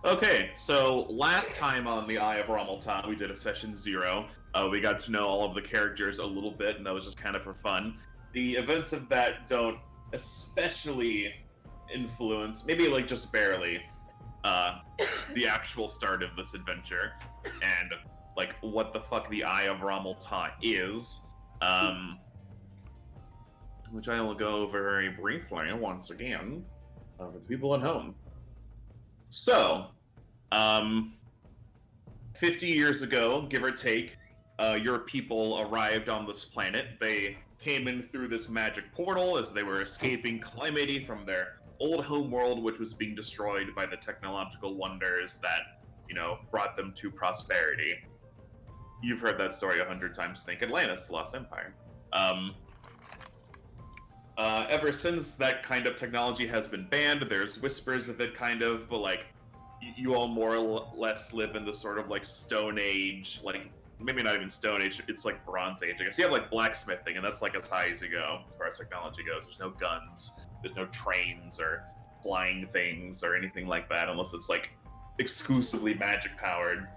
Okay, so last time on the Eye of Rahmel-Ta, we did a session 0. We got to know all of the characters a little bit, and that was just kind of for fun. The events of that don't especially influence, maybe like just barely, the actual start of this adventure, and like what the fuck the Eye of Rahmel-Ta is, which I will go over very briefly once again for the people at home. So, 50 years ago, give or take, your people arrived on this planet. They came in through this magic portal as they were escaping calamity from their old homeworld, which was being destroyed by the technological wonders that, brought them to prosperity. You've heard that story 100 times. Think Atlantis, the Lost Empire. Ever since that kind of technology has been banned, there's whispers of it kind of, but like, you all more or less live in the sort of like Stone Age, like, maybe not even Stone Age, it's like Bronze Age, I guess. You have like blacksmithing, and that's like as high as you go, as far as technology goes. There's no guns, there's no trains or flying things or anything like that, unless it's like exclusively magic powered.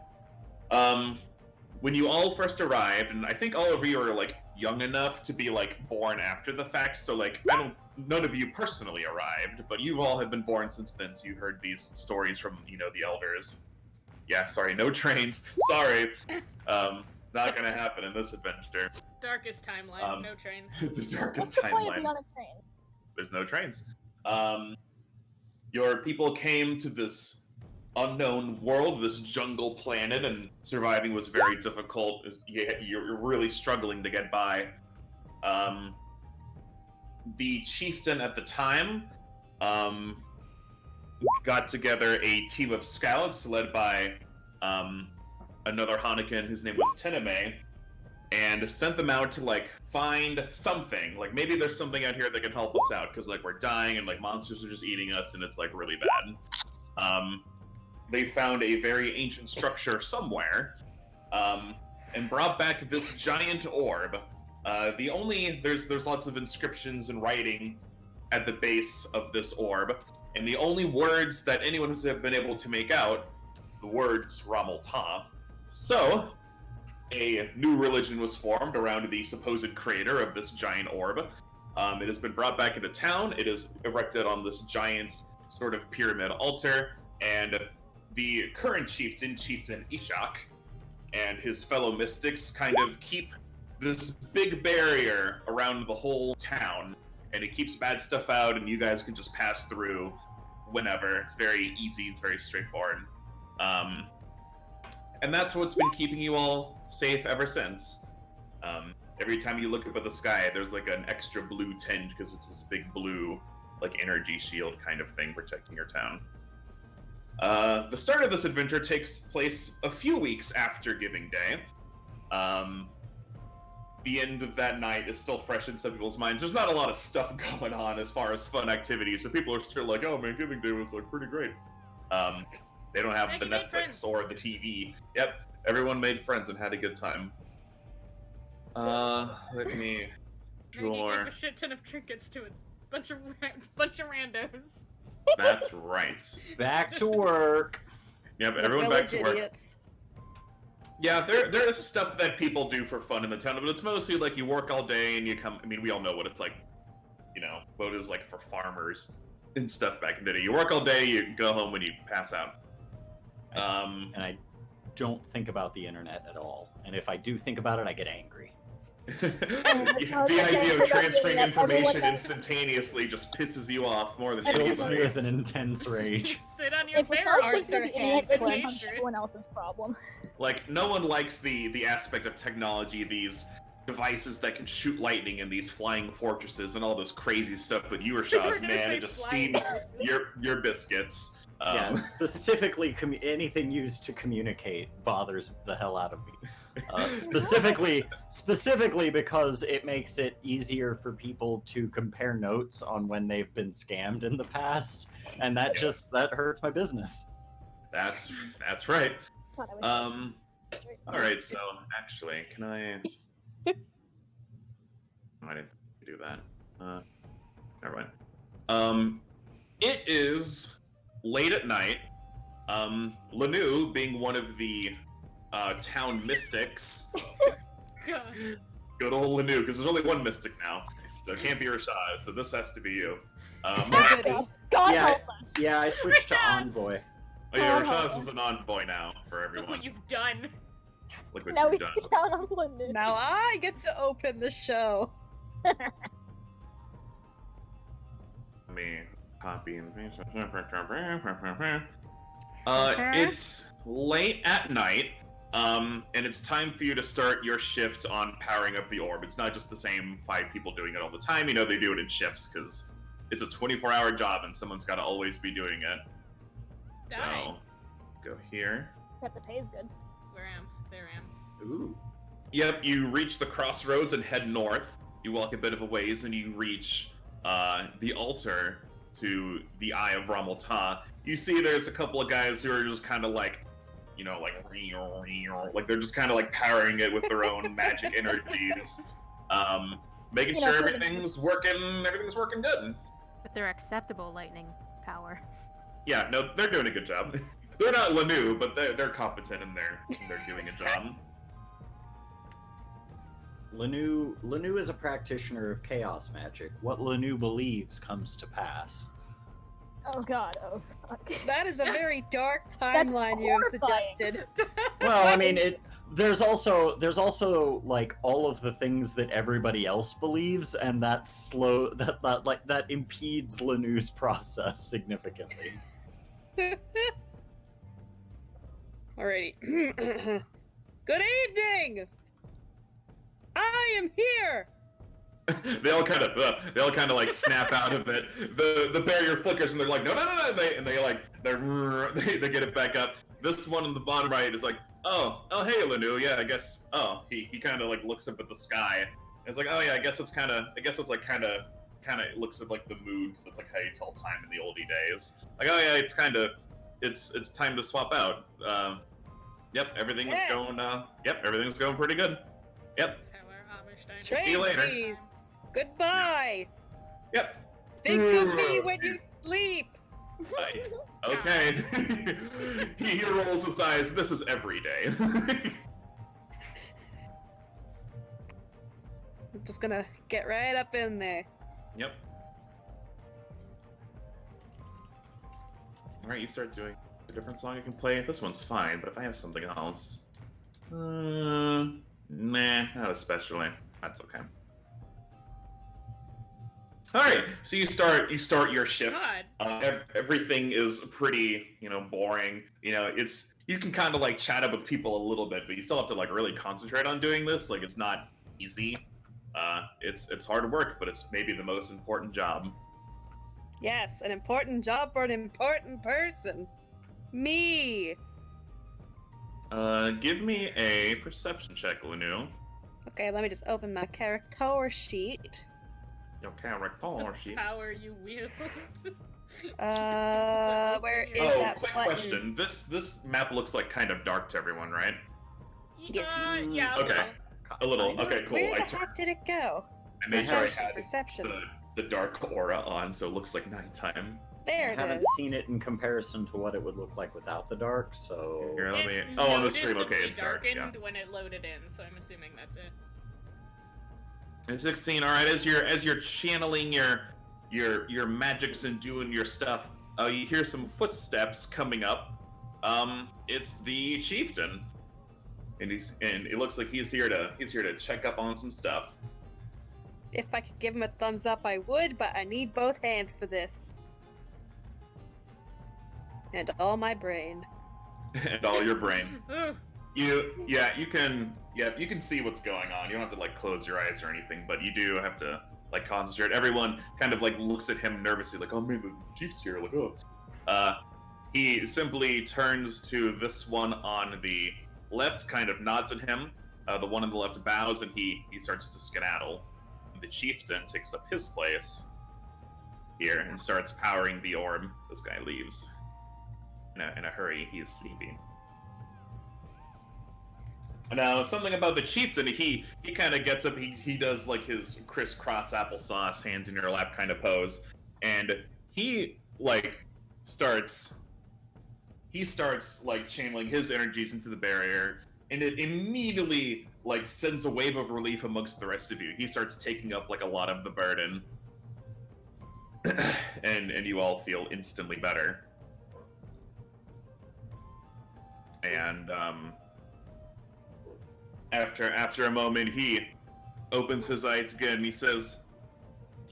When you all first arrived, and I think all of you are like young enough to be like born after the fact, so like none of you personally arrived, but you all have been born since then, so you heard these stories from the elders. Yeah, sorry, no trains. Sorry, not gonna happen in this adventure. Darkest timeline, no trains. The darkest What's the point timeline. of being on a train? There's no trains. Your people came to this unknown world, this jungle planet, and surviving was very difficult. You're really struggling to get by. The chieftain at the time got together a team of scouts led by another Hanukkah whose name was Teneme, and sent them out to like find something. Like maybe there's something out here that can help us out, because like we're dying and like monsters are just eating us and it's like really bad. They found a very ancient structure somewhere, and brought back this giant orb. There's lots of inscriptions and writing at the base of this orb, and the only words that anyone has been able to make out, the words Rahmel-Ta. So, a new religion was formed around the supposed creator of this giant orb. It has been brought back into town. It is erected on this giant sort of pyramid altar, and the current chieftain Ishak, and his fellow mystics kind of keep this big barrier around the whole town, and it keeps bad stuff out, and you guys can just pass through whenever. It's very easy, it's very straightforward. And that's what's been keeping you all safe ever since. Every time you look up at the sky, there's like an extra blue tinge, because it's this big blue, like, energy shield kind of thing protecting your town. The start of this adventure takes place a few weeks after Giving Day. The end of that night is still fresh in some people's minds. There's not a lot of stuff going on as far as fun activities, so people are still like, oh man, Giving Day was like pretty great. They don't have the Netflix or the TV. Yep, everyone made friends and had a good time. Let me draw. Gave a shit ton of trinkets to a bunch of randos. That's right. Back to work. Yep, everyone back to work. Idiots. Yeah, there is stuff that people do for fun in the town, but it's mostly like you work all day and you come. I mean, we all know what it's like. What it was like for farmers and stuff back in the day. You work all day, you go home when you pass out. And I don't think about the internet at all. And if I do think about it, I get angry. The idea of transferring information instantaneously just pisses you off more than Fills anybody. me with an intense rage. Sit on your If bear Charles arse thinks that and the internet it's becomes dangerous. everyone else's problem. Like, no one likes the aspect of technology, these devices that can shoot lightning and these flying fortresses and all this crazy stuff, but you or Shaw's, man, it just steams your biscuits. Yeah, specifically anything used to communicate bothers the hell out of me. Specifically because it makes it easier for people to compare notes on when they've been scammed in the past, and that that hurts my business. That's right. All Alright, so actually, can I... I didn't do that. Never mind. It is late at night. Lanu, being one of the town mystics, God. good old Lanu, because there's only one mystic now. There can't be Rashad, so this has to be you. God, God Yeah, help us. Yeah, I switched to Rashad! envoy. Oh yeah, Rashad is an envoy now for Look everyone. what you've done. Look what Now we you've done. can count on London. Now I get to open the show. Let me copy and paste. It's late at night, and it's time for you to start your shift on powering up the orb. It's not just the same 5 people doing it all the time. You know, they do it in shifts because it's a 24-hour job and someone's got to always be doing it. Die. So, go here. Except the pay's good. Where am? There am. Ooh. Yep, you reach the crossroads and head north. You walk a bit of a ways and you reach the altar to the Eye of Rahmel-Ta. You see there's a couple of guys who are just kind of like, you know, like they're just kind of like powering it with their own magic energies. Making You know, sure for the- everything's working good. With their acceptable lightning power. Yeah, no, they're doing a good job. They're not Lanu, but they're competent and they're doing a job. Lanu is a practitioner of chaos magic. What Lanu believes comes to pass. Oh god, oh fuck. That is a very dark timeline you have horrifying. suggested. Well, I mean, there's also like all of the things that everybody else believes, and that impedes Lanu's process significantly. Alrighty. Good evening! I am here! they all kind of like snap out of it. The barrier flickers and they're like, no. They get it back up. This one on the bottom right is like, oh hey Lanu, yeah, I guess. Oh, he kind of like looks up at the sky. And it's like, oh yeah, I guess it's like kind of looks at like the moon because that's like how you tell time in the oldie days. Like, oh yeah, it's time to swap out. Yep, everything's Yes. everything's going pretty good. Yep. That's how our Amish dynasty. See you later. Tramsies, goodbye! Yep. Think of me when you sleep! Bye. Okay. he rolls his eyes. This is every day. I'm just gonna get right up in there. Yep. Alright, you start doing a different song you can play. This one's fine, but if I have something else... nah, not especially. That's okay. Alright, so you start your shift. Everything is pretty, boring. You can kind of like chat up with people a little bit, but you still have to like really concentrate on doing this. Like, it's not easy. It's hard work, but it's maybe the most important job. Yes, an important job for an important person. Me! Give me a perception check, Lanu. Okay, let me just open my character sheet. Your character sheet. Power you wield. Where is Oh, that quick button? question. This map looks like kind of dark to everyone, right? Yes. Yeah. Okay. A little. Okay, cool. Where I the heck did it go? made sure I had Perception. the dark aura on, so it looks like nighttime. There I it haven't is. seen it in comparison to what it would look like without the dark, so... Here, let me... It Oh, on the stream, okay, noticeably it's dark, yeah. darkened when it loaded in, so I'm assuming that's it. And 16, alright, as you're channeling your magics and doing your stuff, you hear some footsteps coming up. It's the chieftain. And it looks like he's here to check up on some stuff. If I could give him a thumbs up, I would, but I need both hands for this. And all my brain. And all your brain. Ooh, You can see what's going on. You don't have to like close your eyes or anything, but you do have to like concentrate. Everyone kind of like looks at him nervously, like, oh maybe the chief's here, like, oh. He simply turns to this one on the left, kind of nods at him. The one on the left bows, and he starts to skedaddle. The chieftain takes up his place here and starts powering the orb. This guy leaves. In a hurry, he is sleeping. Now, something about the chieftain, he kind of gets up, he does like his crisscross applesauce, hands in your lap kind of pose, and he like starts he starts like channeling his energies into the barrier, and it immediately like sends a wave of relief amongst the rest of you. He starts taking up like a lot of the burden, and you all feel instantly better. And after a moment, he opens his eyes again. He says,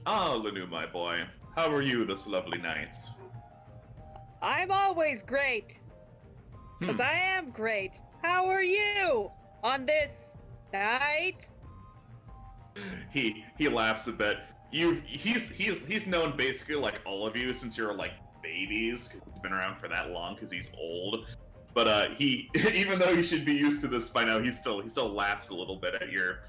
"Ah, Lanu, my boy, how are you this lovely night?" I'm always great. Because I am great. How are you on this night? He laughs a bit. He's known basically like all of you since you're like babies. 'Cause he's been around for that long because he's old. But he, even though he should be used to this by now, he still laughs a little bit at your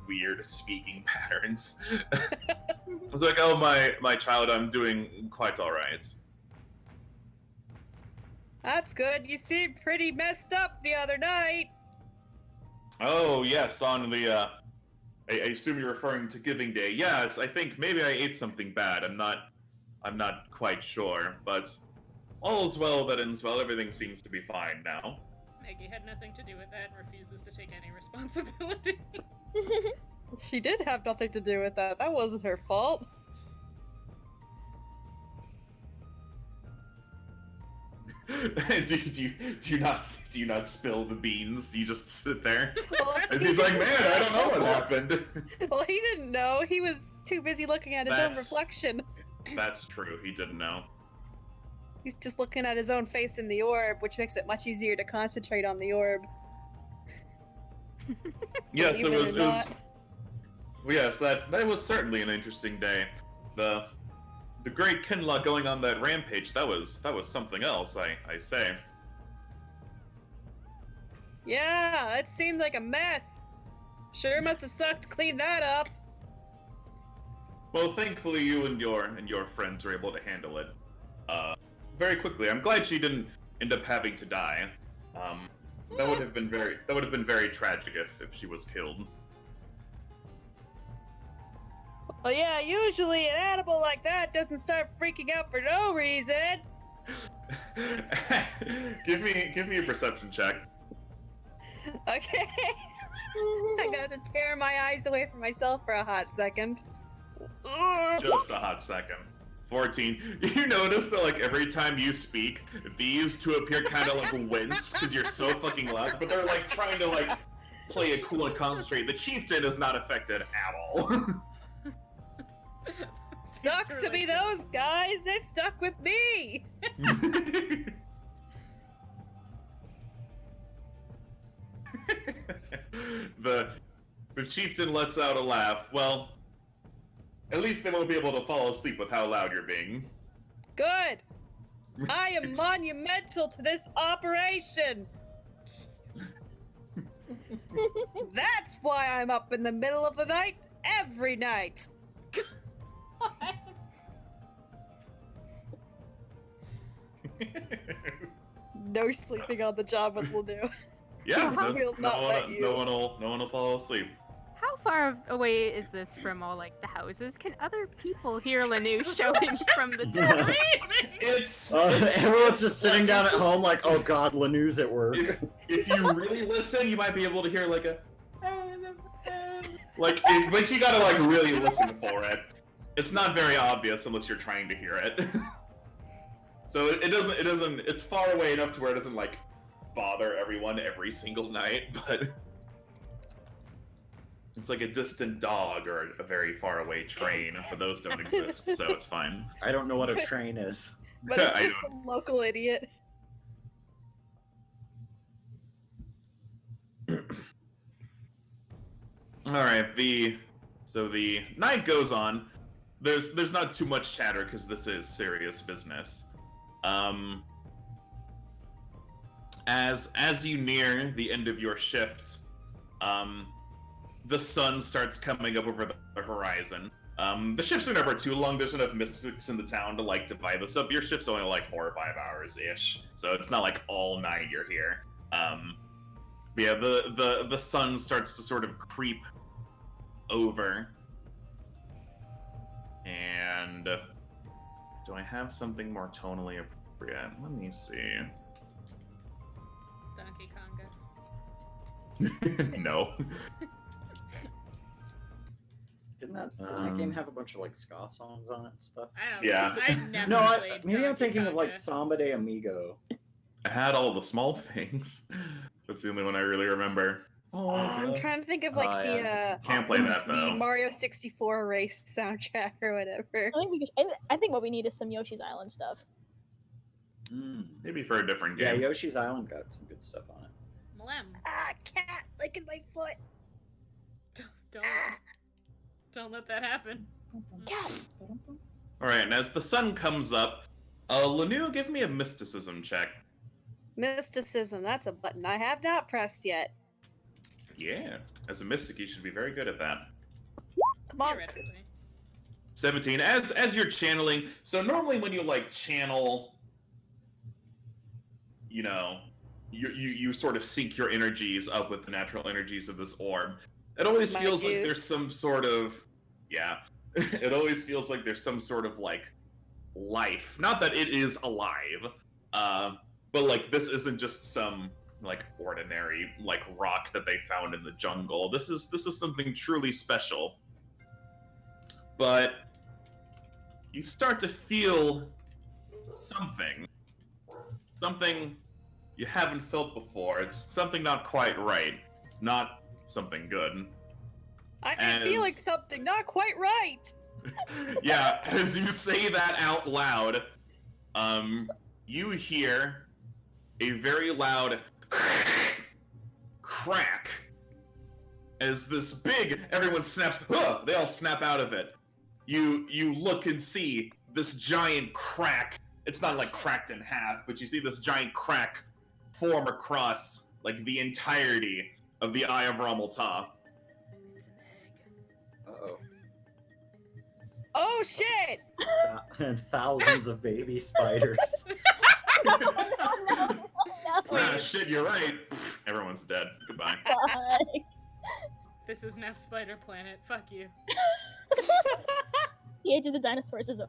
weird speaking patterns. I was like, "Oh my child, I'm doing quite all right." That's good. You seemed pretty messed up the other night. Oh yes, on the I assume you're referring to Giving Day. Yes, I think maybe I ate something bad. I'm not quite sure, but all's well that ends well. Everything seems to be fine now. Maggie had nothing to do with that and refuses to take any responsibility. She did have nothing to do with that. That wasn't her fault. do you not spill the beans? Do you just sit there? Well, As he's like, "Man, I don't know what happened." well, he didn't know. He was too busy looking at his own That's- reflection. That's true. He didn't know. He's just looking at his own face in the orb, which makes it much easier to concentrate on the orb. Yes, it Believe was. or not. Yes, that was certainly an interesting day. The great Keenarnor going on that rampage. That was something else. I say. Yeah, it seemed like a mess. Sure must have sucked to clean that up. Well, thankfully, you and your friends were able to handle it very quickly. I'm glad she didn't end up having to die. That would have been very tragic if she was killed. Well, yeah, usually an animal like that doesn't start freaking out for no reason. give me a perception check. Okay. I'm gonna have to tear my eyes away from myself for a hot second. Just a hot second. 14. You notice that like every time you speak, these two appear kind of like wince because you're so fucking loud, but they're like trying to like play it cool and concentrate. The chieftain is not affected at all. Sucks to be those guys. They're stuck with me. The chieftain lets out a laugh. Well, at least they won't be able to fall asleep with how loud you're being. Good. I am monumental to this operation. That's why I'm up in the middle of the night every night. No sleeping on the job with Lanu. Yeah, We'll not let you. no one will fall asleep. How far away is this from all like the houses? Can other people hear Lanu shouting from the door? It's Everyone's just sitting down at home like, oh god, Lanu's at work. if you really listen, you might be able to hear like a but you gotta like really listen for it. It's not very obvious unless you're trying to hear it. So it doesn't. It's far away enough to where it doesn't like bother everyone every single night, but it's like a distant dog or a very far away train, but those don't exist, so it's fine. I don't know what a train is. But it's I just a local idiot. All right, the night goes on. There's not too much chatter because this is serious business. As you near the end of your shift, the sun starts coming up over the horizon. The shifts are never too long. There's enough mystics in the town to like divide this up. Your shift's only like 4 or 5 hours ish, so it's not like all night you're here. But yeah, the sun starts to sort of creep over, and do I have something more tonally appropriate? Let me see. conga. No. Didn't that game have a bunch of like ska songs on it and stuff? I don't Yeah. know. I never No, played maybe I'm Donkey thinking of like Konga. Samba de Amigo. I had all the small things. That's the only one I really remember. I'm trying to think of like Can't play that the though. Mario 64 race soundtrack or whatever. I think I think what we need is some Yoshi's Island stuff. Maybe for a different Yeah, game. Yoshi's Island got some good stuff on it. Mlem. Ah, cat licking my foot. Don't let that happen. Cat. Alright, and as the sun comes up, Lanu, give me a mysticism check. Mysticism, that's a button I have not pressed yet. Yeah. As a mystic, you should be very good at that. Come on. Theoretically. 17. As you're channeling, so normally when you like channel, you know, you sort of sync your energies up with the natural energies of this orb. It always My feels like juice. there's some sort of it always feels like there's some sort of like life. Not that it is alive, but like this isn't just some like ordinary like rock that they found in the jungle. This is something truly special. But you start to feel something you haven't felt before. It's something not quite right, not something good. I am feeling something not quite right. Yeah, as you say that out loud, you hear a very loud crack as this big, everyone snaps, they all snap out of it. You look and see this giant crack. It's not like cracked in half, but you see this giant crack form across like the entirety of the Eye of Rahmel-Ta. It's an egg. Uh-oh. Oh shit! And thousands of baby spiders. No. Ah, shit, you're right. Everyone's dead. Goodbye. This is now Spider Planet. Fuck you. The Age of the Dinosaurs is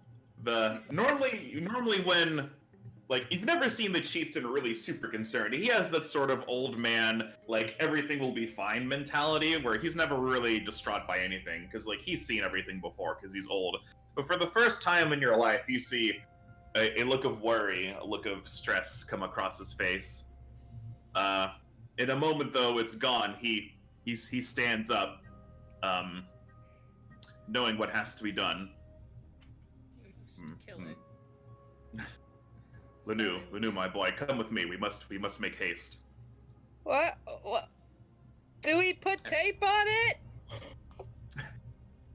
Normally when like you've never seen the chieftain really super concerned. He has that sort of old man, like everything will be fine mentality where he's never really distraught by anything because like he's seen everything before because he's old. But for the first time in your life, you see a look of worry, a look of stress come across his face. In a moment though, it's gone. He stands up, knowing what has to be done. Just kill it. Lanu, my boy, come with me. We must make haste. What? Do we put tape on it?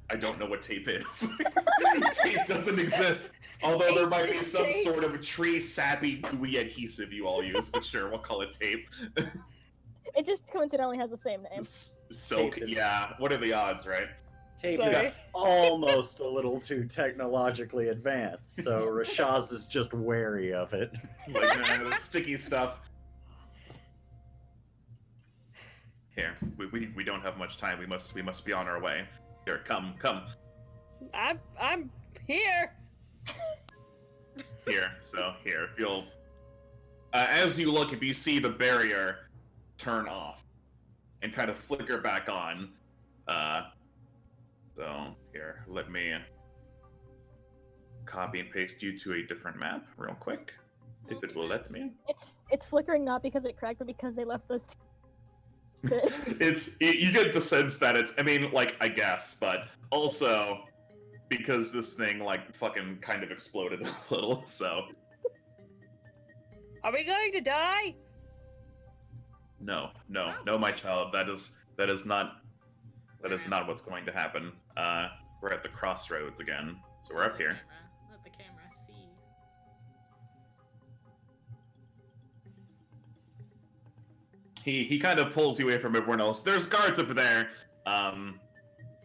I don't know what tape is. Tape doesn't exist. Although there might be some Tape. sort of tree sappy gooey adhesive you all use, but sure, we'll call it tape. It just coincidentally has the same name. Silk, Tape is- yeah. What are the odds, right? Tape Sorry. is almost a little too technologically advanced, so Rashaz is just wary of it. Like the sticky stuff. Here, we don't have much time. We must be on our way. Here, come. I'm here. Here, if you'll... as you look, if you see the barrier turn off and kind of flicker back on, so here, let me copy and paste you to a different map real quick, if it will let me. It's flickering not because it cracked, but because they left those two. You get the sense that it's, I mean, like, I guess, but also because this thing, like, fucking kind of exploded a little, so... Are we going to die? No, my child, that is not what's going to happen. We're at the crossroads again, so we're up here. Let the camera see. He kind of pulls you away from everyone else. There's guards up there.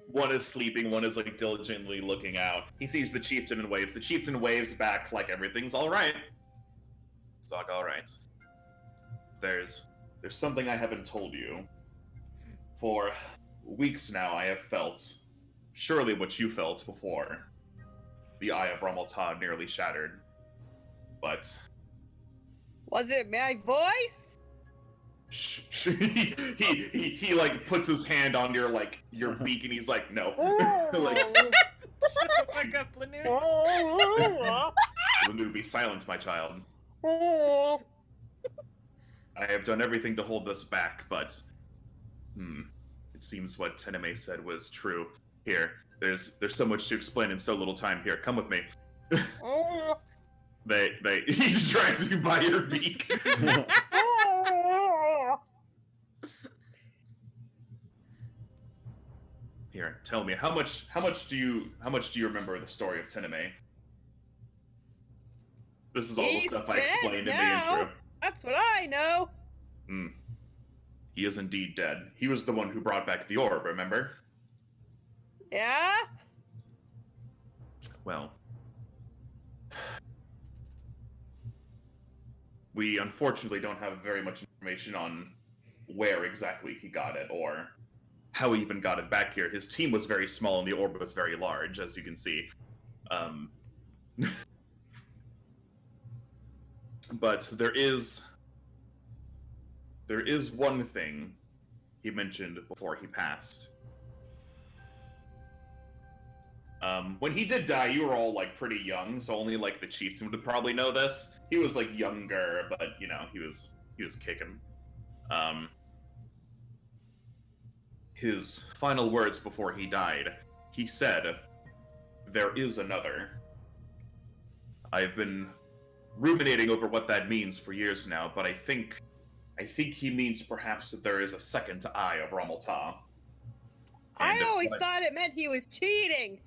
One is sleeping, one is like diligently looking out. He sees the chieftain and waves. The chieftain waves back like everything's all right. It's like all right. There's something I haven't told you. For weeks now, I have felt surely what you felt before the Eye of Rahmel-Ta nearly shattered. But Was it my voice? he like puts his hand on your beak and he's like, no. Like, Shut the fuck up, Lanu. Lanu, be silent, my child. I have done everything to hold this back, but it seems what Teneme said was true. Here, there's so much to explain in so little time. Here, come with me. He drags you by your beak. Here, tell me, how much do you remember the story of Teneme? This is all the stuff I explained in the intro. That's what I know. He is indeed dead. He was the one who brought back the orb, remember? Yeah? Well, we unfortunately don't have very much information on where exactly he got it, or how he even got it back here. His team was very small and the orb was very large, as you can see. But there is one thing he mentioned before he passed. When he did die, you were all like pretty young, so only like the chieftain would probably know this. He was like younger, but you know, he was kicking. His final words before he died, he said, "There is another." I've been ruminating over what that means for years now, but I think he means perhaps that there is a second Eye of Rahmel-Ta. I always thought it meant he was cheating.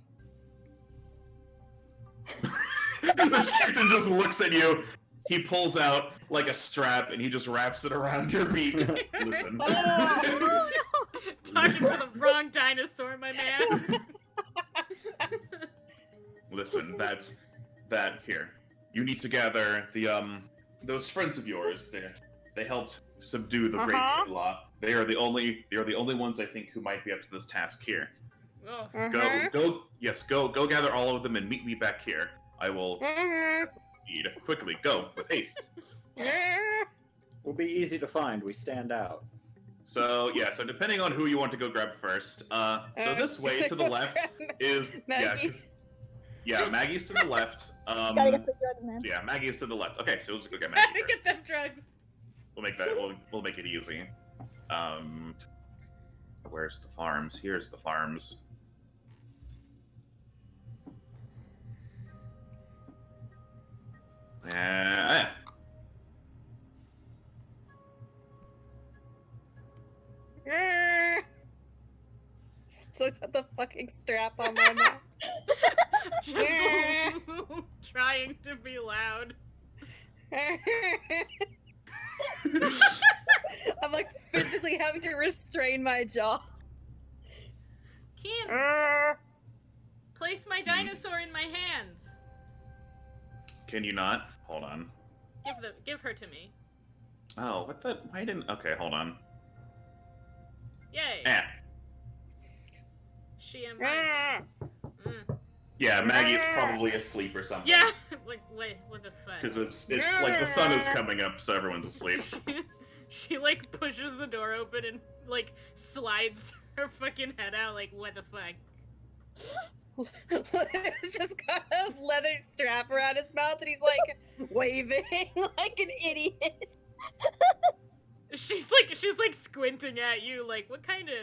The chieftain just looks at you. He pulls out like a strap and he just wraps it around your beak. Listen. Oh, talking to the wrong dinosaur, my man. Listen, that here. You need to gather the those friends of yours. They helped subdue the great Kayla. They are the only ones I think who might be up to this task here. Oh. Go gather all of them and meet me back here. I will eat quickly. Go with haste. We'll be easy to find. We stand out. So depending on who you want to go grab first. So this way to the left is Maggie. Maggie's to the left. Gotta get the drugs, man. So Maggie's to the left. Okay, so we'll just go get Maggie Gotta first. get them drugs. We'll make that. We'll make it easy. Where's the farms? Here's the farms. Still got the fucking strap on my mouth. Just trying to be loud. I'm like physically having to restrain my jaw. Keen, place my dinosaur in my hands. Can you not? Hold on. Give her to me. Oh, what the? Why didn't? Okay, hold on. Yay. She and mine. Yeah, Maggie's probably asleep or something. Yeah. Like, wait, what the fuck? Because it's like the sun is coming up, so everyone's asleep. she like pushes the door open and like slides her fucking head out. Like, what the fuck? He's just got a leather strap around his mouth and he's like waving like an idiot. She's like squinting at you. Like, what kind of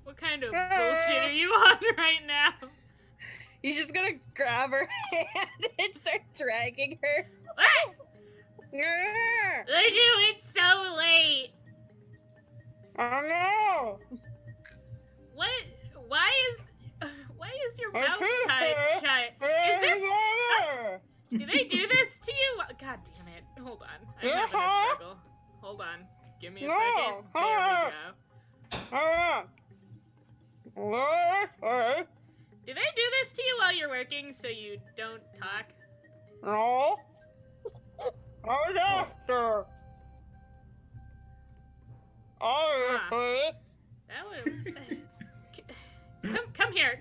bullshit are you on right now? He's just gonna grab her hand and start dragging her. Ah! It's so late. Oh no! What? Why is your mouth tied shut? Is this? Do they do this to you? God damn it! Hold on, I'm having a struggle. Hold on, give me a second. There we go. Do they do this to you while you're working so you don't talk? No. Oh, doctor. That would. Come here.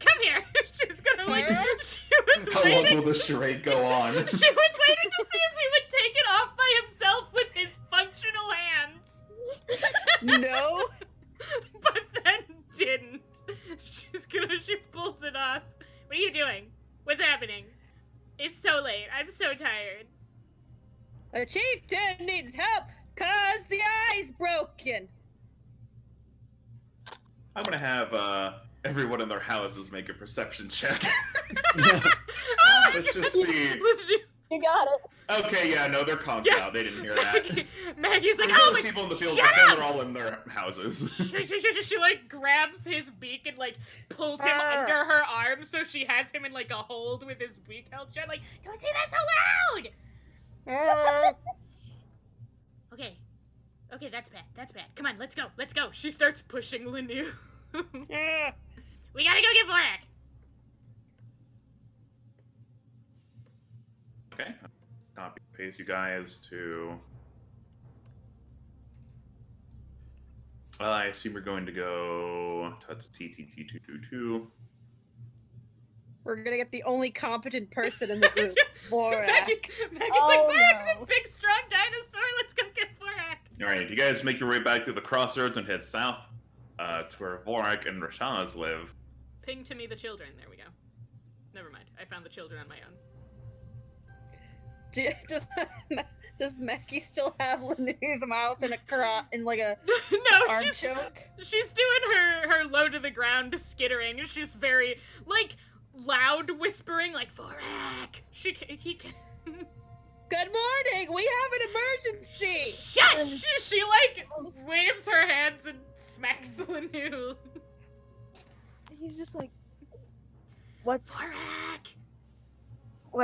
She's gonna like. She was How waiting. long will the charade go on? She was waiting to see if he would take it off by himself with his functional hands. No. But then didn't. She pulls it off. What are you doing? What's happening? It's so late. I'm so tired. The chieftain needs help cause the eye's broken. I'm gonna have everyone in their houses make a perception check. Let's just see. You got it. Okay, yeah, no, they're conked Yeah. out. They didn't hear that. Maggie's like, There's oh, other like, people in the field, shut pretend up! they're all in their houses. She like grabs his beak and like pulls him under her arm so she has him in like a hold with his beak held shut. Like, don't say that so loud! Okay, that's bad. Come on, let's go. She starts pushing Lanu. We gotta go get Vorak. Okay. Copy paste you guys to. I assume we're going to go TTT222. We're gonna get the only competent person in the group, Vorak. Maggie's Oh, like, Vorak's no. a big, strong dinosaur. Let's go get Vorak. All right, you guys make your way back through the crossroads and head south to where Vorak and Rashaz live. Ping to me the children. There we go. Never mind. I found the children on my own. Does Maggie still have Lanu's mouth in like a No, arm choke? she's doing her low to the ground skittering. She's very like loud whispering like Vorak. He can. Good morning. We have an emergency. Shush! She like waves her hands and smacks Lanu. He's just like, what Vorak!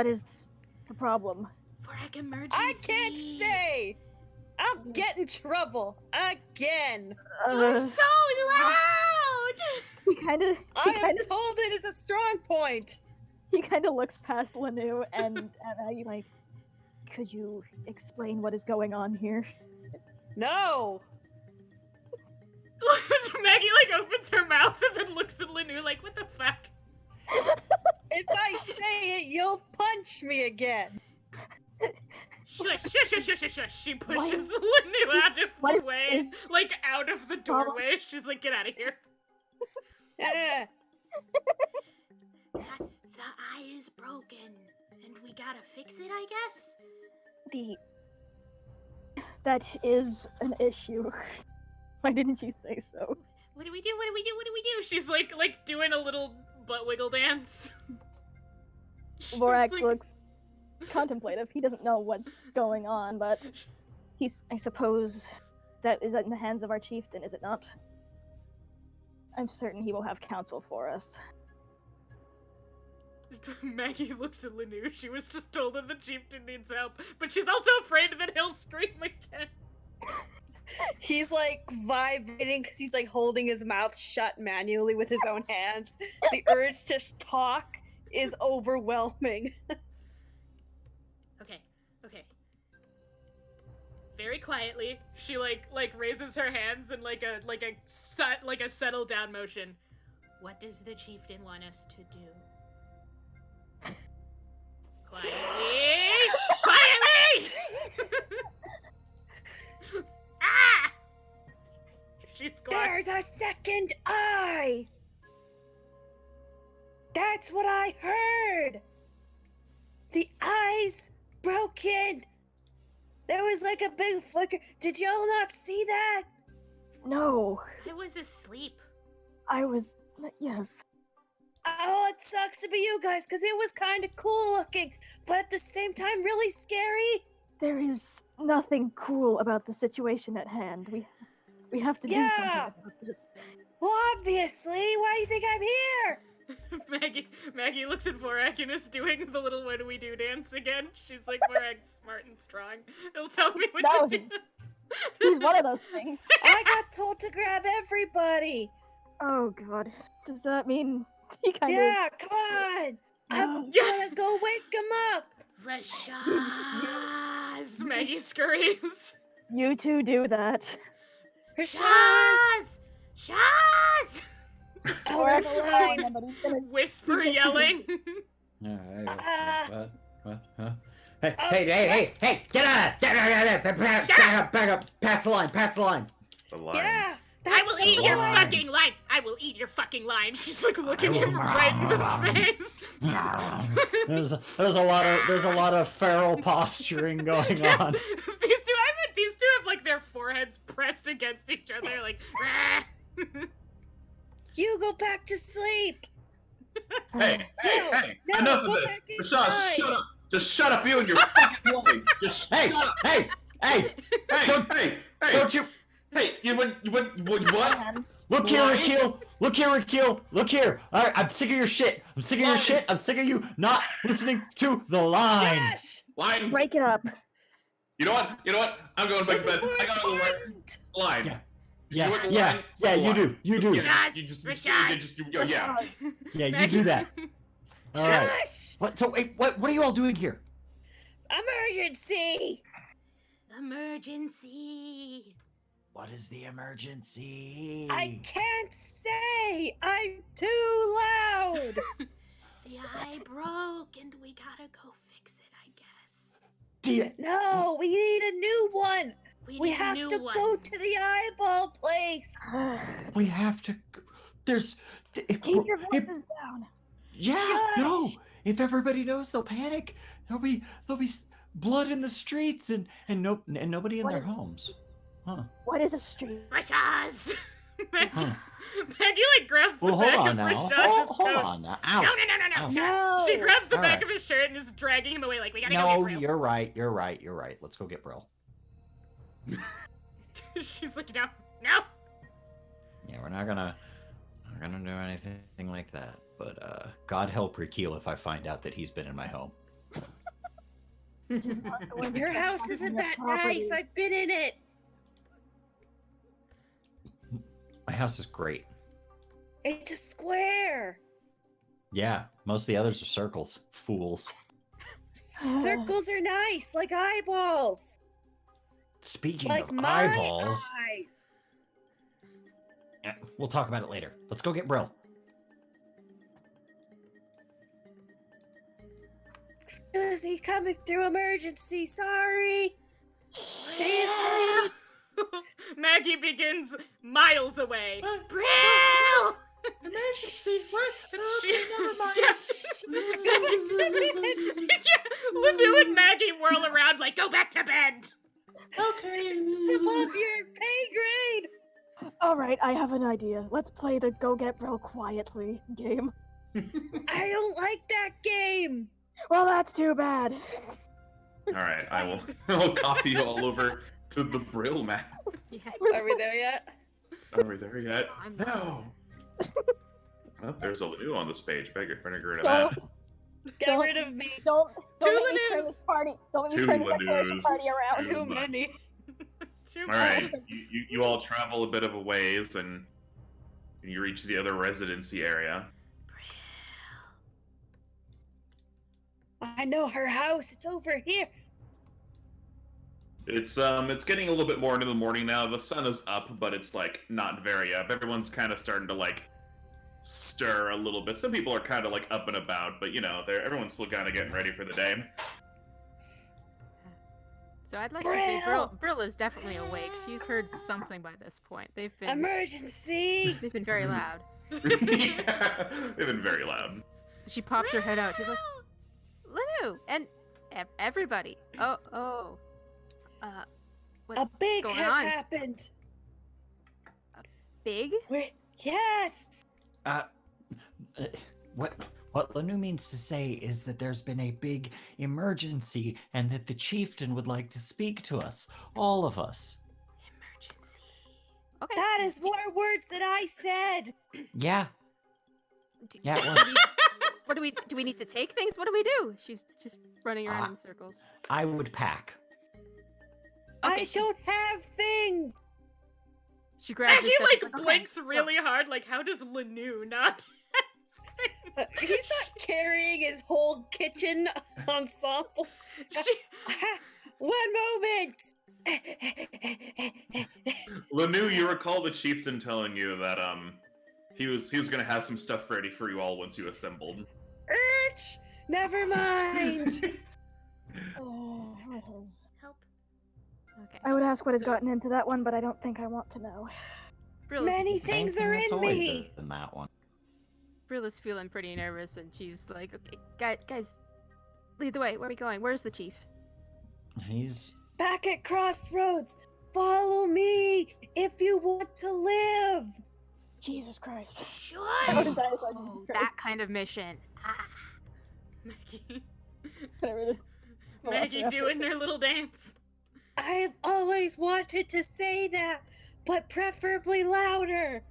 is the problem? Vorak emergency. I can't say. I'll get in trouble again. You're so loud. He kind of I am told it is a strong point. he kind of looks past Lanu and Maggie like, could you explain what is going on here? No. Maggie like opens her mouth and then looks at Lanu like, what the fuck? If I say it, you'll punch me again. Shush. She pushes What? Lanu out of What the is- way, like out of the doorway. She's like, get out of here. Eh. The eye is broken, and we gotta fix it, I guess? That is an issue. Why didn't you say so? What do we do? She's like doing a little butt wiggle dance. She's Vorak like- looks contemplative. He doesn't know what's going on, but I suppose that is in the hands of our chieftain, is it not? I'm certain he will have counsel for us. Maggie looks at Lanu. She was just told that the chieftain needs help, but she's also afraid that he'll scream again. He's like vibrating because he's like holding his mouth shut manually with his own hands. The urge to talk is overwhelming. Okay. Very quietly, she like raises her hands in like a settle down motion. What does the chieftain want us to do? Quietly! Ah! She's quiet. There's a second eye! That's what I heard! The eye's broken! There was like a big flicker. Did y'all not see that? No, I was asleep. I was. Yes. Oh, it sucks to be you guys, because it was kind of cool looking, but at the same time, really scary. There is nothing cool about the situation at hand. We have to do something Yeah. about this. Well, obviously. Why do you think I'm here? Maggie looks at Vorak and is doing the little what do we do dance again. She's like, Vorak's smart and strong. He'll tell me what No, to do. He's one of those things. I got told to grab everybody. Oh god. Does that mean he kind Yeah, come on. I'm of... gonna go wake him up. Rashaz! Maggie scurries. You two do that. Shaz! Shaz! Oh, there's a line. But he's gonna... Whisper yelling. What? Huh? Hey, get out! Back up! Pass the line! The line. Yeah. I will eat your lines. fucking line. I will eat your fucking line. She's like looking him right in the face. There's a lot of feral posturing going on. These two have like their foreheads pressed against each other, like. You go back to sleep. Hey, No, enough go of this. back Rashad, inside. shut up. Just shut up, you and your fucking line. Just Hey, shut up. hey, Hey, don't you Hey, you went what? look here, Line? Akil? Look here, Akil. Look here. All right, I'm sick of your shit. I'm sick of your shit. I'm sick of you not listening to the line. Josh, Line. Break it up. You know what? I'm going back this to is bed. more I gotta go work. important. Line. Yeah, want the yeah, line? yeah. The You line. do. You do. Rashad, You just Rashad. yeah. Yeah, you do that. All right. Josh, What? So wait, what are you all doing here? emergency. Emergency. What is the emergency? I can't say. I'm too loud. The eye broke and we gotta go fix it, I guess. No, we need a new one. We We need a have new to one. go to the eyeball place. We have to. There's. Keep your voices down. Yeah. No. Shush. If everybody knows, they'll panic. There'll be blood in the streets and nobody in What their is- homes. Huh. What is a street? Rashaz! Huh. Maggie like grabs the Well, hold back on of now. Rashaz's Hold coat. on now. Ow. No. No. She grabs the All back right. of his shirt and is dragging him away like, we gotta go No, get Brill. you're right. You're right. Let's go get Brill. She's like, no. Yeah, we're not gonna do anything like that. But God help Rakeel if I find out that he's been in my home. He's not going to Your house trespass on isn't your that property. nice. I've been in it. My house is great. It's a square. Yeah, most of the others are circles. Fools. Circles are nice, like eyeballs. Speaking Like of my eyeballs, eye. we'll talk about it later. Let's go get Brill. Excuse me, coming through emergency. Sorry. Stay asleep. Maggie begins miles away. Brill! Emergency. Lanu and Maggie whirl around like, go back to bed. Okay. Above your pay grade. All right, I have an idea. Let's play the Go Get Brill Quietly game. I don't like that game. Well, that's too bad. All right, I'll copy you all over to the Brill map. Yeah. Are we there yet? Are we there yet? I'm not. No. Well, there's a Lanu on this page. Better get rid of Don't, that. Get Don't- rid of me. don't Two make me turn Lanus. this party. Don't make me Two turn this exploration Lanus. party around. Two Too much. many. Too All bad. right, you all travel a bit of a ways, and you reach the other residency area. I know her house. It's over here. It's getting a little bit more into the morning now. The sun is up, but it's like not very up. Everyone's kind of starting to like stir a little bit. Some people are kind of like up and about, but you know, everyone's still kind of getting ready for the day. So I'd like to say Brill! Brill is definitely awake. She's heard something by this point. They've been Emergency. very loud. Yeah, they've been very loud. So she pops her head out. She's like, Lanu and everybody. What, A big going has on? happened. Big? Yes. What Lanu means to say is that there's been a big emergency and that the chieftain would like to speak to us, all of us. Emergency. Okay. That is more words than I said. Yeah, D- yeah, it do was. we- What do we need to take things? What do we do? She's just running around in circles. I would pack. Okay, I don't have things. She grabs her Maggie stuff. like she's okay, blinks let's go. really hard. Like, how does Lanu not? He's not carrying his whole kitchen ensemble. She, One moment. Lanu, you recall the chieftain telling you that he was gonna have some stuff ready for you all once you assembled. Okay. I would ask what has gotten into that one, but I don't think I want to know. Brilla's, Many Same things thing are that's in always me. in that one. Brilla's feeling pretty nervous, and she's like, "Okay, guys, lead the way. Where are we going? Where's the chief?" He's Back at Crossroads. Follow me if you want to live. Jesus Christ. Sure. Oh, that kind of mission. Ah. Maggie. Whatever. Maggie doing her little dance. I have always wanted to say that, but preferably louder.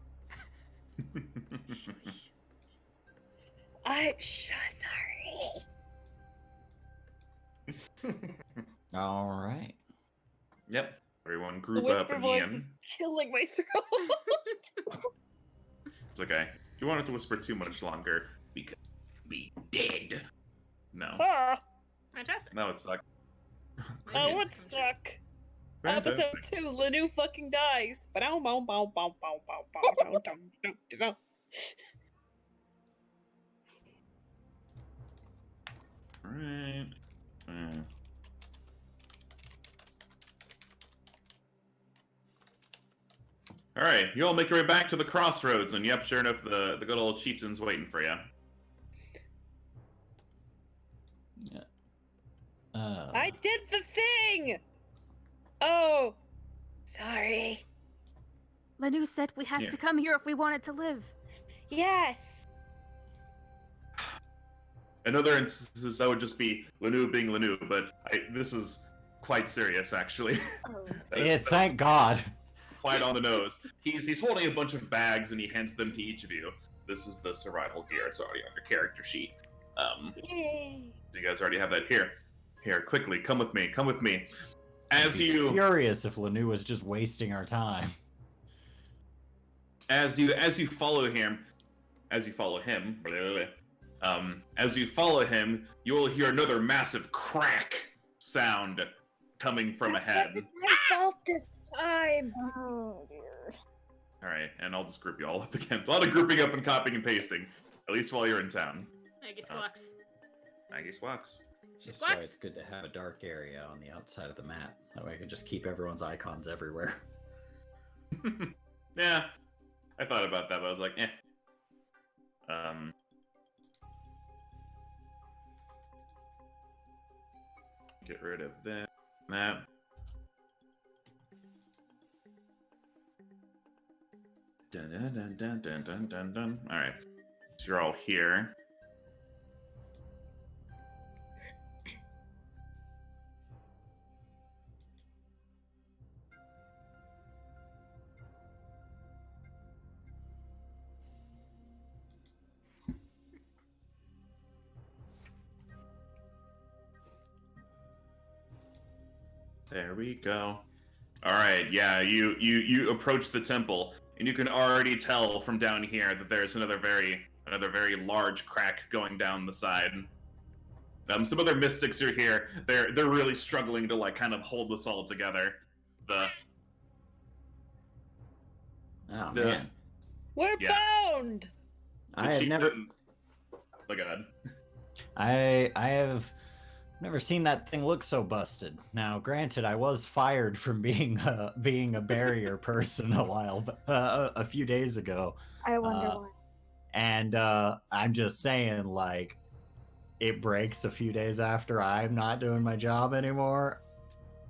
Sorry. all right. Yep. Everyone The group up whisper and voice Ian. is killing my throat. It's okay. You want it to whisper too much longer because we dead. No. Ah, Fantastic. That would suck. that would suck. Episode Fantastic. 2, Lanu fucking dies. Alright. Alright, you all make your way back to the crossroads, and yep, sure enough, the good old chieftain's waiting for you. I did the thing! Oh, sorry. Lanu said we had Yeah. to come here if we wanted to live. Yes. In other instances, that would just be Lanu being Lanu, but this is quite serious, actually. Oh. Yeah, thank God. Quite on the nose. He's holding a bunch of bags, and he hands them to each of you. This is the survival gear. It's already on your character sheet. Yay. You guys already have that here. Here, quickly, come with me. Come with me. As I'd be you furious if Lanu was just wasting our time. as you follow him, as you follow him, you will hear another massive crack sound coming from That ahead. wasn't my fault this time. Oh dear. All right, and I'll just group you all up again. A lot of grouping up and copying and pasting, at least while you're in town. Maggie squawks. Maggie Squawks. She That's why squawks. it's good to have a dark area on the outside of the map. That way I can just keep everyone's icons everywhere. Yeah, I thought about that, but I was like, eh. Get rid of that. Dun dun dun dun dun dun dun dun. All right, so you're all here. There we go. All right, yeah, you approach the temple, and you can already tell from down here that there's another very large crack going down the side. Some other mystics are here. They're really struggling to like kind of hold this all together. Oh The- man, We're Yeah. bound. I have never, Look at I have never seen that thing look so busted. Now, granted, I was fired from being a barrier person a few days ago, I wonder Uh, why. and I'm just saying, like, it breaks a few days after I'm not doing my job anymore.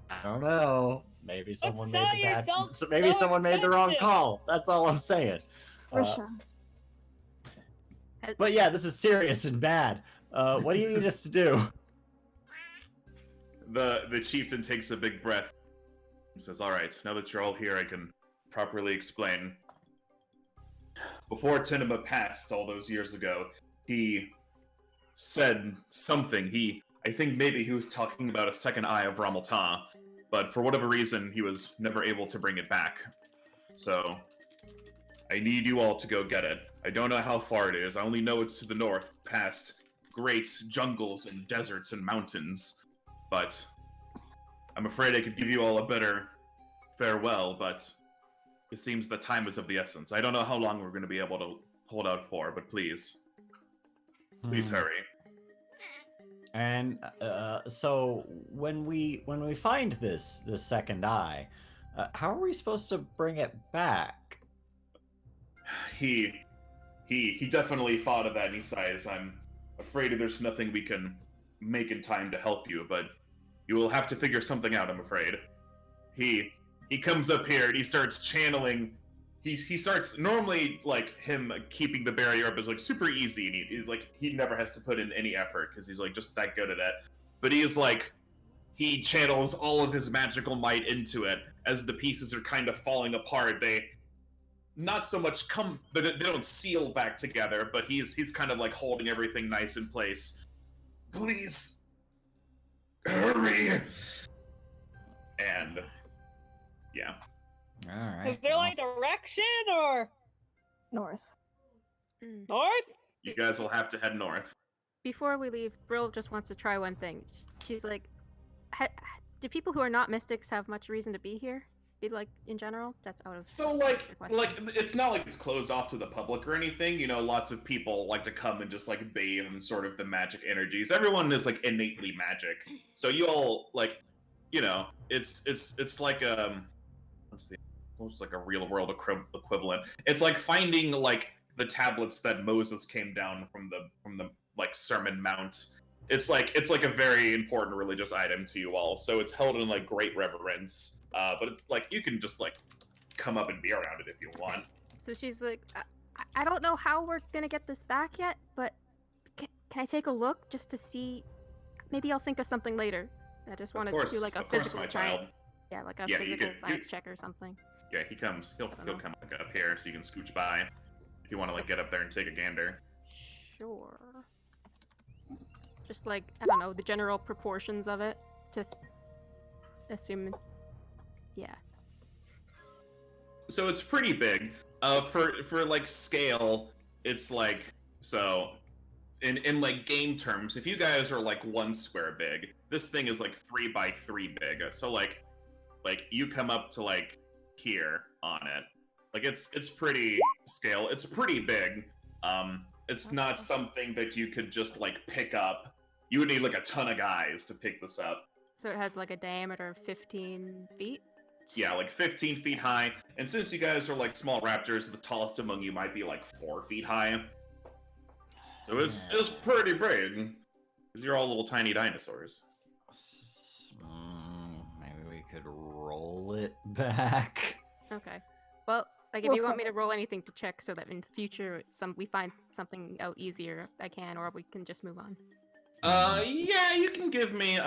I don't know. Maybe someone sell made the bad. yourself Maybe so someone made the wrong expensive. call. That's all I'm saying. Rishon. But yeah, this is serious and bad. What do you need us to do? the chieftain takes a big breath and says, "All right, now that you're all here, I can properly explain. Before Tinema passed all those years ago, he said something. I think maybe he was talking about a second Eye of Rahmel-Ta, but for whatever reason, he was never able to bring it back. So, I need you all to go get it. I don't know how far it is. I only know it's to the north, past great jungles and deserts and mountains. But I'm afraid I could give you all a better farewell, but it seems the time is of the essence. I don't know how long we're going to be able to hold out for, but please Hmm. hurry." And so when we find this second eye, how are we supposed to bring it back? He definitely thought of that, and he sighs. I'm afraid there's nothing we can make in time to help you, but you will have to figure something out, I'm afraid. He comes up here and he starts channeling. He starts, normally, like, him keeping the barrier up is like super easy, and he's like, he never has to put in any effort because he's like just that good at it. But he's like, he channels all of his magical might into it. As the pieces are kind of falling apart, they not so much they don't seal back together, but he's kind of like holding everything nice in place. Please hurry. And yeah. All right. Is there like direction or North. north? You guys will have to head north. Before we leave, Brill just wants to try one thing. She's like, do people who are not mystics have much reason to be here? Like, in general? That's out of... So, like, it's not like it's closed off to the public or anything. You know, lots of people like to come and just, like, bathe in sort of the magic energies. Everyone is, like, innately magic. So you all, like, you know, it's like, it's like a real-world equivalent. It's like finding, like, the tablets that Moses came down from the like, Sermon Mount. It's like a very important religious item to you all, so it's held in, like, great reverence. But, like, you can just, like, come up and be around it if you want. So she's like, I don't know how we're gonna get this back yet, but can I take a look just to see? Maybe I'll think of something later. I just want to do, like, a physical my try. child. Yeah, like a Yeah, physical science check or something. Yeah, he'll come like, up here, so you can scooch by if you want to, like, get up there and take a gander. Sure. Just like, I don't know, the general proportions of it to assume. Yeah. So it's pretty big. For like scale, it's like, so in like game terms, if you guys are like 1 square big, this thing is like 3 by 3 big. So like you come up to like here on it. Like it's pretty scale. It's pretty big. It's not something that you could just like pick up. You would need like a ton of guys to pick this up. So it has like a diameter of 15 feet? Yeah, like 15 feet high. And since you guys are like small raptors, the tallest among you might be like 4 feet high. So it's pretty big. Because you're all little tiny dinosaurs. Maybe we could roll it back. Okay. Well, like if you want me to roll anything to check so that in the future we find something out easier, I can, or we can just move on. Yeah, you can give me,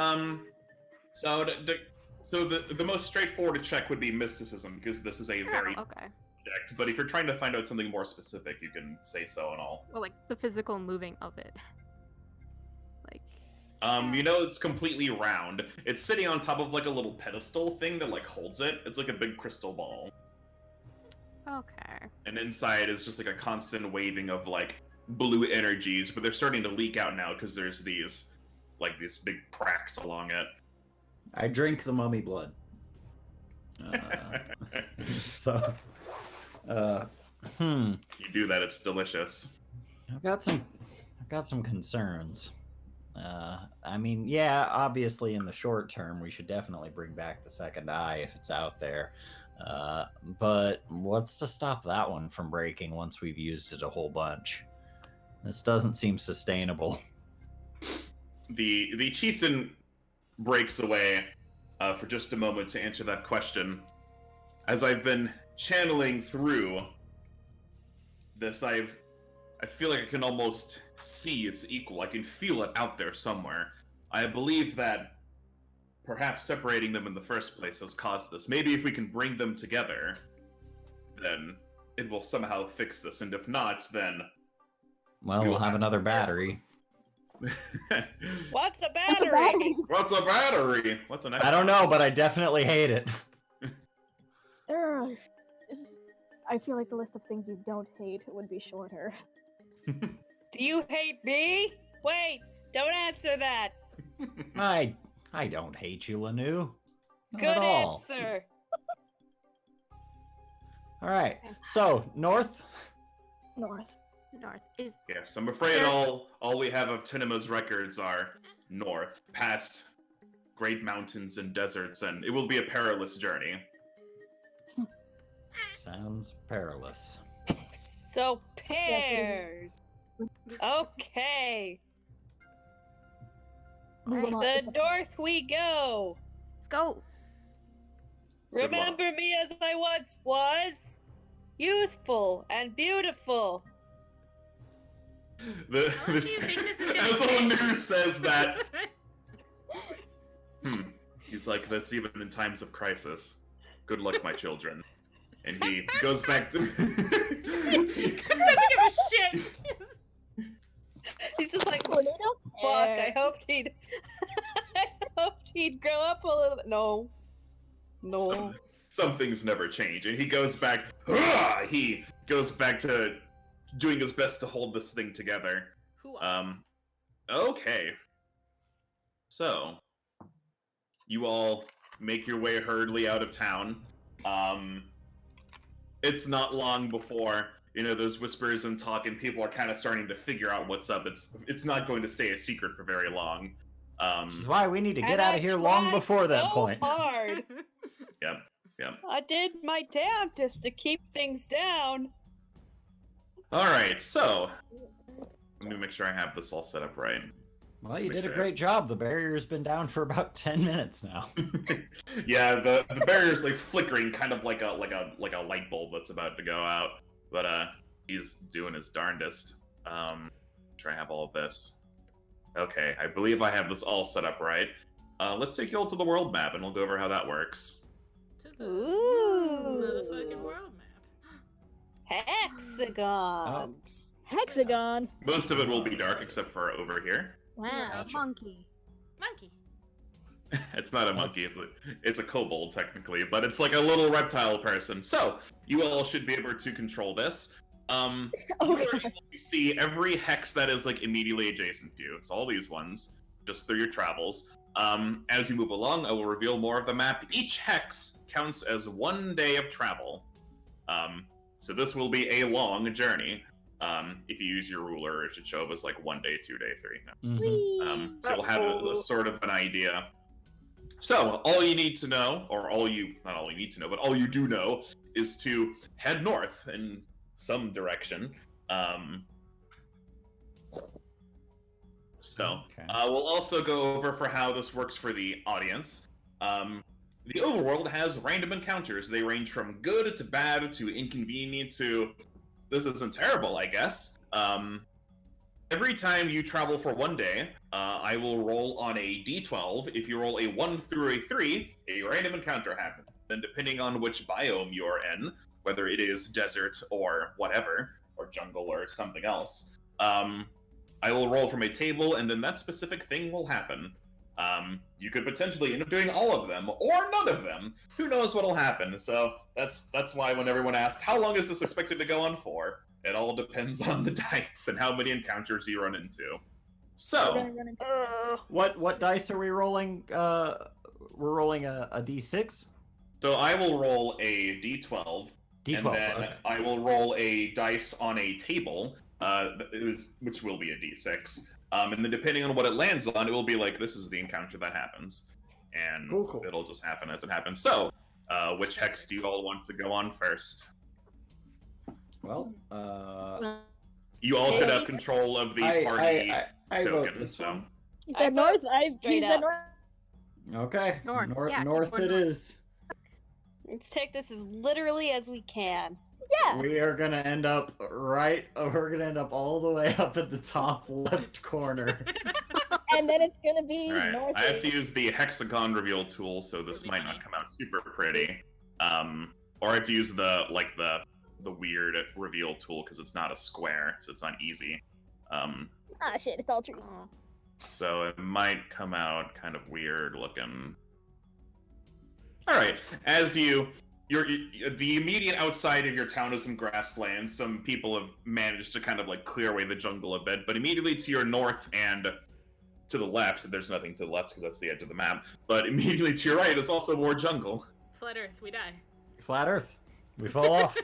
so the most straightforward check would be mysticism, because this is a very okay. object, but if you're trying to find out something more specific, you can say so and all. Well, like the physical moving of it. Like... You know, it's completely round. It's sitting on top of like a little pedestal thing that like holds it. It's like a big crystal ball. Okay. And inside is just like a constant waving of like blue energies, but they're starting to leak out now because there's these big cracks along it. I drink the mummy blood. You do that, it's delicious. I've got some concerns. I mean, yeah, obviously in the short term, we should definitely bring back the second eye if it's out there. But what's to stop that one from breaking once we've used it a whole bunch? This doesn't seem sustainable. The chieftain breaks away for just a moment to answer that question. As I've been channeling through this, I feel like I can almost see its equal. I can feel it out there somewhere. I believe that perhaps separating them in the first place has caused this. Maybe if we can bring them together, then it will somehow fix this. And if not, then... Well, we'll have another battery. What's a battery? What's a battery? What's an... I don't know, but I definitely hate it. I feel like the list of things you don't hate would be shorter. Do you hate me? Wait, don't answer that. I don't hate you, Lanu. Not Good at all. answer. All right, so north. North. North is... Yes, I'm afraid all we have of Tinema's records are north, past great mountains and deserts, and it will be a perilous journey. Sounds perilous. So pears. Okay. Moving on The to north we go. Let's go. Good luck. Remember me as I once was, youthful and beautiful. How much do you think this is gonna As take? someone who says that, he's like this even in times of crisis. Good luck, my children. And he goes back to. Doesn't give a shit. He's just like, Tornado fuck, I pear. hoped he'd I hoped he'd grow up a little bit. No. Some things never change, and he goes back. He goes back to doing his best to hold this thing together. Okay. So, you all make your way hurriedly out of town. It's not long before, there's whispers and talk, and people are kind of starting to figure out what's up. It's not going to stay a secret for very long. Which is why we need to get And out I of here long tried before that so point. hard. Yep. I did my damnedest to keep things down. Alright, so, let me make sure I have this all set up right. Well, you Make did a sure. great job. The barrier's been down for about 10 minutes now. Yeah, the barrier's like flickering, kind of like a light bulb that's about to go out. But he's doing his darndest. Try to have all of this. Okay, I believe I have this all set up right. Let's take you all to the world map, and we'll go over how that works. To the Ooh. motherfucking world map. Hexagons. Hexagon. Most of it will be dark, except for over here. Wow. Monkey. Monkey. It's not a monkey, it's a kobold, technically, but it's like a little reptile person. So, you all should be able to control this. You are able to see every hex that is like immediately adjacent to you. It's all these ones, just through your travels. As you move along, I will reveal more of the map. Each hex counts as 1 day of travel. So this will be a long journey. If you use your ruler, it should show up as like 1 day, 2 day, 3. So you'll have a sort of an idea. So all you need to know, or not all you need to know, but all you do know is to head north in some direction. Okay. We'll also go over for how this works for the audience. The overworld has random encounters. They range from good to bad to inconvenient to this isn't terrible, I guess. Every time you travel for 1 day, I will roll on a d12. If you roll a 1 through a 3, a random encounter happens. Then depending on which biome you're in, whether it is desert or whatever, or jungle or something else, I will roll from a table, and then that specific thing will happen. You could potentially end up doing all of them, or none of them. Who knows what'll happen? So that's why when everyone asked, how long is this expected to go on for? It all depends on the dice and how many encounters you run into. So, What dice are we rolling? We're rolling a d6? so I will roll a d12, D12, and then okay. I will roll a dice on a table, which will be a d6. And then depending on what it lands on, it will be like, this is the encounter that happens. And Cool. it'll just happen as it happens. So, which hex do you all want to go on first? Well, You all should have control of the party I vote token, this so... one. He I said vote north. straight He said up. north. Okay. North, yeah, North keep it going is. Let's take this as literally as we can. Yeah. We are gonna end up we're gonna end up all the way up at the top left corner. And then it's gonna be Alright, north. I have to use the hexagon reveal tool, so this might not come out super pretty. Or I have to use the weird reveal tool, because it's not a square, so it's not easy. Ah, shit! It's all trees. So it might come out kind of weird looking. Alright, as the immediate outside of your town is some grassland. Some people have managed to kind of like clear away the jungle a bit, but immediately to your north and to the left, there's nothing to the left because that's the edge of the map, but immediately to your right is also more jungle. Flat Earth, we die. Flat Earth. We fall off.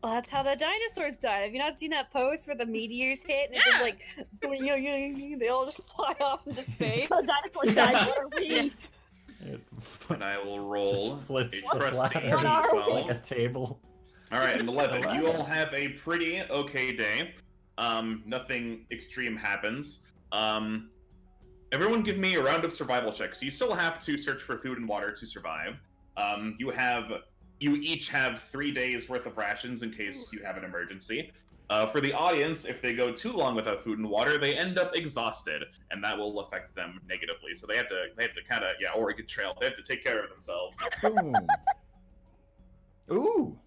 Well, that's how the dinosaurs died. Have you not seen that post where the meteors hit and it just like they all just fly off into space? The dinosaurs died. What are we? And I will roll Just flips a the trusty flatter D12. like a table. All right, and 11. You all have a pretty okay day. Nothing extreme happens. Everyone give me a round of survival checks. You still have to search for food and water to survive. You each have 3 days worth of rations in case you have an emergency. For the audience, if they go too long without food and water, they end up exhausted, and that will affect them negatively. So they have to kind of, Oregon Trail. They have to take care of themselves. Ooh.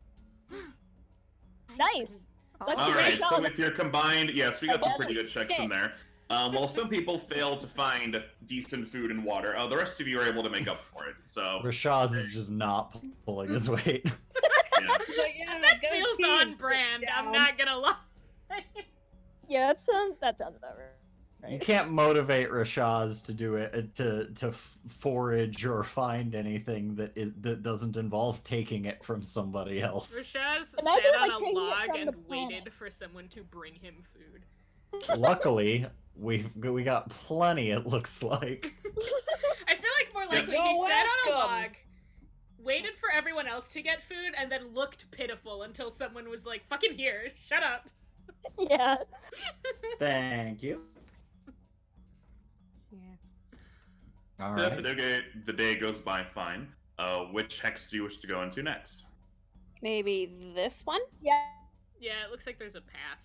Nice. That's All a great right, so job. if you're combined, yes, we got some pretty good checks in there. While some people fail to find decent food and water, the rest of you are able to make up for it. So Rashaz is just not pulling his weight. yeah. Like, yeah, That go feels team, on sit brand. I'm down. not gonna lie. Yeah, that sounds about right. You can't motivate Rashaz to do it to forage or find anything that doesn't involve taking it from somebody else. Rashaz Imagine, sat on like, a taking it log from and the planet. waited for someone to bring him food. Luckily, we got plenty. It looks like. I feel like more likely You're he sat on a welcome. log, waited for everyone else to get food, and then looked pitiful until someone was like, fucking here, shut up. Yeah. Thank you. Yeah. All So right. the day goes by fine. Which hex do you wish to go into next? Maybe this one? Yeah. Yeah, it looks like there's a path.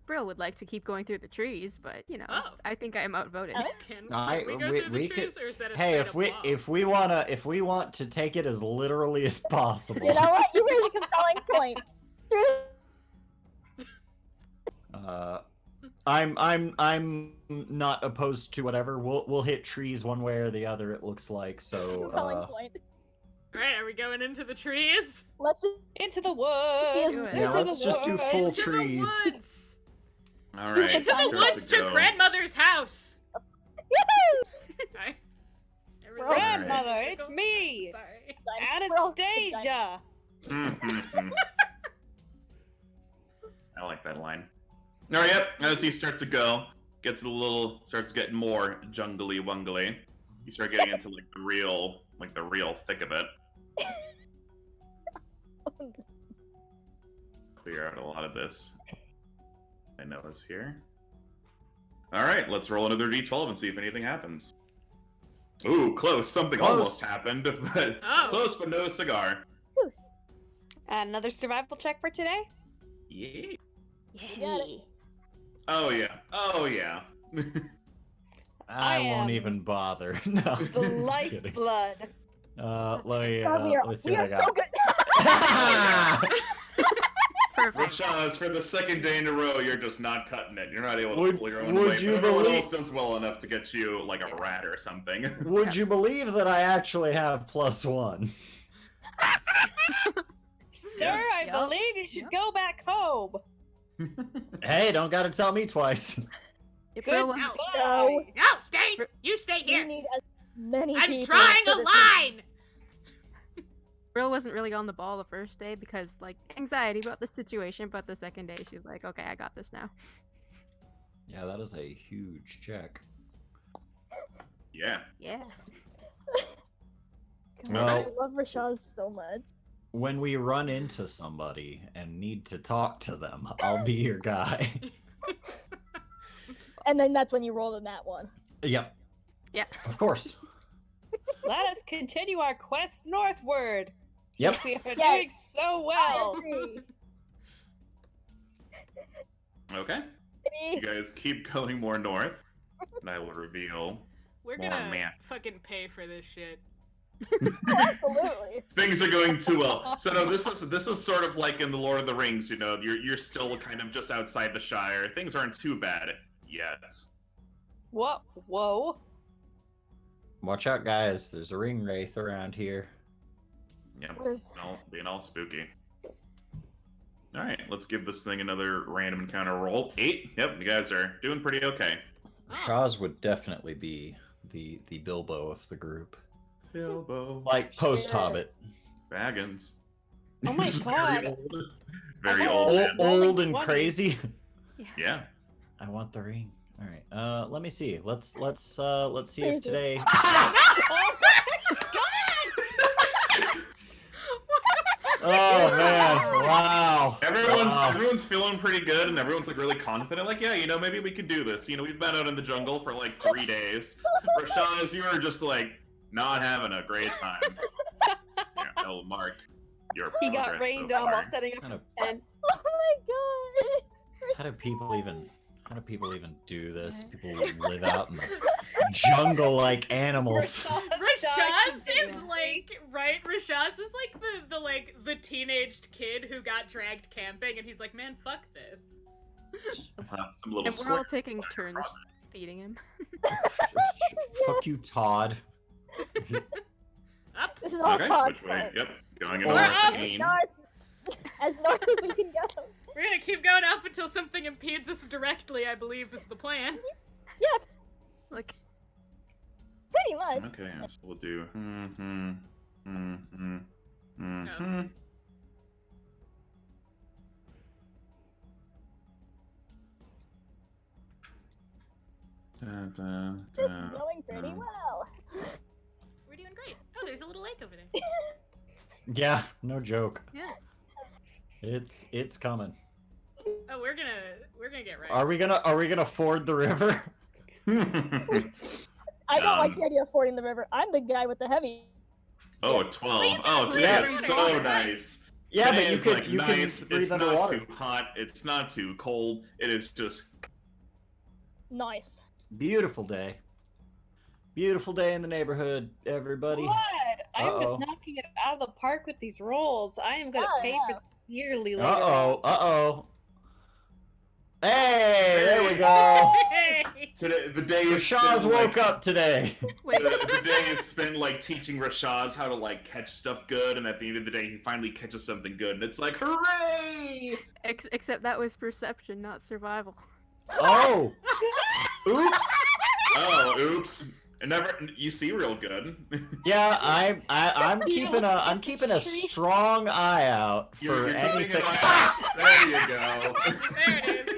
Brill would like to keep going through the trees, but Oh. I think I am outvoted. Can I- we go we- through we the trees, could- or is that a Hey, straight up if we want to take it as literally as possible. You know what? You raise a compelling point. I'm not opposed to whatever. We'll hit trees one way or the other. It looks like so. Compelling point. Alright, are we going into the trees? Let's just Into the woods! Do it. Yeah, Into let's the just do woods. full Into trees. the woods! All right. Into the Time woods to go. grandmother's house! Yahoo! Hi. We're all- Grandmother, Sorry. it's me! Sorry. Anastasia! Mhm. I like that line. All right, yep. As you start to go, starts getting more jungly wungly. You start getting into the real thick of it. Clear out a lot of this. I know is here. All right, let's roll another d12 and see if anything happens. Ooh, close. Something Close. almost happened, but Oh. close, but no cigar. Another survival check for today? Yeah. got it. Oh yeah. Oh yeah. I I won't am even bother. No. The I'm lifeblood. kidding. Let me God, let me see we what are I so got. good. Perfect. Rashaz, for the second day in a row, you're just not cutting it. You're not able to Would- pull your own would weight. you But everyone believe- else does well enough to get you like a rat or something. Would you believe that I actually have +1? Sir, Yes. I Yep. believe you should go back home. Hey, don't gotta tell me twice. If Good Brill was- Ow. No. No, stay! You stay You here! need as many I'm people. drawing for a this line! Brill wasn't really on the ball the first day because, anxiety about the situation, but the second day she's like, okay, I got this now. Yeah, that is a huge check. Yeah. Yeah. God, Well- I love Rashaz so much. When we run into somebody and need to talk to them, I'll be your guy. And then that's when you roll in that one. Yep. Yeah. Of course. Let us continue our quest northward. Yep. Since we are Yes. doing so I well. agree. Okay. You guys keep going more north, and I will reveal. We're More gonna man. fucking pay for this shit. Absolutely. Things are going too well. So no, this is sort of like in the Lord of the Rings. You're still kind of just outside the Shire. Things aren't too bad yet. What? Whoa. Watch out, guys. There's a ring wraith around here. Yeah, Was- being all spooky. All right, let's give this thing another random encounter roll. 8. Yep, you guys are doing pretty okay. Oh. Shaz would definitely be the Bilbo of the group. Bilbo Like post-Hobbit. Baggins. Oh my god. Very I old. guess- man. Old and 20s. crazy. Yeah. I want the ring. All right. Let me see. Let's see if today. Oh man! Wow. Everyone's feeling pretty good, and everyone's like really confident. Like, yeah, maybe we could do this. We've been out in the jungle for like 3 days. Rashaz, you were just like not having a great time. Yeah, oh, Mark, your He got progress rained so on while far. setting up his tent. Oh my god! How do people even do this? People live out in the jungle like animals. Rashaz is like Rashaz is like the teenaged kid who got dragged camping, and he's like, man, fuck this. Some little And we're all squirt. taking turns feeding him. Fuck you, Todd. Up. This is all Okay, Todd's which way? fault. Yep, going in We're north up. again. As north as we can go. We're gonna keep going up until something impedes us directly, I believe is the plan. Yep, Like, pretty much. Okay, so we'll do. This is going pretty well. We're doing great. Oh, there's a little lake over there. Yeah, no joke. yeah. It's coming. Oh, we're gonna get right. Are we gonna ford the river? I don't like the idea of fording the river. I'm the guy with the heavy. Oh, 12. Oh, today Yeah. is so nice. Yeah, Today but you is, could like, you nice. can breathe It's not underwater. too hot. It's not too cold. It is just. Nice. Beautiful day. Beautiful day in the neighborhood, everybody. What? I'm just Uh-oh. knocking it out of the park with these rolls. I am gonna Oh, pay yeah. for this yearly later. Uh-oh. Hey, there we go. Hey! Today, the day is Rashaz spent, woke like, up today. Wait. The day is spent like teaching Rashaz how to like catch stuff good, and at the end of the day, he finally catches something good, and it's like, hooray! Except that was perception, not survival. Oh. Oops. Oh, oops! You see real good. Yeah, I'm keeping a strong eye out for You're keeping anything. an eye out. There you go. There it is.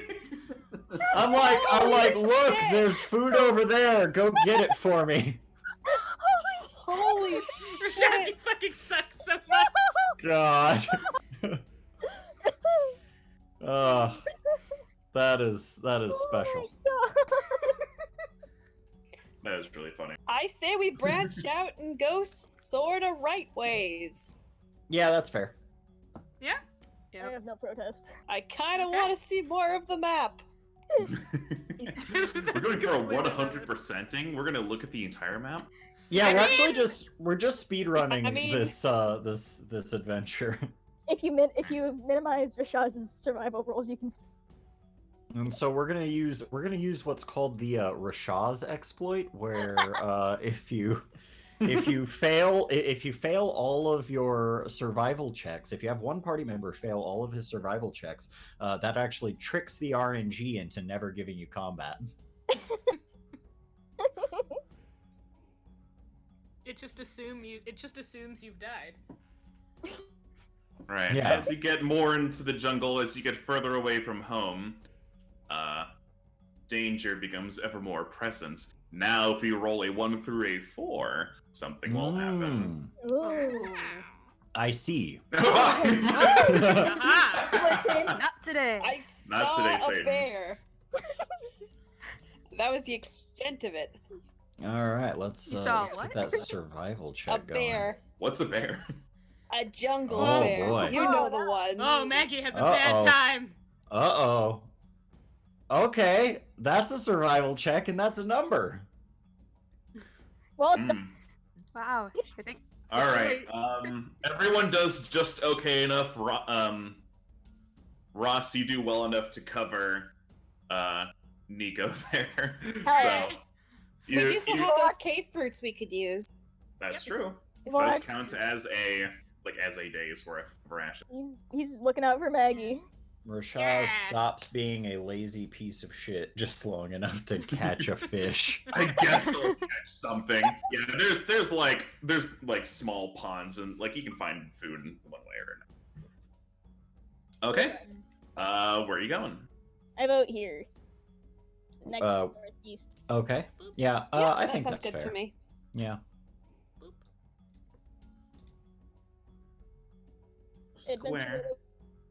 I'm like, Holy look, shit. there's food over there. Go get it for me. Holy Rashaz, shit! you fucking suck so much. God. That is special. That is really funny. I say we branch out and go sorta right ways. Yeah, that's fair. Yeah. I have no protest. I kind of Okay. want to see more of the map. We're going for a 100%ing. We're gonna look at the entire map. Yeah, I we're mean- actually we're just speed running I mean- this adventure. If you minimize Rashaz's survival rolls, you can. And so we're gonna use what's called the Rashaz exploit, where if you fail all of your survival checks, if you have one party member fail all of his survival checks, that actually tricks the RNG into never giving you combat. It just assumes you've died. Right. Yeah. As you get more into the jungle, as you get further away from home, danger becomes ever more present. Now, if you roll a 1 through a 4, something will happen. Ooh. I see. Aha! Not today. I Not saw today, a Satan. bear. That was the extent of it. All right, let's You saw get what? that survival check A bear. What's a bear? A jungle Oh, bear. boy. You know the one. Oh, Maggie has a Uh-oh. bad time. going. Uh-oh. Okay, that's a survival check, and that's a number. Well, it's Mm. Wow. I think All right. Everyone does just okay enough. Ross, you do well enough to cover Nico there. So We do still have those cave fruits we could use. that's true. It Well, does that's- count as a day's worth of ration. he's looking out for Maggie. Rashaz Yeah. stops being a lazy piece of shit just long enough to catch a fish. I guess I'll catch something. Yeah, there's like small ponds and like you can find food in one way or another. Okay. Where are you going? I vote here. Next Uh, northeast. Okay. Yeah, I think sounds that's good fair. to me. Yeah. Square.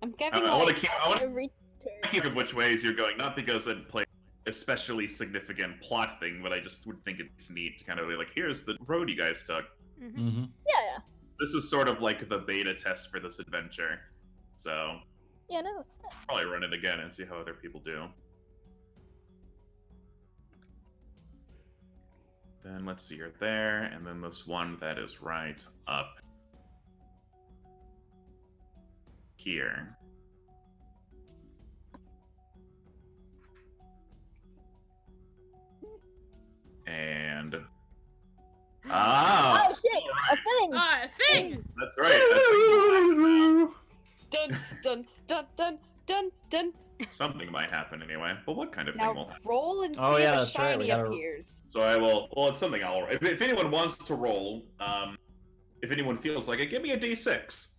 I'm getting I want like to keep. I want to keep of which ways you're going, not because I'd play especially significant plot thing, but I just would think it's neat to kind of be like, here's the road you guys took. Mm-hmm. Yeah. This is sort of like the beta test for this adventure, so Yeah, no. probably run it again and see how other people do. Then let's see, you're there, and then this one that is right up here. And Oh shit! A thing! Ah, a thing! that's right. dun dun dun dun dun dun. Something might happen anyway. But what kind of thing Now will happen? roll and see Oh, yeah, if a that's right, we shiny gotta- appears. So I will. Well, it's something I'll. If anyone wants to roll, if anyone feels like it, give me a d6.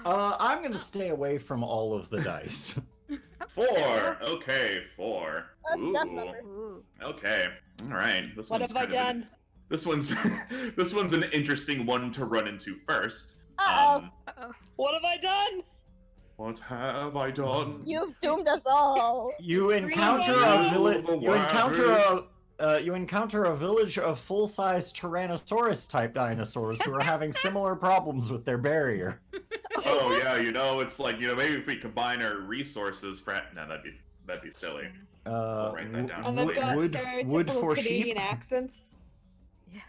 I'm gonna stay away from all of the dice. 4. Okay, 4. That's a death Ooh. number. Ooh. Okay. All right. This What one's have I kind of an- done? This one's this one's an interesting one to run into first. Uh-oh. Uh-oh. What have I done? What have I done? You've doomed us all. You encounter Extreme. a village. The You encounter wildest. you encounter a village of full-size Tyrannosaurus type dinosaurs who are having similar problems with their barrier. Oh yeah, it's like maybe if we combine our resources for no, that'd be silly. write that down. And they've got wood stereotypical for Canadian sheep. accents. Yeah.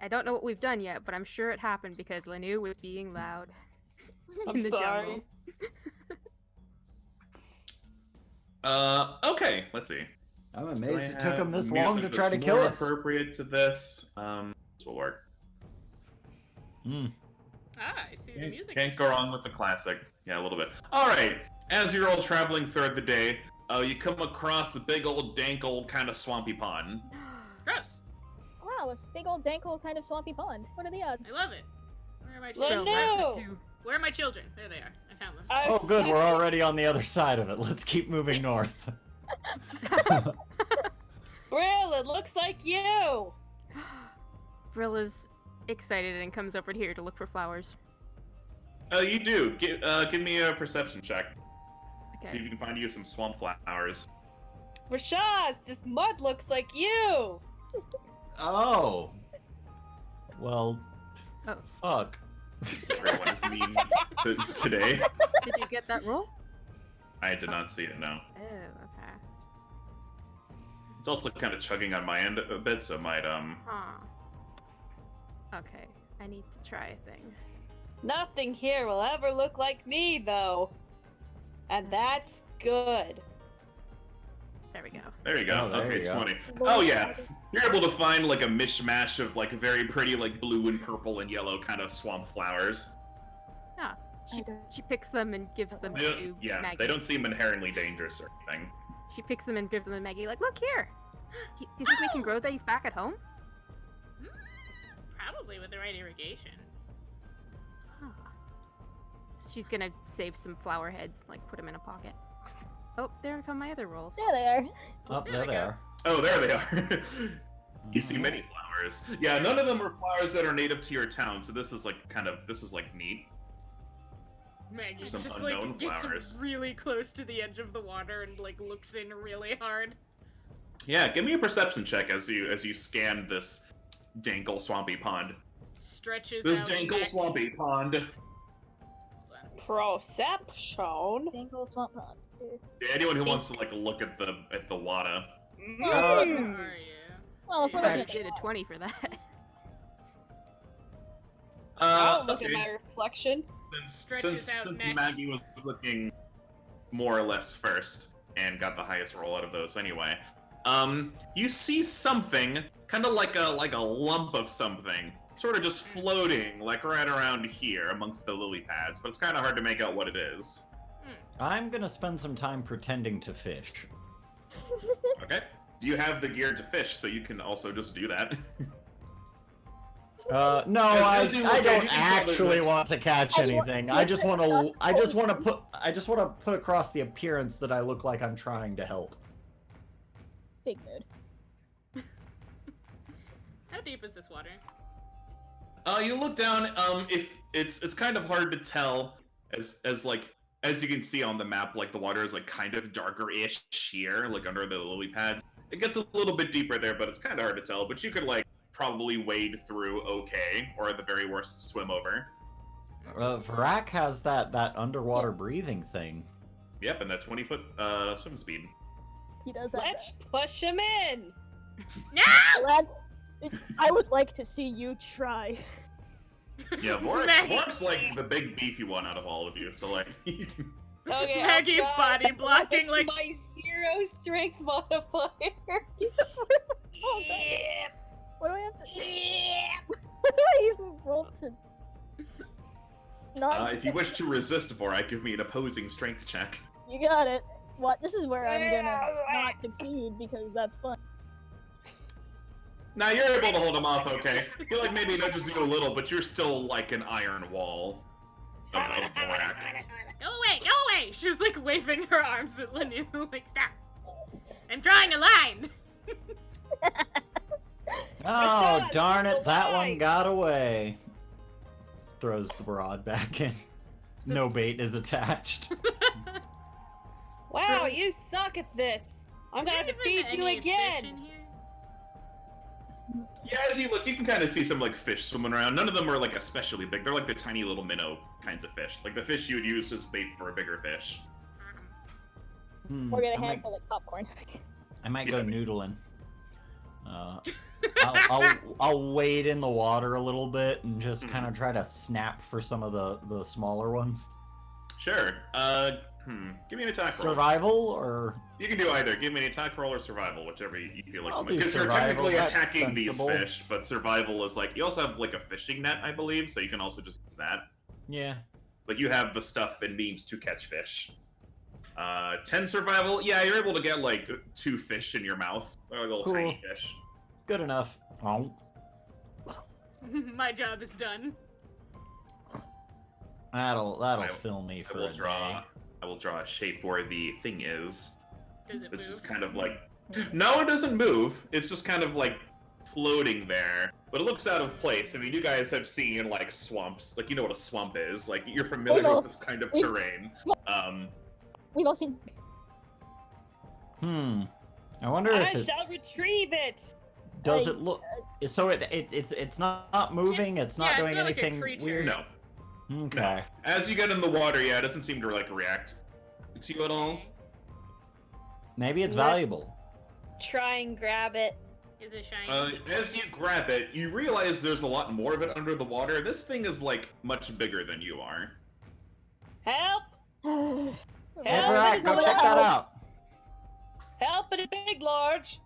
I don't know what we've done yet, but I'm sure it happened because Lanu was being loud I'm in the sorry. jungle. Okay, let's see. I'm Do amazed I it took have them this music long to try to that's kill more us. appropriate to this. This will work. Hmm. Ah, I see the music. Can't go wrong with the classic. Yeah, a little bit. All right. As you're all traveling throughout the day, you come across a big old dank old kind of swampy pond. Gross. Wow, this big old dankle kind of swampy pond. What are the odds? I love it. Where are my Let children? no. Where are my children? There they are. I found them. Oh, good. We're already on the other side of it. Let's keep moving north. Brill, it looks like you. Brilla's excited and comes over here to look for flowers. Oh, you do. Give me a perception check. See if Okay. you can find you some swamp flowers. Rashaz, this mud looks like you. Oh. Well. Oh. Fuck. What does it mean today? Did you get that roll? I did not see it. No. Oh, okay. It's also kind of chugging on my end a bit, so it might Huh. Okay, I need to try a thing. Nothing here will ever look like me, though. And that's good. There we go. There you go. Oh, there okay, you go. 20. Oh yeah, you're able to find like a mishmash of like very pretty like blue and purple and yellow kind of swamp flowers. She picks them and gives them They to don't, yeah, Maggie. they don't seem inherently dangerous or anything. She picks them and gives them to Maggie. Like, look here. Do you think we can grow these back at home? Probably with the right irrigation. Huh. She's gonna save some flower heads, like put them in a pocket. Oh, there come my other rolls. There they are. Oh, There there we they go. are. Oh, there they are. You see many flowers. Yeah, none of them are flowers that are native to your town, so this is like neat. Maggie Some just unknown like gets flowers. really close to the edge of the water and like looks in really hard. Yeah, give me a perception check as you scan this dankle swampy pond. Stretches This out dankle neck. swampy pond. Perception. Dankle swamp pond. Dude. Yeah, anyone who wants to like look at the water. Where are you? Well, if we're I looking at did the a 20 for that. I'll look at okay. my reflection. Stretches out Since neck. Maggie was looking more or less first and got the highest roll out of those anyway, you see something kind of like a lump of something, sort of just floating like right around here amongst the lily pads, but it's kind of hard to make out what it is. I'm gonna spend some time pretending to fish. Okay. Do you have the gear to fish so you can also just do that? No, I don't actually want to catch anything. I just want to put across the appearance that I look like I'm trying to help. Big mood. How deep is this water? You look down. If it's kind of hard to tell, as you can see on the map, like the water is like kind of darker-ish here, like under the lily pads. It gets a little bit deeper there, but it's kind of hard to tell. But you could like probably wade through okay, or at the very worst, swim over. Varak has that underwater breathing thing. Yep, and that 20-foot swim speed. He does that. Let's push him in. No! I would like to see you try. Yeah, Vorak's like the big beefy one out of all of you, so like. Okay, Maggie body blocking like my 0 strength modifier. Yeah. What do I have to? What do I even roll to? Not. If you wish to resist Vorak, give me an opposing strength check. You got it. What? This is where I'm gonna not succeed because that's fun. Now you're able to hold him off, okay? I feel like maybe it nudges you a little, but you're still like an iron wall of Vorak. Go away, go away! She's like waving her arms at Lanu, like stop. I'm drawing a line. Oh, darn it, that one got away. Throws the rod back in. No bait is attached. Wow, you suck at this. I'm gonna have to feed you again. Yeah, as you look, you can kind of see some like fish swimming around. None of them are like especially big. They're like the tiny little minnow kinds of fish. Like the fish you would use as bait for a bigger fish. We're gonna handle like popcorn. I might go noodling. I'll wade in the water a little bit and just kind of try to snap for some of the smaller ones. Sure. Give me an attack roll. Survival or you can do either. Give me an attack roll or survival, whichever you feel like. I'll do Because you're survival, technically that's attacking sensible. these fish, but survival is like you also have like a fishing net, I believe, so you can also just use that. yeah. Like you have the stuff and means to catch fish. 10 survival. Yeah, you're able to get like 2 fish in your mouth. They're like little Cool. tiny fish. Good enough. Oh. My job is done. That'll fill me for a day. I will draw a shape where the thing is. Does it It's move? just kind of like... No, it doesn't move. It's just kind of like floating there. But it looks out of place. I mean, you guys have seen like swamps. Like, you know what a swamp is. Like, you're familiar with this kind of terrain. We've all seen. I wonder I if it shall retrieve it. does it look. So it's not moving. It's not yeah, doing it's not like a anything creature. weird. No. Okay. As you get in the water, yeah, it doesn't seem to like react to you at all. Maybe it's What? valuable. Try and grab it. Is it shiny? As you grab it, you realize there's a lot more of it under the water. This thing is like much bigger than you are. Help! Hey, Help! Varak, There's go a check lot. that out. Help in a big large,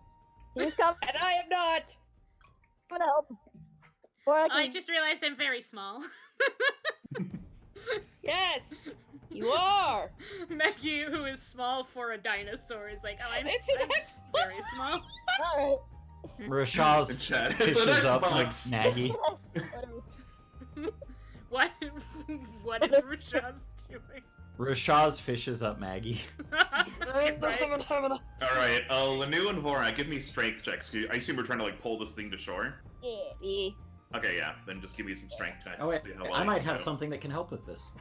He's coming and I am not. to help. Or I I can. just realized I'm very small. Yes, you are. Maggie, who is small for a dinosaur, is like, oh, I'm It's an I'm very small. Alright. Rashaz Chat. It's an fishes up like Xbox. Maggie. Whatever. What? What is Rashad's doing? Rashaz fishes up Maggie. Right. Alright, Lanu and Vorak, give me strength checks. I assume we're trying to like pull this thing to shore. Yeah. Okay, yeah, then just give me some strength checks. Oh wait, to see how well I you might can have do. something that can help with this.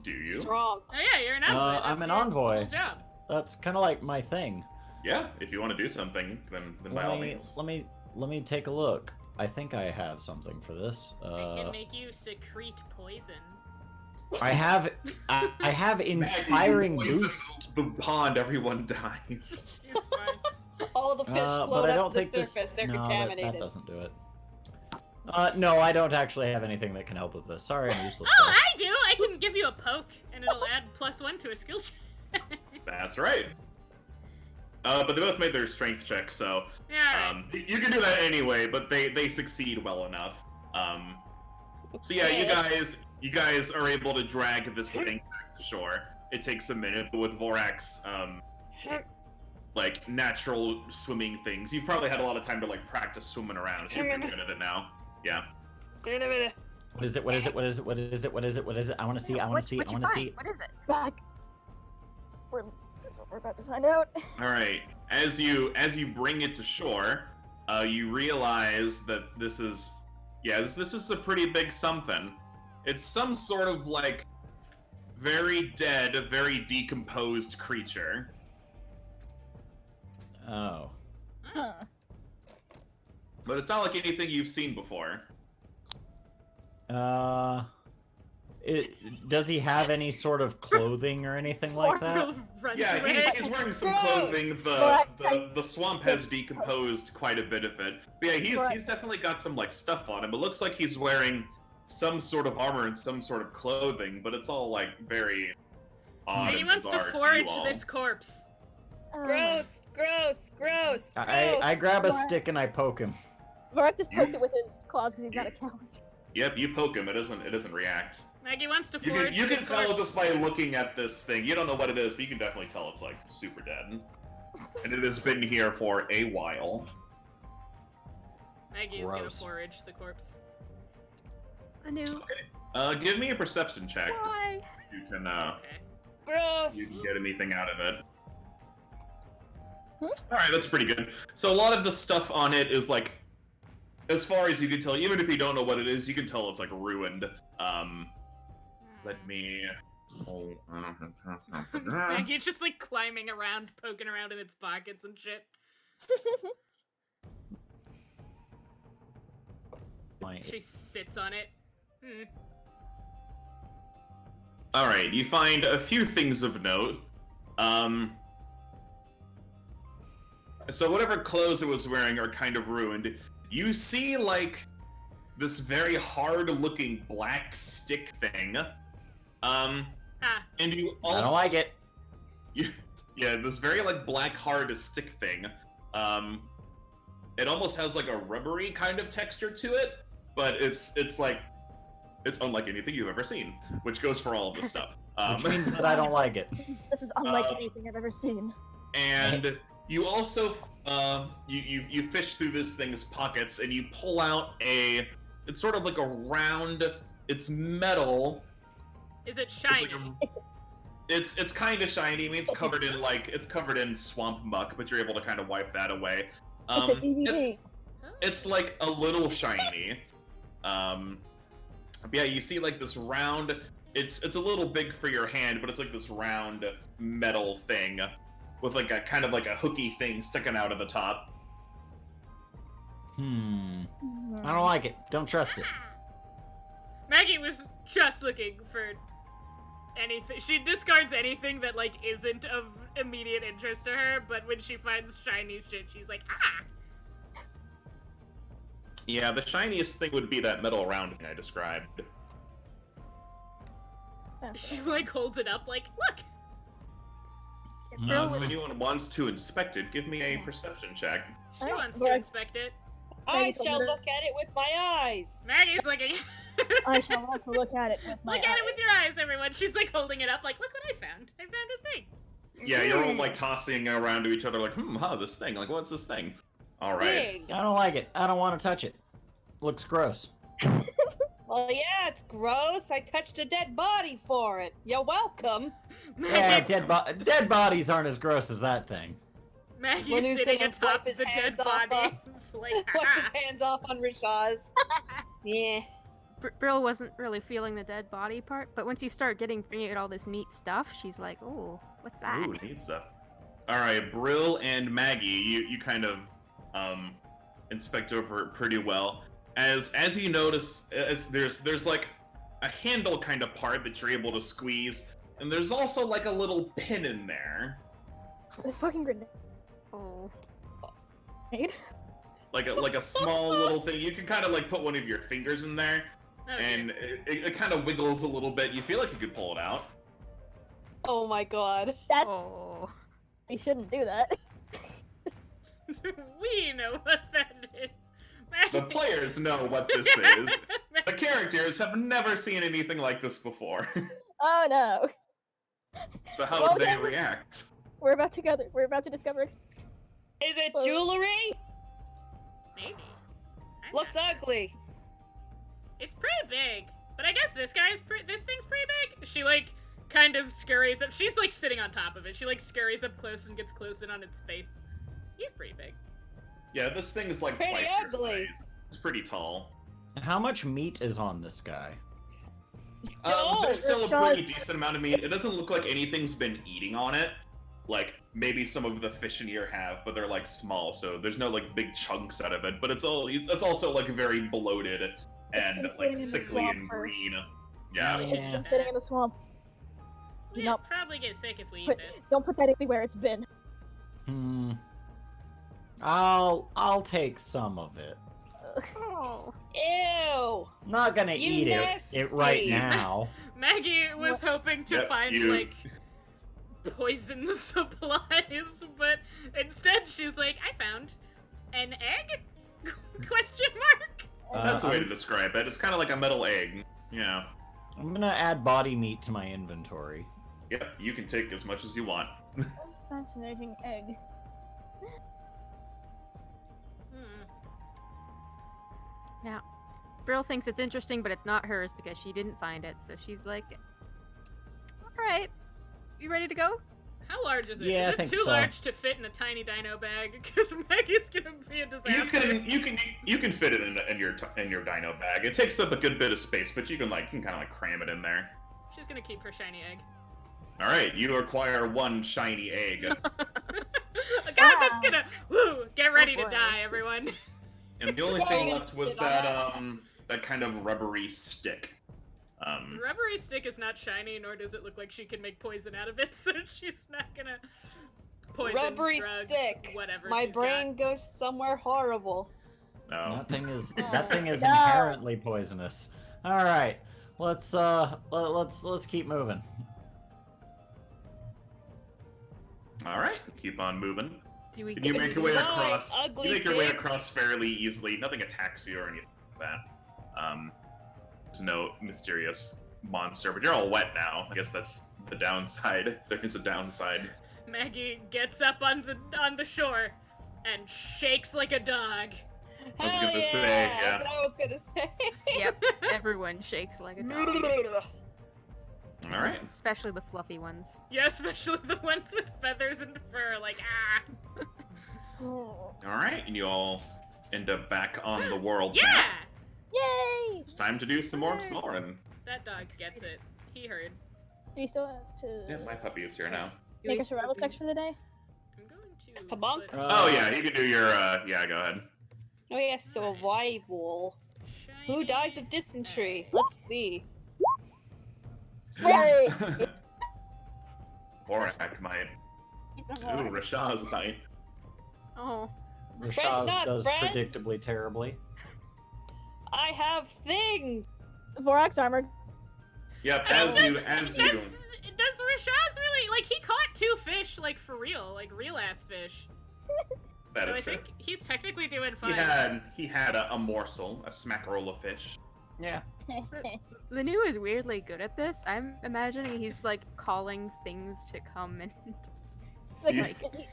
Do you? Strong. Oh yeah, you're an envoy. I'm That's an your envoy. whole job. That's kind of like my thing. Yeah, if you want to do something, then by all means. Let me take a look. I think I have something for this. I can make you secrete poison. I have inspiring Maggie, you boost. The pond, everyone dies. It's fine. All the fish But float I up don't to the think surface. this. They're No, contaminated. that doesn't do it. No, I don't actually have anything that can help with this. Sorry, I'm useless. Oh, guys. I do! I can give you a poke, and it'll add +1 to a skill check. That's right. But they both made their strength checks, so Yeah, you can do that anyway. But they succeed well enough. So yeah, you guys are able to drag this thing back to shore. It takes a minute, but with Vorak's like natural swimming things, you've probably had a lot of time to like practice swimming around. So you're pretty good at it now. Yeah. What is it? What is it? What is it? What is it? What is it? What is it? I want to see. I want to see. I want to see. What is it? Back. That's what we're about to find out. All right. As you bring it to shore, you realize that this is a pretty big something. It's some sort of like very dead, very decomposed creature. Oh. Huh. But it's not like anything you've seen before. Does he have any sort of clothing or anything like that? Yeah, he's wearing some clothing. The swamp has decomposed quite a bit of it. But yeah, he's definitely got some like stuff on him. It looks like he's wearing some sort of armor and some sort of clothing, but it's all like very odd He and wants to bizarre forage you all. this corpse. Gross, gross, gross, gross. I grab a stick and I poke him. Varric just pokes it with his claws because he's not a coward. Yep, you poke him. It doesn't react. Maggie wants to You forage can this tell corpse. just by looking at this thing. You don't know what it is, but you can definitely tell it's like super dead. And it has been here for a while. Maggie is gonna Gross. forage the corpse. I knew. Give me a perception check. Just Why? so you can Okay. Gross. you can get anything out of it. Hmm? Alright, that's pretty good. So a lot of the stuff on it is like, as far as you can tell, even if you don't know what it is, you can tell it's like ruined. Let me... Oh, Maggie's just like climbing around, poking around in its pockets and shit. She sits on it. Alright, you find a few things of note. So whatever clothes it was wearing are kind of ruined. You see, like, this very hard-looking black stick thing. And you also... I don't like it. Yeah, this very, like, black, hard stick thing. It almost has, like, a rubbery kind of texture to it, but it's unlike anything you've ever seen, which goes for all of this stuff. Which means that I don't like it. This is unlike anything I've ever seen. And you also you fish through this thing's pockets and you pull out it's sort of like a round, it's metal. Is it shiny? It's kind of shiny. I mean, it's covered in swamp muck, but you're able to kind of wipe that away. It's a DVD. It's like a little shiny. But yeah, you see like this round. It's a little big for your hand, but it's like this round metal thing with like a kind of like a hooky thing sticking out of the top. I don't like it. Don't trust it. Maggie was just looking for anything. She discards anything that like isn't of immediate interest to her, but when she finds shiny shit, she's like, ah! Yeah, the shiniest thing would be that metal round thing I described. She like holds it up like, look! If anyone wants to inspect it, give me a perception check. She Alright, wants to well, inspect it. I shall look at it with my eyes. Maggie's looking. I shall also look at it with my Look at it with your eyes, everyone. She's like holding it up like, look what I found. I found a thing. Yeah, you're all like tossing around to each other like, this thing. Like, what's this thing? Alright. Big. I don't like it. I don't want to touch it. Looks gross. Well, yeah, it's gross. I touched a dead body for it. You're welcome. Yeah, dead bodies aren't as gross as that thing. Maggie's When he's sitting gonna atop wipe his the dead hands off body. It's like, Wipe his haha. hands off on Rishaz. Yeah. Brill wasn't really feeling the dead body part, but once you start bringing out all this neat stuff, she's like, "Oh, what's that?" Ooh, neat stuff. Alright, Brill and Maggie, you kind of inspect over it pretty well. As you notice, there's like a handle kind of part that you're able to squeeze, and there's also like a little pin in there. A fucking grenade. Oh. Like a small little thing. You can kind of like put one of your fingers in there, Okay. and it kind of wiggles a little bit. You feel like you could pull it out. Oh my god. That Oh. we shouldn't do that. We know what that is. The players know what this is. The characters have never seen anything like this before. Oh no. So how Well, would they then- react? We're about to discover. Is it Well- jewelry? Maybe. I'm Looks not sure. ugly. It's pretty big. But I guess this thing's pretty big. She, like, kind of scurries up. She's, like, sitting on top of it. She, like, scurries up close and gets close in on its face. He's pretty big. Yeah, this thing is like Pretty twice ugly. your size. It's pretty tall. How much meat is on this guy? There's still a Rashad- pretty decent amount of meat. It doesn't look like anything's been eating on it. Like, maybe some of the fish in here have, but they're, like, small, so there's no, like, big chunks out of it. But it's also, like, very bloated and, It's like, sitting in the sickly swamp and for- green. Yeah. Yeah. It's been sitting in the swamp. We'd Nope. probably get sick if we eat Put, it. don't put that anywhere it's been. I'll take some of it. Oh. Ew. Not gonna You eat it right nasty. now. Maggie was hoping to Yep, find, you- like, poison supplies, but instead she's like, I found an egg? Question mark? That's a way to describe it. It's kind of like a metal egg. Yeah. I'm gonna add body meat to my inventory. Yep, you can take as much as you want. Fascinating egg. Now, Brill thinks it's interesting, but it's not hers because she didn't find it. So she's like, "Alright, you ready to go?" How large is it? Yeah, I Is it think too so. large to fit in a tiny dino bag? Because Maggie's gonna be a disaster. You can fit it in your dino bag. It takes up a good bit of space, but you can kind of like cram it in there. She's gonna keep her shiny egg. All right, you acquire one shiny egg, God, that's gonna get ready to boy. die, everyone. and the only Yeah, thing you're left was gonna sit on that kind of rubbery stick. Rubbery stick is not shiny, nor does it look like she can make poison out of it, so she's not gonna poison, Rubbery drugs, stick. whatever. My she's brain goes somewhere horrible. No. That thing is No. inherently poisonous. All right, let's keep moving. All right, keep on moving. Do we And you get make your way Bye, across. ugly You make your way pig. across fairly easily. Nothing attacks you or anything like that. There's no mysterious monster, but you're all wet now. I guess that's the downside. If there is a downside. Maggie gets up on the shore and shakes like a dog. I was Hell gonna yeah, say, yeah. That's what I was gonna say. Yep, everyone shakes like a dog. All right. Especially the fluffy ones. Yeah, especially the ones with feathers and fur, like, ah. All right, and you all end up back on the world Yeah! map. Yay! It's time to do some more exploring. That dog gets it. He heard. Do we still have to Yeah, my puppy is here now. make a survival check for the day? I'm going to. Kabunk. put Oh yeah, you can do your. Yeah, go ahead. Oh yeah, survival. Who shiny dies of dysentery? Let's see. Yay! Vorak might. Ooh, Rashaz might. Oh. Friend, Rashaz not does friends. predictably terribly. I have things. Vorax armor. Yep, Does as you. Rashaz really, like, he caught 2 fish, like, for real, like, real ass fish. That So is I true. think he's technically doing fine. He had a morsel, a smackerel of fish. Yeah. Lanu is weirdly good at this. I'm imagining he's like calling things to come and Like, You-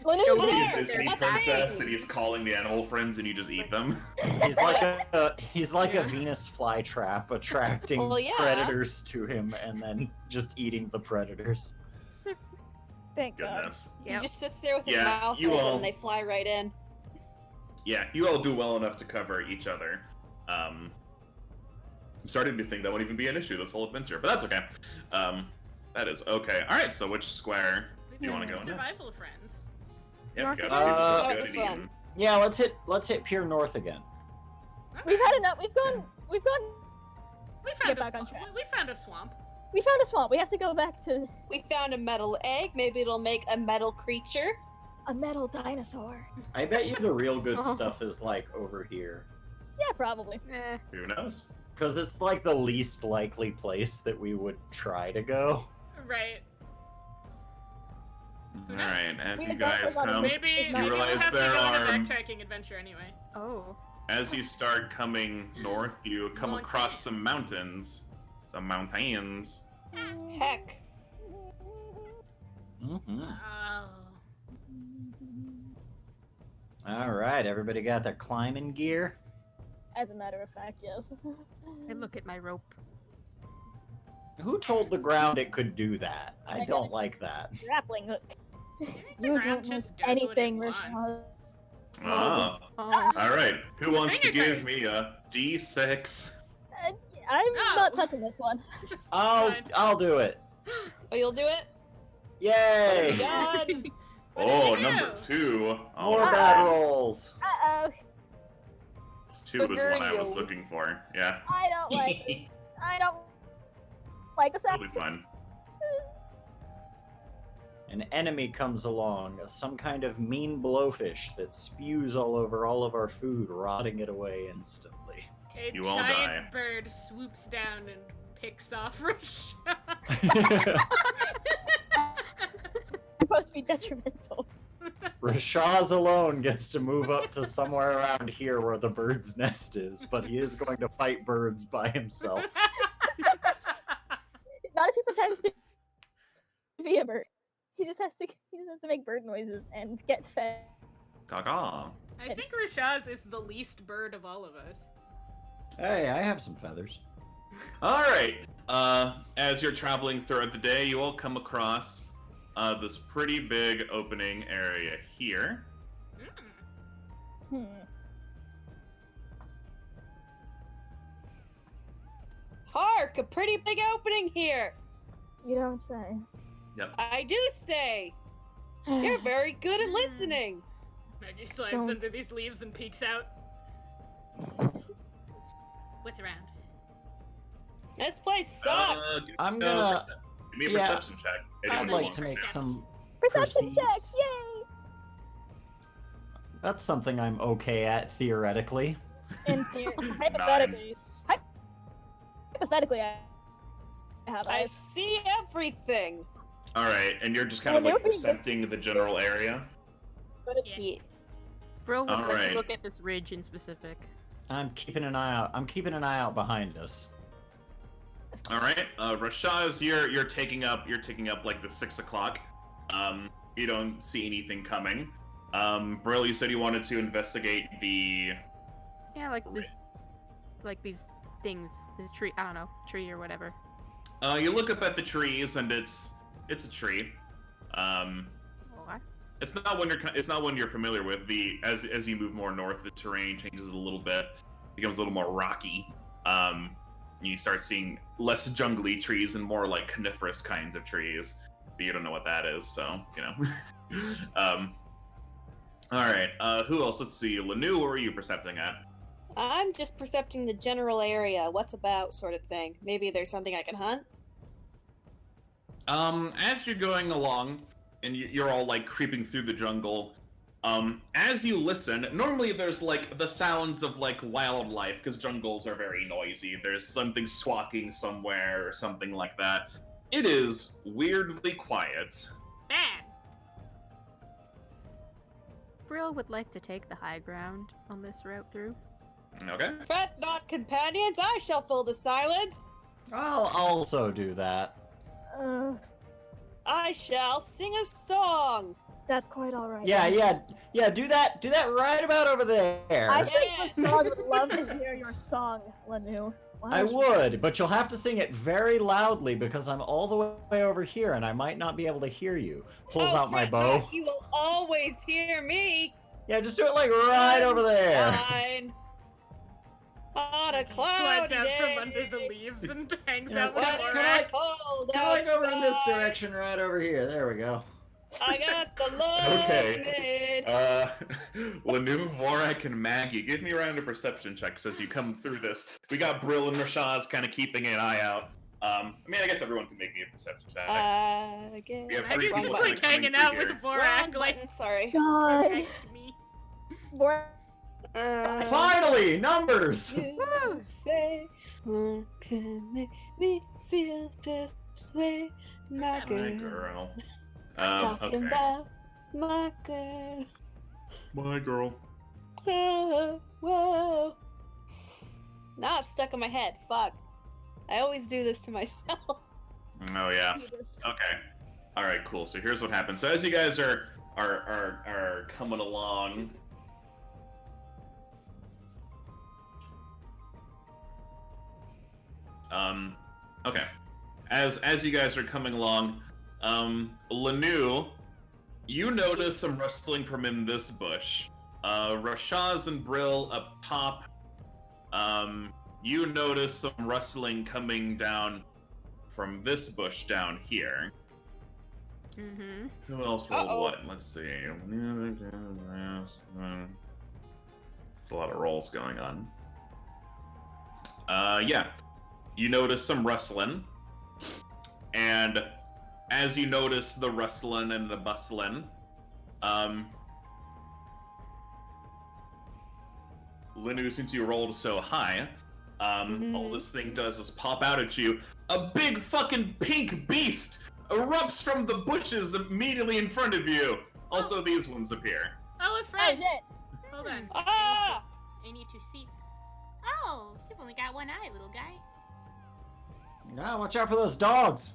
Lanu Show He's me did- a Disney They're princess, fine. and he's calling the animal friends, and you just eat them. He's like a Yeah. Venus flytrap, attracting Well, yeah. predators to him and then just eating the predators. Thank God. Goodness. He Yep. just sits there with his Yeah, mouth you open all- and they fly right in. Yeah, you all do well enough to cover each other. I'm starting to think that won't even be an issue this whole adventure, but that's okay. That is okay. All right, so which square We've do you got want to some go next? survival friends. Yeah, North we again? got people How good about at this eating. one? Yeah, let's hit pure north again. We've had enough. We've gone. We Get back on track. We found a swamp. We found a swamp. We have to go back to We found a metal egg. Maybe it'll make a metal creature. a metal dinosaur. I bet you the real good Oh. stuff is like over here. Yeah, probably. eh. Who knows? Because it's like the least likely place that we would try to go. Right. All right, as We you had guys that one on come, Maybe, It's maybe not- we'll realize have to there go on a are- backtracking adventure anyway. Oh. as you start coming north, you come across Mountains. some mountains. Some mountains. Heck. Mm-hmm. Oh. All right, everybody got their climbing gear. As a matter of fact, yes. I look at my rope. Who told the ground it could do that? I don't like that. Grappling hook. The You ground don't just like does what it anything, wants. Rashad. Ah. Oh, All right. Who wants to Finger give me a D6? I'm Oh. not touching this one. I'll do it. Oh, you'll do it? Yay! Done! Oh, did you number do? 2. More Oh, bad rolls. Uh-oh. 2 is what I was Spaghetti-o. looking for. Yeah. I don't like this. I don't like the It'll sound. be fun. An enemy comes along, some kind of mean blowfish that spews all over all of our food, rotting it away instantly. A You all giant die. bird swoops down and picks off Rashad. Supposed to be detrimental. Rashaz alone gets to move up to somewhere around here where the bird's nest is, but he is going to fight birds by himself. Not if he pretends to be a bird. He just has to make bird noises and get fed. Gaga. I think Rashaz is the least bird of all of us. Hey, I have some feathers. All right. As you're traveling throughout the day, you all come across this pretty big opening area here. Mm. Hark! A pretty big opening here! You don't say. I do say! You're very good at listening! Maggie slides Don't. under these leaves and peeks out. What's around? This place sucks! I'm gonna. Give me a yeah, perception check. Anyone I'd who like wants to make some. Perception check! Perceives. Yay! That's something I'm okay at theoretically. In theory, hypothetically, hypothetically, I have I eyes. see everything! All right, and you're just kind of Well, like they're being good. percepting the general area. But it, Yeah. Yeah. Brill would like Alright. to look at this ridge in specific. I'm keeping an eye out. I'm keeping an eye out behind us. All right, Rashaz, you're taking up like the 6 o'clock. You don't see anything coming. Brill, you said you wanted to investigate the. Yeah, like these things, this tree. I don't know, tree or whatever. You look up at the trees, and it's a tree. What? It's not one you're familiar with. As you move more north, the terrain changes a little bit, becomes a little more rocky. You start seeing less jungly trees and more like coniferous kinds of trees. But you don't know what that is, so you know. All right. Who else? Let's see. Lanu, where are you percepting at? I'm just percepting the general area, what's about sort of thing. Maybe there's something I can hunt? As you're going along, and you're all like creeping through the jungle, as you listen, normally there's like the sounds of like wildlife, because jungles are very noisy. There's something squawking somewhere or something like that. It is weirdly quiet. Bad. Brill would like to take the high ground on this route through. Okay. Fret not, companions, I shall fill the silence! I'll also do that. I shall sing a song! that's quite alright. Yeah. Do that right about over there. I think Yeah. Rashad would love to hear your song, Lanu. Why I don't you- would, but you'll have to sing it very loudly because I'm all the way over here and I might not be able to hear you. Pulls out my fret bow. not, you will always hear me! Yeah, just do it like right over there. Sunshine on a Slides cloudy out day. from under the leaves and hangs Yeah, out with What the can can Lorax. hold Kind of like over in this outside? direction, right over here. There we go. I got the love Okay. made. Lanu, Vorak, and Maggie, give me a round of perception checks as you come through this. We got Brill and Rashaz kind of keeping an eye out. I mean, I guess everyone can make me a perception check. Again. We have Maggie's three just people like coming hanging through out here. with Wrong Vorak, like, button, sorry. God. protect me. Finally, numbers. You say what can make me feel this way, my Perception. My girl. girl. Talking Okay. about my girl. My girl. Oh, whoa. Now it's stuck in my head. Fuck. I always do this to myself. Oh yeah. You just- Okay. All right. Cool. So here's what happens. So as you guys are coming along, Okay. As you guys are coming along, Lanu, you notice some rustling from in this bush. Rashaz and Brill up top. You notice some rustling coming down from this bush down here. Mm-hmm. Who else rolled what? Let's see. There's a lot of rolls going on. Yeah. You notice some rustling. And as you notice the rustling and the bustling, Linu, since you rolled so high, all this thing does is pop out at you. A big fucking pink beast erupts from the bushes immediately in front of you. Also, these ones appear. Oh, a friend. Oh, shit. Hold on. Ah! I need to see. Oh, you've only got one eye, little guy. Nah, watch out for those dogs.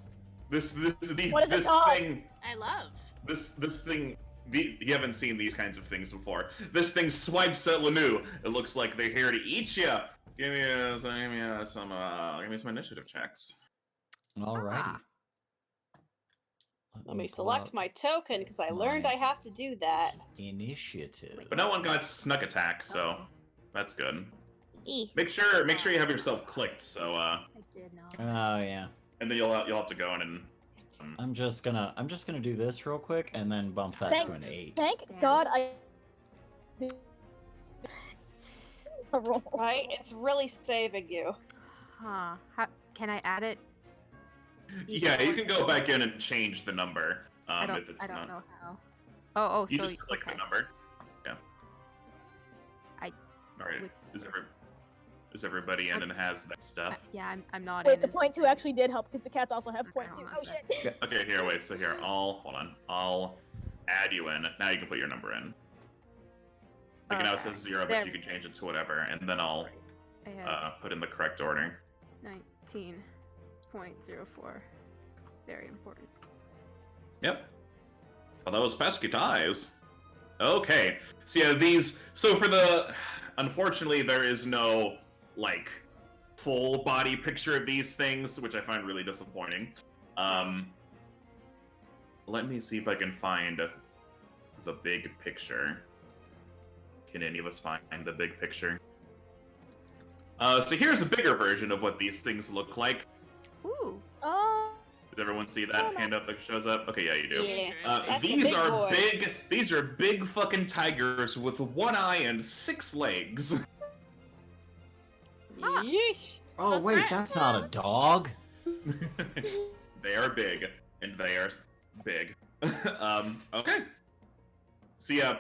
What is This a dog? thing. I love. This thing. You haven't seen these kinds of things before. This thing swipes at Lanu. It looks like they're here to eat you. Give me some initiative checks. Alrighty. Let me select my token because I learned I have to do that. Initiative. But no one got snuck attack, so that's good. E. Make sure you have yourself clicked. So I did not. Oh yeah. and then you'll have to go in and. I'm just gonna do this real quick and then bump that to an 8. Thank Damn. God I. A roll. Right? It's really saving you. Huh. How, can I add it? Yeah, you can go back in and change the number. If it's I don't not. know how. Oh, You so just click okay. the number. Yeah. I- All right. which- Is everybody in and has that stuff? Yeah, I'm not Wait, in. the point 2 actually did help because the cats also have Okay, point hold 2. on Oh a sec. shit. Okay, here, wait. So here, hold on. I'll add you in. Now you can put your number in. Like now it says 0, but There. you can change it to whatever, and then I'll I have put in the correct order. 19.04. Very important. Yep. Oh, those pesky ties. Okay. So yeah, these. So for the. Unfortunately, there is no like full body picture of these things, which I find really disappointing. Let me see if I can find the big picture. Can any of us find the big picture? So here's a bigger version of what these things look like. Ooh. Oh. Did everyone see that hand up that shows up? Okay, yeah, you do. Yeah. That's a These big are boy. big. These are big fucking tigers with 1 eye and 6 legs. Huh. Yeesh. Oh That's wait, right. that's not a dog. They are big, and they are big. Okay. So yeah,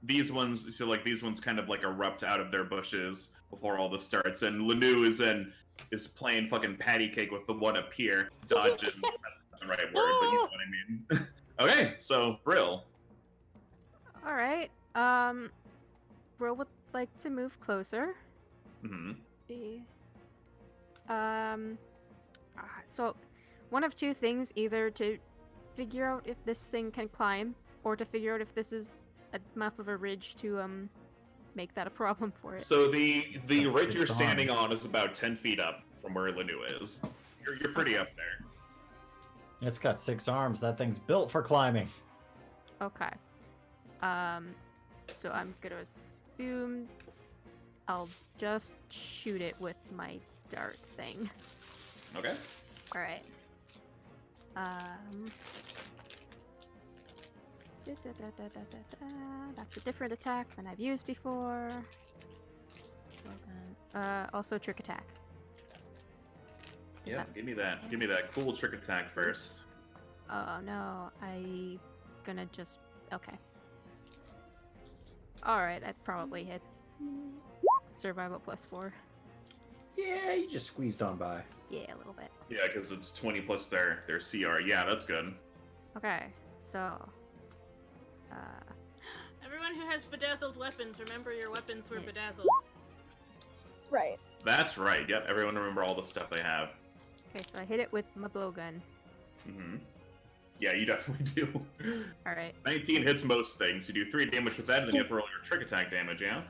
these ones, these ones kind of like erupt out of their bushes before all this starts, and Lanu is playing fucking patty cake with the one up here, dodging. That's not the right word, but you know what I mean. Okay, so Brill. All right. Bro would like to move closer. Mm-hmm. So one of two things: either to figure out if this thing can climb, or to figure out if this is enough of a ridge to make that a problem for it. So the got ridge you're 6 standing arms. on is about 10 feet up from where Lanu is. You're pretty up there. It's got 6 arms. That thing's built for climbing. Okay. So I'm gonna assume I'll just shoot it with my dart thing. Okay. All right. That's a different attack than I've used before. Well then. Also trick attack. Yeah, give me that cool trick attack first. Oh no, I gonna just okay. All right, that probably hits. Survival +4. Yeah, you just squeezed on by. Yeah, a little bit. Yeah, because it's 20 plus their CR. Yeah, that's good. Okay, so. Everyone who has bedazzled weapons, remember your weapons were Yeah. bedazzled. Right. That's right. Yep, everyone remember all the stuff they have. Okay, so I hit it with my blowgun. Mm-hmm. Yeah, you definitely do. All right, 19 hits most things. You do 3 damage with that, and then you have to roll your trick attack damage, yeah?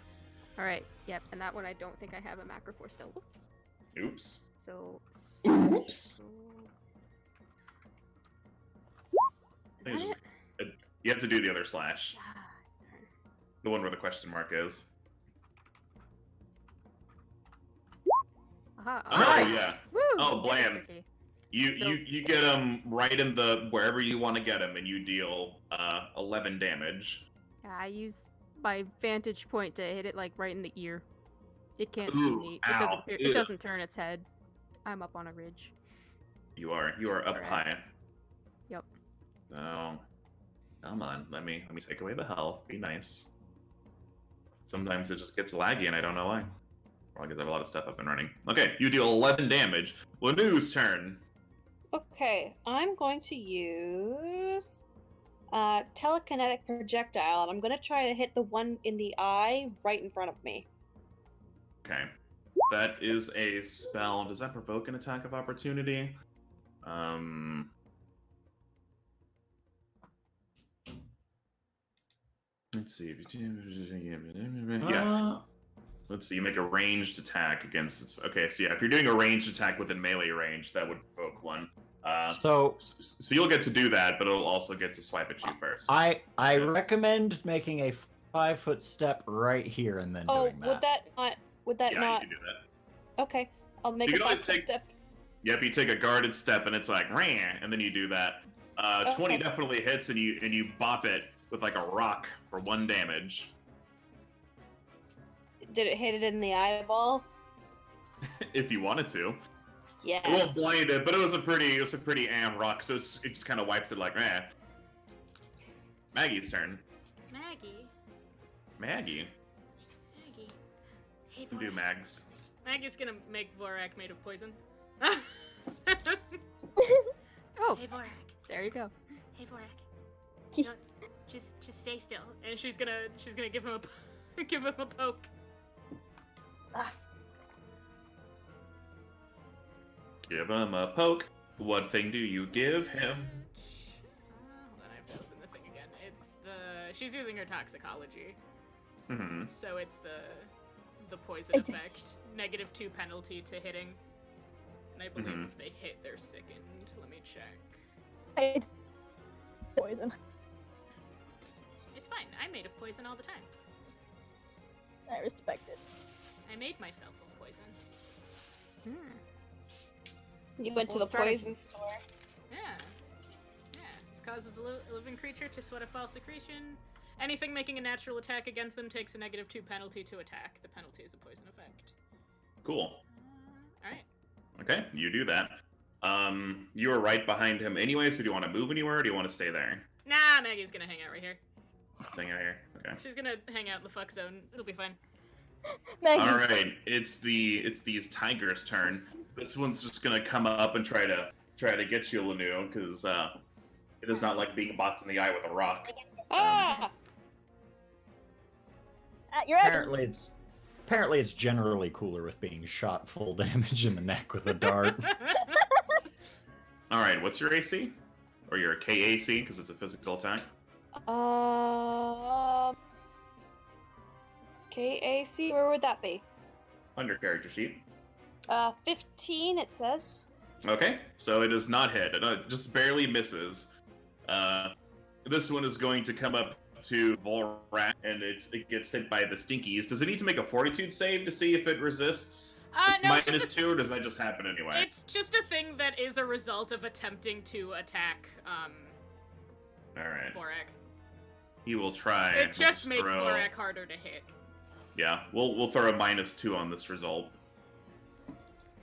all right, yep. And that one I don't think I have a macro for still. Whoops. Oops. So. Oops. I think Got it's it? just- you have to do the other slash. Ah, darn. The one where the question mark is. Aha. Oh, Nice. yeah. Woo! Oh, that was blam. tricky. You get him right in the wherever you want to get him, and you deal 11 damage. Yeah, I use my vantage point to hit it like right in the ear. It can't see Ooh, me. ow. It doesn't turn its head. I'm up on a ridge. You are up Alright. high. Yep. So, come on, let me take away the health. Be nice. Sometimes it just gets laggy, and I don't know why. Probably because I have a lot of stuff up and running. Okay, you deal 11 damage. Lanu's turn. Okay, I'm going to use telekinetic projectile, and I'm going to try to hit the one in the eye right in front of me. Okay, that is a spell. Does that provoke an attack of opportunity? Let's see. Yeah. Let's see. You make a ranged attack against its. Okay, so yeah, if you're doing a ranged attack within melee range, that would provoke one. So So you'll get to do that, but it'll also get to swipe at you first. I Yes. recommend making a 5-foot step right here and then Oh, doing that. would that Yeah, not? you can do that. Okay, I'll make You a can always 5-foot take- step. Yep, you take a guarded step, and it's like, "Rah," and then you do that. 20 Okay. definitely hits, and you bop it with like a rock for 1 damage. Did it hit it in the eyeball? If you wanted to. Yes. It won't blind it, but it was a pretty rock, so it just kind of wipes it like, eh. Maggie's turn. Maggie. Maggie. Maggie. Hey, You can do Vorak. Mags. Maggie's gonna make Vorak made of poison. Oh, Hey, Vorak. there you go. Hey, Vorak. Don't, just stay still. And she's gonna give him a give him a poke. Give him a poke. What thing do you give him? Hold on, I have to open the thing again. It's she's using her toxicology, Hmm. so it's the poison I did. effect. -2 penalty to hitting. And I believe Mhm. if they hit, they're sickened. Let me check. I poison. It's fine. I'm made of poison all the time. I respect it. I made myself of poison. You went to Well, the strategy. poison store. Yeah. This causes a living creature to sweat a foul secretion. Anything making a natural attack against them takes a -2 penalty to attack. The penalty is a poison effect. Cool. Alright. Okay, you do that. You are right behind him anyway, so do you want to move anywhere, or do you want to stay there? Nah, Maggie's gonna hang out right here. Staying out here. Okay. She's gonna hang out in the fuck zone. It'll be fine. Maggie's All right, it's these tigers' turn. This one's just gonna come up and try to get you, Lanu, because it does not like being bopped in the eye with a rock. Ah! at your edges. Apparently it's generally cooler with being shot full damage in the neck with a dart. All right, what's your AC? Or your KAC, because it's a physical attack. KAC, where would that be? On your character sheet. 15, it says. Okay, so it does not hit. It just barely misses. This one is going to come up to Volrak, and it gets hit by the Stinkies. Does it need to make a Fortitude save to see if it resists No, it's just -2, or does that just happen anyway? It's just a thing that is a result of attempting to attack, All right. Vorak. He will try. It just Let's makes throw- Vorak harder to hit. Yeah, we'll throw a -2 on this result.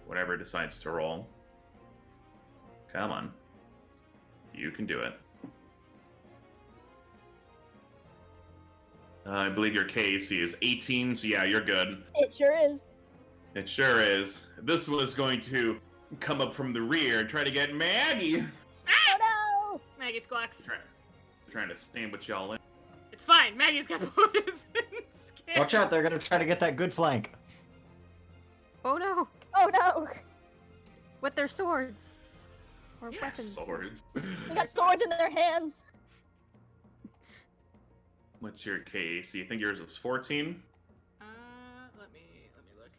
Whatever it decides to roll. Come on. You can do it. I believe your KAC is 18, so yeah, you're good. It sure is. It sure is. This one is going to come up from the rear and try to get Maggie. Oh Maggie squawks. Trying to sandwich y'all in. It's fine. Maggie's got poison. Scared. Watch out, they're gonna try to get that good flank. Oh no! no! Oh no! With their swords. Or Yeah, weapons. swords. They got swords in their hands. What's your KAC? I think yours was 14. Let me look.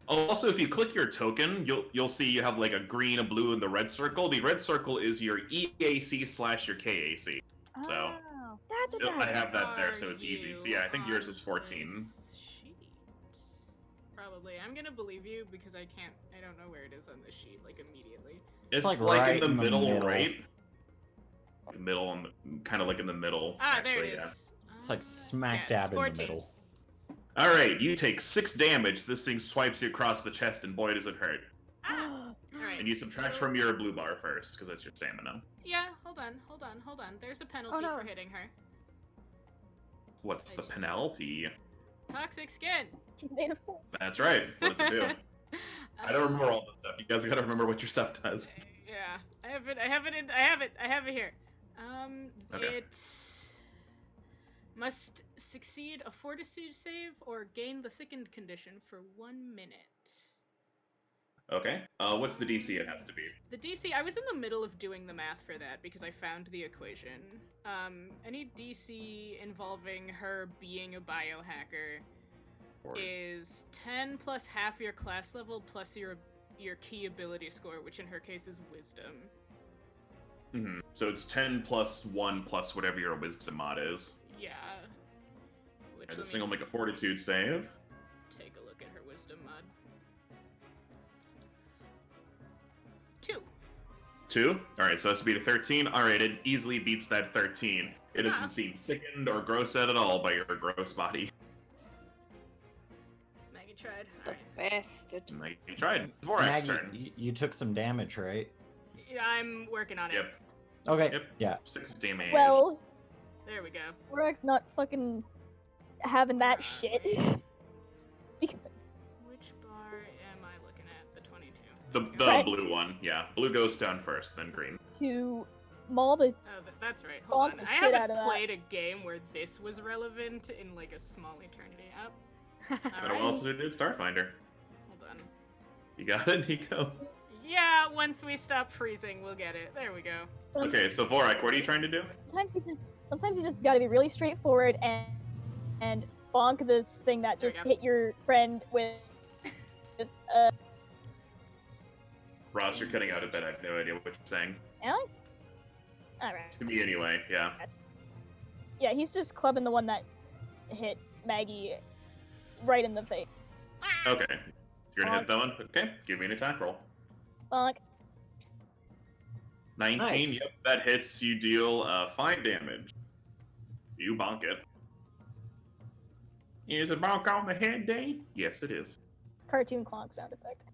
Oh, also, if you click your token, you'll see you have like a green, a blue, and the red circle. The red circle is your EAC / your KAC. So Oh, that's what I that have that there, Are so it's easy. So you yeah, I think yours on is 14. this sheet? Probably. I'm gonna believe you because I don't know where it is on this sheet, like, immediately. It's like like right in the in the middle, middle. right? Middle, kind of like in the middle. Ah, actually, there it yeah. is. It's like smack Yes, dab in 14. the middle. All right, you take 6 damage. This thing swipes you across the chest, and boy, does it hurt. Ah! Alright. And you subtract from your blue bar first, because that's your stamina. Yeah, hold on. There's a penalty no. for hitting her. What's the I just- penalty? Toxic skin! She's made of wool. That's right. What does it do? I don't remember all this stuff. You guys gotta remember what your stuff does. Yeah, I have it here. Okay. It must succeed a fortitude save or gain the sickened condition for 1 minute. Okay. What's the DC it has to be? The DC, I was in the middle of doing the math for that because I found the equation. Any DC involving her being a biohacker is 10 plus half your class level plus your key ability score, which in her case is wisdom. Mm-hmm. So it's 10 plus 1 plus whatever your wisdom mod is. Yeah. Which And let this thing will me make a fortitude save. take a look at her wisdom mod. 2. 2? Alright, so that's to beat a 13. Alright, it easily beats that 13. It Ah. doesn't seem sickened or gross out at all by your gross body. Maggie tried. The Alright. bastard. Like, you tried. Dvorak's Maggie, turn. you took some damage, right? Yeah, I'm working on it. Yep. Okay. Yep. Yeah. 6 damage. Well, There we go. Rorak's not fucking having that shit. Because- Which bar am I looking at? The 22. The Right. blue one, yeah. Blue goes down first, then green. to maul the Oh, that's right. Hold Bonk on. the I shit out haven't of that. played a game where this was relevant in like a small eternity. Up. And Alright. what else did it do? Starfinder. Hold on. You got it, Nico? Yeah, once we stop freezing, we'll get it. There we go. Okay, so Vorak, what are you trying to do? Sometimes you just gotta be really straightforward and bonk this thing that There we just go. hit your friend with Ross, you're cutting out a bit. I have no idea what you're saying. Allie? Alright. To me, anyway, yeah. Yeah, he's just clubbing the one that hit Maggie right in the face. Ah! Okay. You're gonna hit that one? Okay, give me an attack roll. Bonk. 19, Nice. yep, that hits. You deal 5 damage. You bonk it. Is a bonk on the head day? Yes, it is. Cartoon clonk sound effect.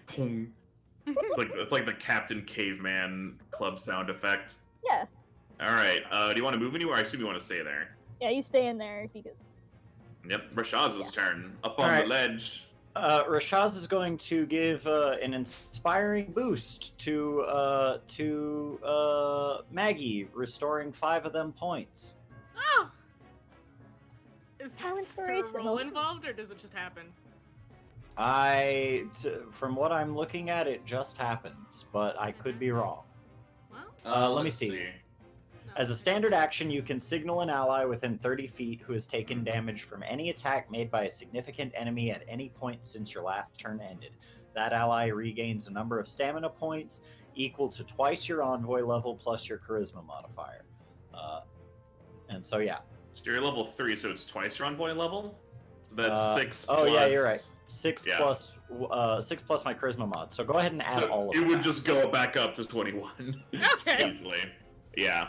Pong. It's like the Captain Caveman club sound effect. Yeah. Alright, do you want to move anywhere? I assume you want to stay there. Yeah, you stay in there because Yep, Rashaz's turn. Up on Alright. the ledge. Rashaz is going to give an inspiring boost to Maggie, restoring 5 of them points. Oh! Is How there a inspirational. roll involved, or does it just happen? From what I'm looking at, it just happens, but I could be wrong. Well, Let me Let's see. no. As a standard action, you can signal an ally within 30 feet who has taken damage from any attack made by a significant enemy at any point since your last turn ended. That ally regains a number of stamina points equal to twice your envoy level plus your charisma modifier. And so, yeah. So you're level 3, so it's twice your envoy level? So that's 6 Oh, plus... yeah, you're right. 6 Yeah. plus 6 plus my charisma mod. So go ahead and add So all of it them. would just go back up to 21. Okay. Easily. Yeah.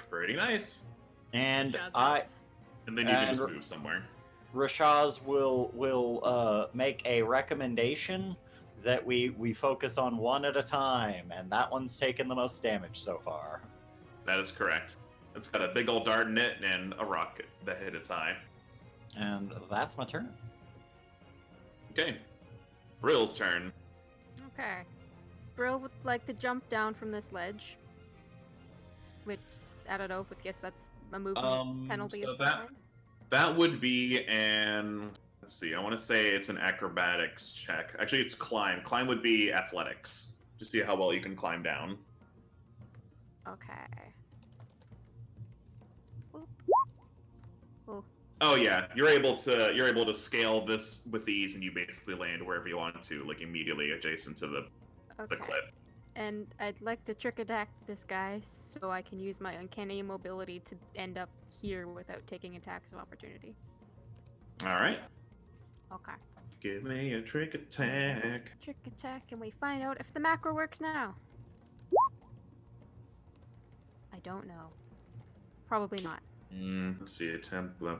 Pretty nice. And Shaz I, helps. And then you can And- just move somewhere. Rashaz will make a recommendation that we focus on one at a time, and that one's taken the most damage so far. That is correct. It's got a big old dart in it and a rocket that hit its eye. And that's my turn. Okay. Brill's turn. Okay. Brill would like to jump down from this ledge. Which, I don't know, but guess that's a movement penalty so of some kind. that would be an... Let's see, I want to say it's an acrobatics check. Actually, it's climb. Climb would be athletics. To see how well you can climb down. Okay. Oop. Oh, Oh yeah, you're able to scale this with ease, and you basically land wherever you want to, like immediately adjacent to the Okay. cliff. And I'd like to trick attack this guy so I can use my uncanny mobility to end up here without taking attacks of opportunity. All right, Okay. give me a trick attack. Trick attack, and we find out if the macro works now. I don't know. Probably not. Let's see, attempt. No.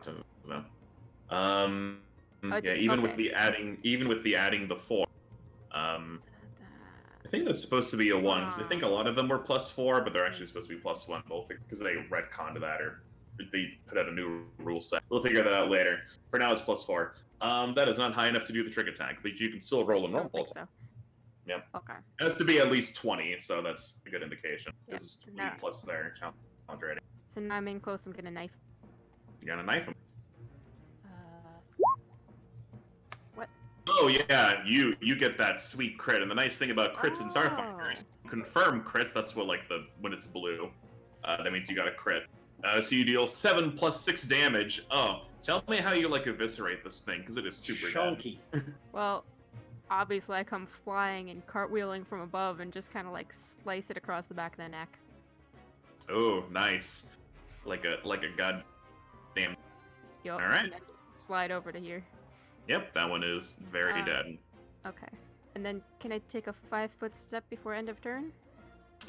Okay, Yeah, even with okay. the adding the 4. I think that's supposed to be a 1 because I think a lot of them were +4, but they're actually supposed to be +1 both because they retconned that or they put out a new rule set. We'll figure that out later. For now, it's +4. That is not high enough to do the trick attack, but you can still roll a I normal don't think attack. so. Yeah. Okay. It has to be at least 20, so that's a good indication. Yep, This is so 20 now- plus their challenge rating. So now I'm in close, I'm gonna knife. You gotta knife him. What? Oh yeah, you get that sweet crit, and the nice thing about crits in Starfinder is Oh. confirm crits. That's what when it's blue, that means you got a crit. So you deal 7 plus 6 damage. Oh, tell me how you eviscerate this thing because it is super dead. Chunky. Well, obviously I come flying and cartwheeling from above and just kind of slice it across the back of the neck. Oh, nice. Like a god. Yup. All right. And then just slide over to here. Yep, that one is very dead. Okay. And then can I take a 5-foot step before end of turn?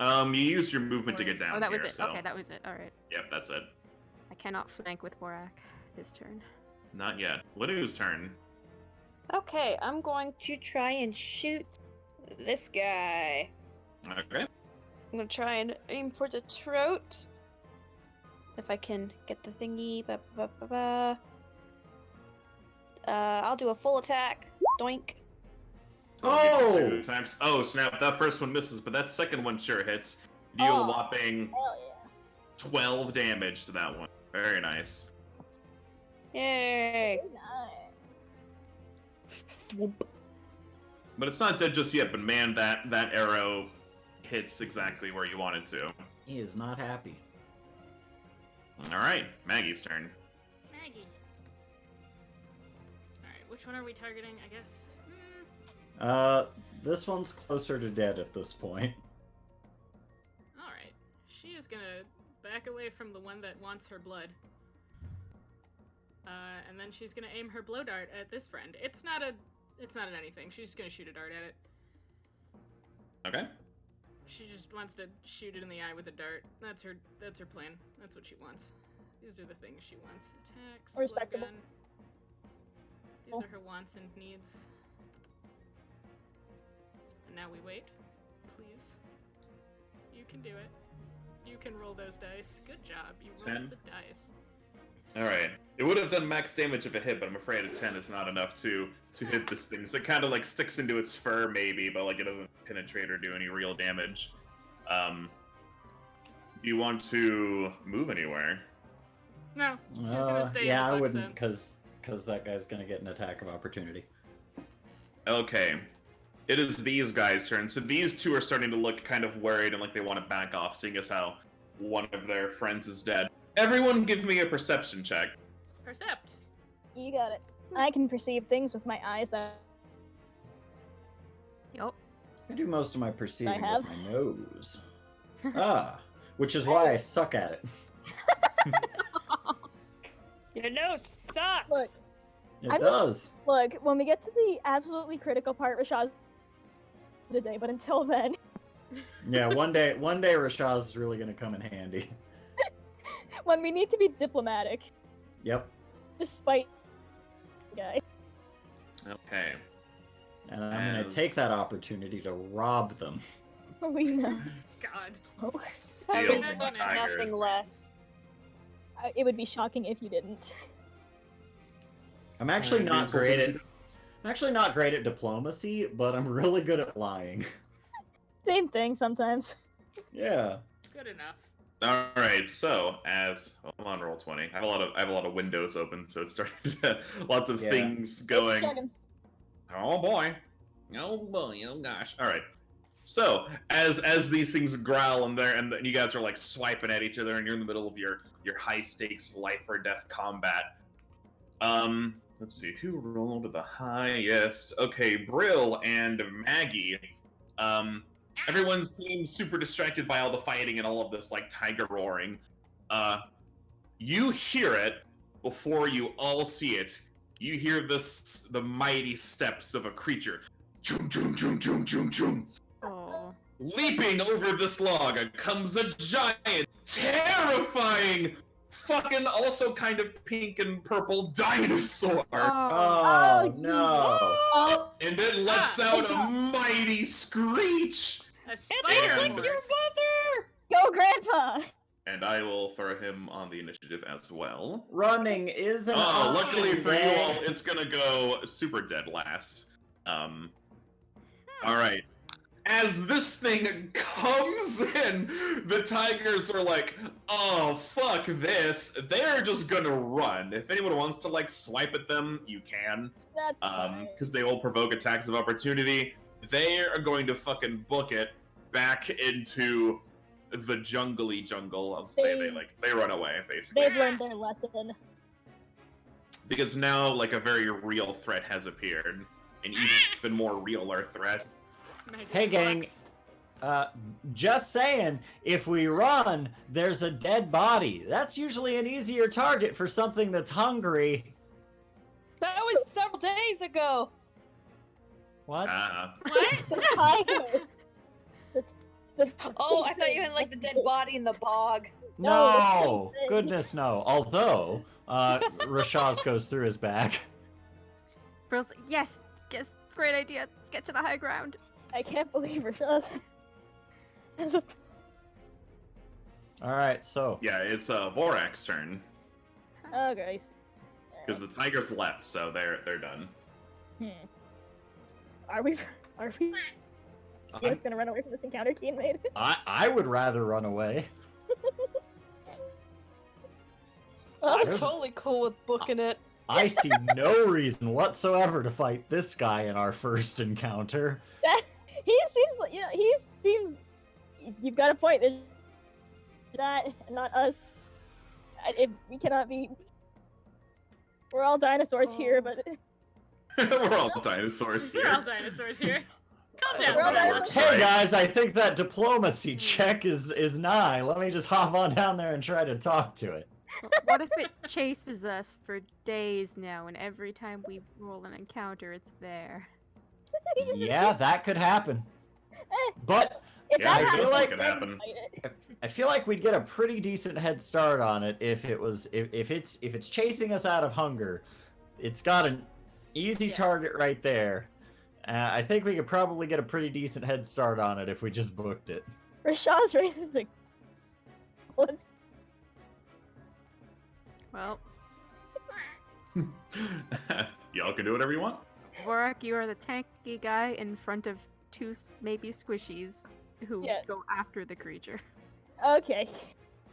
You used your movement to Or- get down. Oh, that was here, it. so- Okay, that was it. All right. Yep, that's it. I cannot flank with Borak this turn. Not yet. Linu's turn. Okay, I'm going to try and shoot this guy. Okay. I'm gonna try and aim for the throat. If I can get the thingy. I'll do a full attack. Doink. So I'll give you Oh! 2 times. Oh, snap. That first one misses, but that second one sure hits. Deal a Oh. whopping Hell yeah. 12 damage to that one. Very nice. Yay! Very nice. Thwomp. But it's not dead just yet, but man, that arrow hits exactly where you want it to. He is not happy. Alright, Maggie's turn. Maggie. Alright, which one are we targeting? I guess. This one's closer to dead at this point. Alright. She is gonna back away from the one that wants her blood. And then she's gonna aim her blow dart at this friend. It's not an anything. She's just gonna shoot a dart at it. Okay. She just wants to shoot it in the eye with a dart. That's her plan. That's what she wants. These are the things she wants. Attacks, blood Respectable. gun. These are her wants and needs. And now we wait. Please. You can do it. You can roll those dice. Good job. You rolled 10. the dice. Alright. It would have done max damage if it hit, but I'm afraid a 10 is not enough to hit this thing. So it kind of sticks into its fur maybe, but it doesn't penetrate or do any real damage. Do you want to move anywhere? No. She's gonna stay Yeah, in the I box wouldn't, zone. because that guy's gonna get an attack of opportunity. Okay. It is these guys' turn. So these two are starting to look kind of worried and like they want to back off, seeing as how one of their friends is dead. Everyone give me a perception check. Percept. You got it. I can perceive things with my eyes that Yup. I do most of my perceiving have. with my nose. Which is why I suck at it. Your nose sucks! Look. It I'm does. look, when we get to the absolutely critical part, Rashad's a day, but until then, Yeah, one day Rashaz is really gonna come in handy. when we need to be diplomatic, Yep. despite the guy. Okay. And I'm gonna As- take that opportunity to rob them. We know. God. I Deal would with want tigers. nothing less. It would be shocking if you didn't. I'm actually Alright, not being great at salted. I'm actually not great at diplomacy, but I'm really good at lying. Same thing sometimes. Yeah. Good enough. Alright, so as I'm on roll 20. I have a lot of windows open, so it's starting to lots of Yeah. things going. Checking. Oh boy. Oh boy, oh gosh. Alright. So, as these things growl and you guys are swiping at each other and you're in the middle of your high stakes life or death combat, Let's see, who rolled the highest? Okay, Brill and Maggie. Everyone seems super distracted by all the fighting and all of this, like, tiger roaring. You hear it before you all see it. You hear the mighty steps of a creature. Choom, choom, choom, choom, choom, choom. Oh. Leaping over this log comes a giant, terrifying, fucking also kind of pink and purple dinosaur. Oh, geez. no. Oh, And it lets out a mighty screech. A It spider looks like your horse. mother! go, Grandpa! And I will throw him on the initiative as well. Running is an Oh, option. luckily for you Dang. all, it's gonna go super dead last. Alright. As this thing comes in, the tigers are like, oh, fuck this. They're just gonna run. If anyone wants to, like, swipe at them, you can. That's fine. Because they will provoke attacks of opportunity. They are going to fucking book it back into the jungly jungle. I'll say they run away, basically. They've learned their lesson. Because now, like, a very real threat has appeared. An even more realer threat. Mega's Hey, gang. box. Just saying, if we run, there's a dead body. That's usually an easier target for something that's hungry. That was several days ago. What? What? The tiger. The Oh, I thought you had like the dead body in the bog. No! that's Goodness, no. Although, Rashaz goes through his bag. Brill's like, yes, great idea. Let's get to the high ground. I can't believe Rashad. Alright, so. Yeah, it's Vorak's turn. Oh, guys. Because the tigers left, so they're done. Are we just gonna run away from this encounter Keen made? I would rather run away. Oh, I'm There's- totally cool with booking it. I see no reason whatsoever to fight this guy in our first encounter. he seems like, he seems. You've got a point. There's that, not us. We cannot be. We're all dinosaurs here, but We're all dinosaurs We're all here. dinosaurs here. Calm That's down. how it Well, works, Hey right? guys, I think that diplomacy check is nigh. Let me just hop on down there and try to talk to it. What if it chases us for days now, and every time we roll an encounter, it's there? Yeah, that could happen. But if Yeah, that I feel happens, like- could then happen. fight it. I feel like we'd get a pretty decent head start on it if it's chasing us out of hunger. It's got an easy Yeah. target right there. I think we could probably get a pretty decent head start on it if we just booked it. Rashad's raises a. Let's. Well, Y'all can do whatever you want. Vorak, you are the tanky guy in front of two maybe squishies who Yeah. go after the creature. Okay.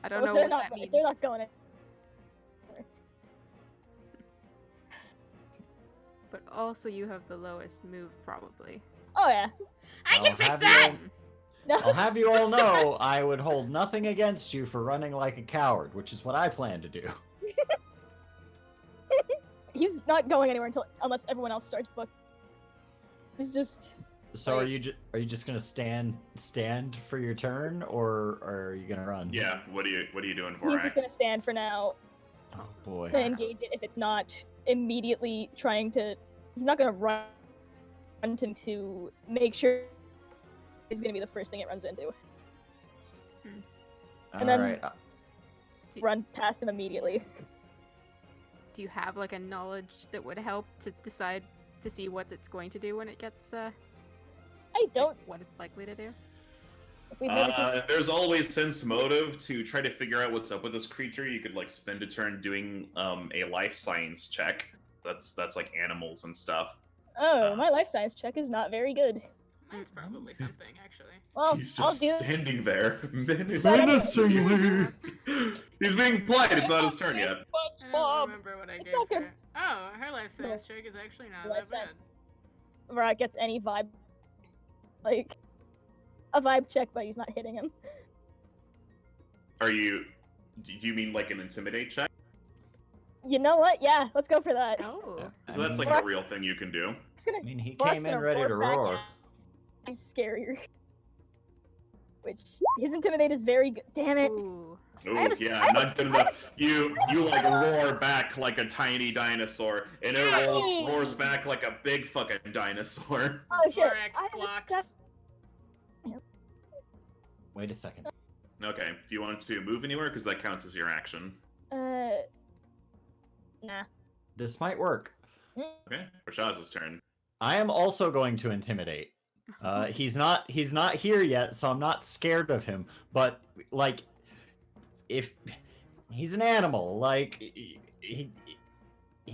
I don't Well, know they're what not. that means. They're not going. But also, you have the lowest move, probably. Oh yeah. I I'll can fix have you that. all- No. I'll have you all know I would hold nothing against you for running like a coward, which is what I plan to do. He's not going anywhere unless everyone else starts book. He's just. So are you just gonna stand for your turn, or are you gonna run? Yeah, what are you doing, He's just Vorak? gonna stand for now Oh boy. to engage it if it's not immediately trying to. He's not gonna run to make sure it's gonna be the first thing it runs into. and then- Alright. Run past him immediately. Do you have like a knowledge that would help to decide to see what it's going to do when it gets I don't. what it's likely to do? We've never seen. There's always sense motive to try to figure out what's up with this creature. You could like spend a turn doing a life science check. That's like animals and stuff. Oh, my life science check is not very good. Mine's probably something, actually. Well, He's I'll just do. standing there, Menacingly. He's being polite. It's not his turn yet. I don't SpongeBob. remember what I It's gave not good. her. Oh, her life science check is actually not Life that bad. science. Where it gets any vibe, like a vibe check, but he's not hitting him. Are you? Do you mean like an intimidate check? You know what? Yeah, let's go for that. Oh. So that's like a real thing you can do. Just gonna, I mean, he Brock's came in gonna ready to roar back roar. at- He's scarier. Which his intimidate is very good. Damn it! Ooh, I have a- yeah, I have not a- good I have enough. You like roar back like a tiny dinosaur, and it roars back like a big fucking dinosaur. Oh shit! Thorax I have a squawks. sep- Wait a second. Okay, do you want to move anywhere? Because that counts as your action. Nah. This might work. Okay, Rashaz's turn. I am also going to intimidate. He's not here yet, so I'm not scared of him. But like, if he's an animal, like he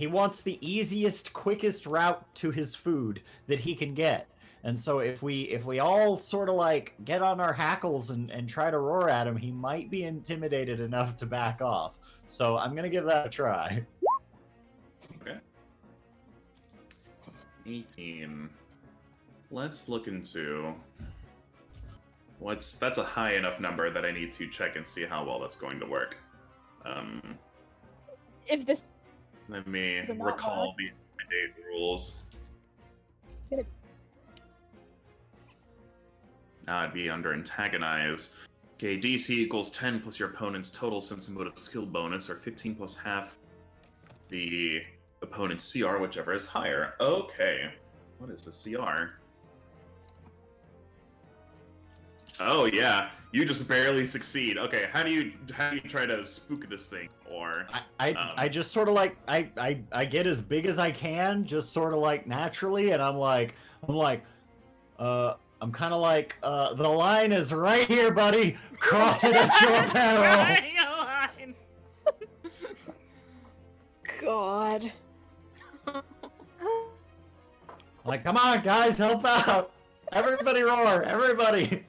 wants the easiest, quickest route to his food that he can get. And so if we all sort of like get on our hackles and try to roar at him, he might be intimidated enough to back off. So I'm gonna give that a try. Okay. 18. Let's look into that's a high enough number that I need to check and see how well that's going to work. If this Let me Is it not recall loud? the intimidate rules. Good. Now it'd be under antagonize. Okay, DC equals 10 plus your opponent's total sense and motive skill bonus, or 15 plus half the opponent's CR, whichever is higher. Okay. What is the CR? Oh yeah, you just barely succeed. Okay, how do you try to spook this thing? Or I just sort of like I get as big as I can, just sort of like naturally, and I'm kind of like the line is right here, buddy. Cross it at your peril. Drawing a line. God. Like, come on, guys, help out! Everybody roar, everybody.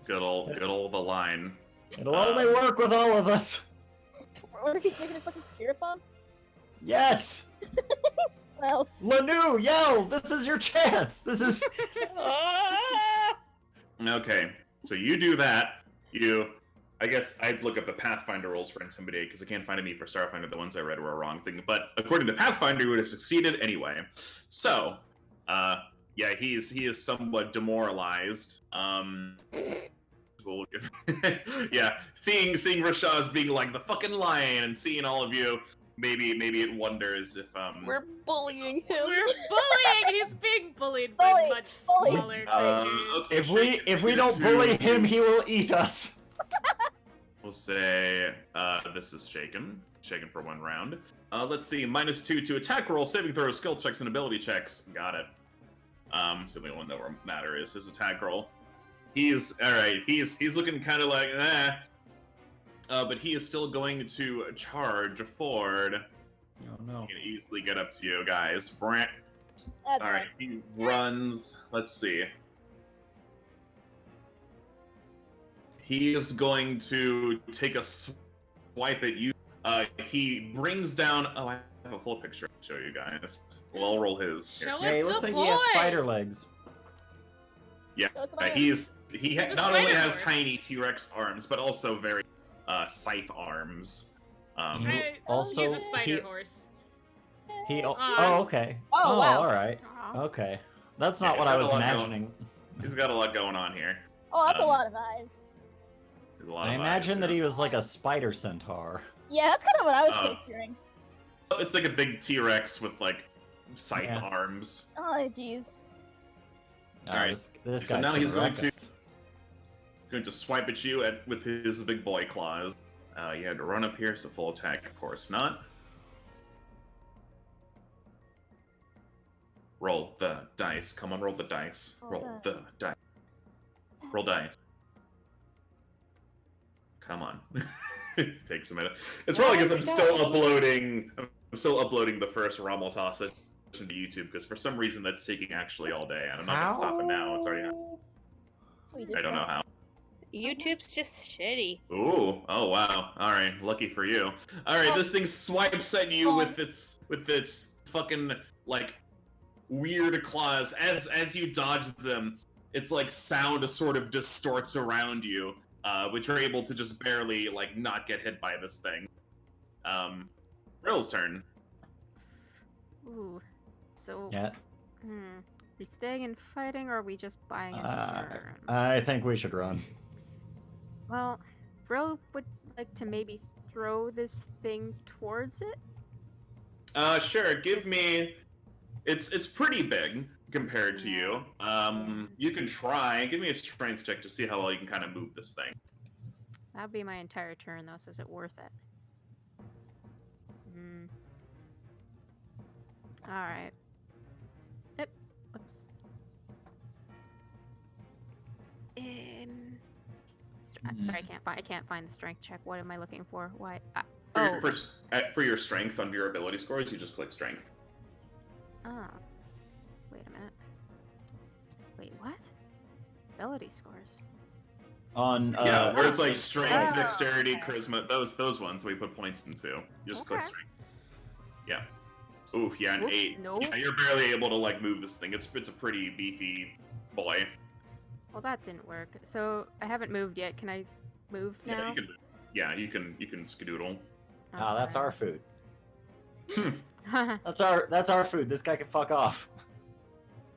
good old the line. It'll only work with all of us. What if he's making a fucking spirit bomb? Yes. Well, Lanu, yell! This is your chance. This is. Ah! Okay, so you do that. I guess I'd look up the Pathfinder rules for Intimidate, because I can't find any for Starfinder. The ones I read were a wrong thing. But according to Pathfinder, you would have succeeded anyway. So, yeah, he is somewhat demoralized. Yeah, seeing Rashaz being like the fucking lion and seeing all of you, maybe it wonders if We're bullying him. We're bullying. He's being bullied by Bully, much bully. smaller creatures. okay, If we don't bully him, he will eat us. We'll say this is shaken for 1 round. Let's see, -2 to attack roll, saving throw, skill checks, and ability checks. Got it. So the only one that will matter is his attack roll. He's alright. He's looking kind of like but he is still going to charge forward. Oh no. He can easily get up to you guys. Brant. that's Alright, he runs. Let's see. He is going to take a swipe at you. He brings down. Oh, I have a full picture to show you guys. Well, I'll roll his. Show Yeah, he us looks the like boy. he had spider legs. Yeah, Show us the boy. he a not only spider has horse. tiny T-Rex arms, but also very scythe arms. Mhm. Right. Also, He's a spider horse. He. Oh, Aw. okay. Oh, wow. all right. Aw. Okay. That's not Yeah, what I got a was lot going. imagining. He's got a lot going on here. Oh, that's a Um, lot of eyes. There's a lot I of imagine eyes, that yeah. he was like a spider centaur. Yeah, that's kind of what I was Oh. picturing. It's like a big T-Rex with like scythe Yeah. arms. Oh, jeez. Alright, This so guy's now he's gonna going wreck to- us. Going to swipe at you with his big boy claws. You had to run up here, so full attack, of course not. Roll the dice. Come on, roll the dice. Roll the dice. Roll dice. Come on. It takes a minute. It's probably because I'm still uploading. I'm still uploading the first Rahmel-Ta session to YouTube because for some reason that's taking actually all day, and I'm not gonna stop it now. It's already. I don't know how. YouTube's just shitty. Ooh, oh wow. Alright, lucky for you. Alright, this thing swipes at you with its fucking like weird claws. As you dodge them, its like sound sort of distorts around you, which you're able to just barely like not get hit by this thing. Rill's turn. Ooh. So. Yeah. We staying and fighting, or are we just buying a turn? I think we should run. Well, Brill would like to maybe throw this thing towards it. Sure. Give me. It's pretty big compared to you. You can try. Give me a strength check to see how well you can kind of move this thing. That'd be my entire turn, though. So is it worth it? All right. Yep. Whoops. Sorry, I can't find the strength check. What am I looking for? Why? For your strength under your ability scores, you just click strength. Oh. Wait a minute. Wait, what? Ability scores. On where it's like strength, Oh, dexterity, okay. charisma, those ones we put points into. You just click Okay. strength. Yeah. Oof, yeah, an Whoop, 8. nope. Yeah, you're barely able to like move this thing. It's a pretty beefy boy. Well, that didn't work. So I haven't moved yet. Can I move now? You can skedoodle. Oh, that's our food. our. That's our food. This guy can fuck off.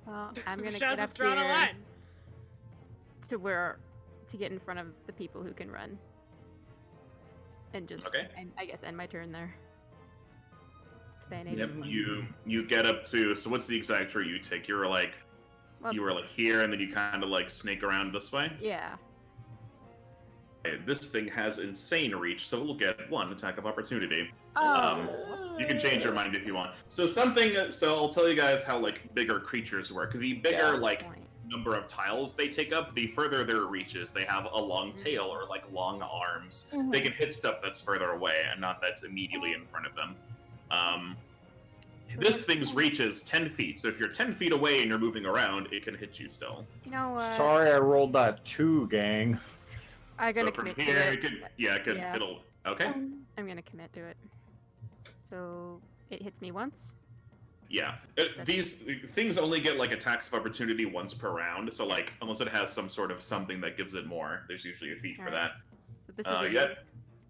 Well, I'm gonna Shows get us up drawing a here line. to get in front of the people who can run, and just and I guess end my turn there. Yep, you get up to. So what's the exact route you take? You were like here, and then you kind of like snake around this way. Yeah. Okay, this thing has insane reach, so we'll get 1 attack of opportunity. Oh. You can change your mind if you want. So I'll tell you guys how like bigger creatures work. The bigger number of tiles they take up, the further their reach is. They have a long tail or like long arms. They can hit stuff that's further away and not that's immediately in front of them. This thing's reach is 10 feet, so if you're 10 feet away and you're moving around, it can hit you still. You know what? Sorry, I rolled that 2, gang. I'm gonna So from commit here, to it. it'll. Okay. I'm gonna commit to it. So it hits me once. Yeah, these things only get like attacks of opportunity once per round. So like, unless it has some sort of something that gives it more, there's usually a feat for that. So this is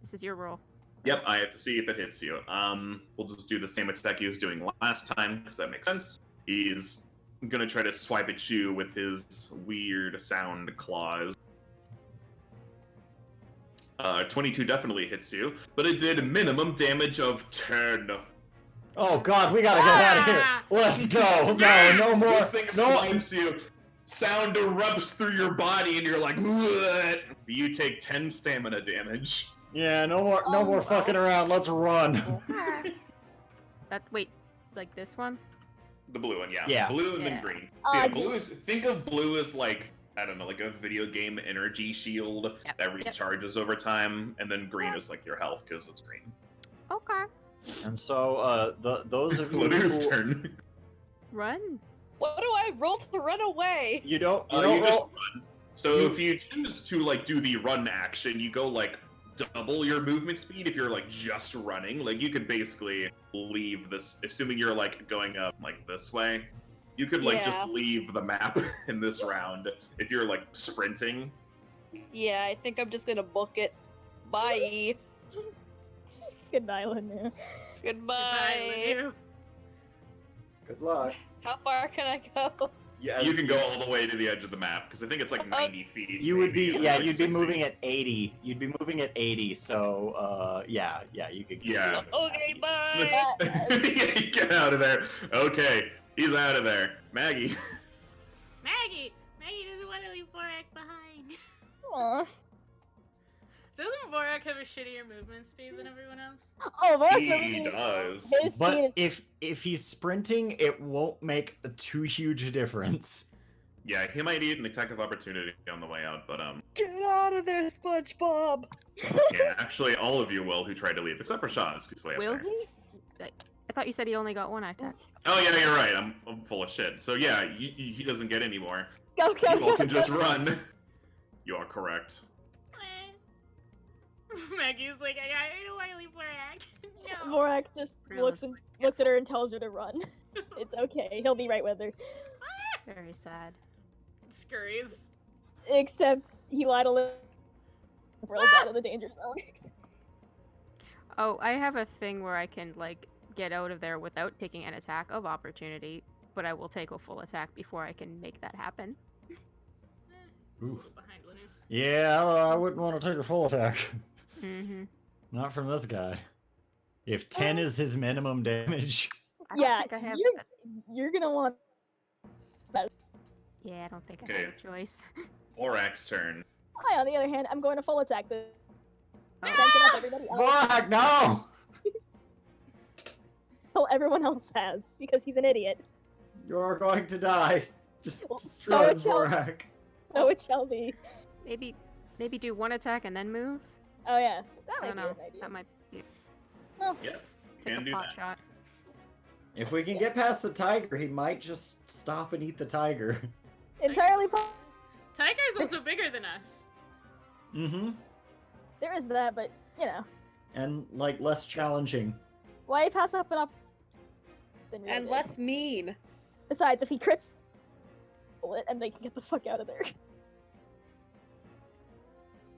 this is your roll. Yep, I have to see if it hits you. We'll just do the same attack he was doing last time because that makes sense. He's gonna try to swipe at you with his weird sound claws. 22 definitely hits you, but it did minimum damage of 10. Oh god, we gotta get out of here. Let's go. No more. This thing swipes you. Sound erupts through your body, and you're like, what? You take 10 stamina damage. Yeah, no more fucking around. Let's run. Wait, like this one? The blue one, yeah. Yeah. Blue and then green. So think of blue as like, I don't know, like a video game energy shield that recharges over time, and then green is like your health because it's green. Okay. And so, those of you Luna's who... turn. Run. What do I roll to run away? You don't just roll... run. So if you choose to like do the run action, you go like double your movement speed if you're like just running. Like you could basically leave this, assuming you're like going up like this way. You could like just leave the map in this round if you're like sprinting. Yeah, I think I'm just gonna book it. Bye. Goodbye, Lanu. Goodbye. Good luck. How far can I go? Yes. You can go all the way to the edge of the map because I think it's like 90 feet. You would be, maybe, yeah, like you'd 60. be moving at 80. You'd be moving at 80. So, yeah, you could. Yeah. Okay, bye. Get out of there. Okay, he's out of there. Maggie. Maggie doesn't want to leave Vorak behind. Aw. Doesn't Vorak have a shittier movement speed than everyone else? Oh, Vorak's He moving does. His speed But is if he's sprinting, it won't make a too huge a difference. Yeah, he might need an attack of opportunity on the way out, but Get out of there, SpongeBob. yeah, actually, all of you will who tried to leave, except for Shaz, who's way up Will there. he? I thought you said he only got one attack. Oh yeah, you're right. I'm full of shit. So yeah, he doesn't get any more. go, You all can just run. You are correct. Maggie's like, I don't want to leave Vorak. No. Vorak just looks at her and tells her to run. It's okay. He'll be right with her. Very sad. Scurries. Except he lied a little. Rolls out of the danger zone. Oh, I have a thing where I can, like, get out of there without taking an attack of opportunity, but I will take a full attack before I can make that happen. Oof. Behind Lunu. Yeah, I wouldn't want to take a full attack. Mm-hmm. Not from this guy. If 10 is his minimum damage. I don't Yeah, think I have that. you're gonna want. Yeah, I don't think I Okay. have a choice. Vorak's turn. I, on the other hand, I'm going to full attack this. Oh. Cranking up everybody else. Fuck, no! So everyone else has, because he's an idiot. You're going to die. Just Well, destroy so shall- Vorak. So it shall be. Maybe do one attack and then move? Oh yeah, that I might don't be know. an idea. That might be Well, Yep. take Can a do pot that. shot. If we can get past the tiger, he might just stop and eat the tiger. entirely possible. Tiger's also bigger than us. Mm-hmm. There is that, but you know, And, like, less challenging. why pass up an opportunity? And less mean. Besides, if he crits it, and they can get the fuck out of there.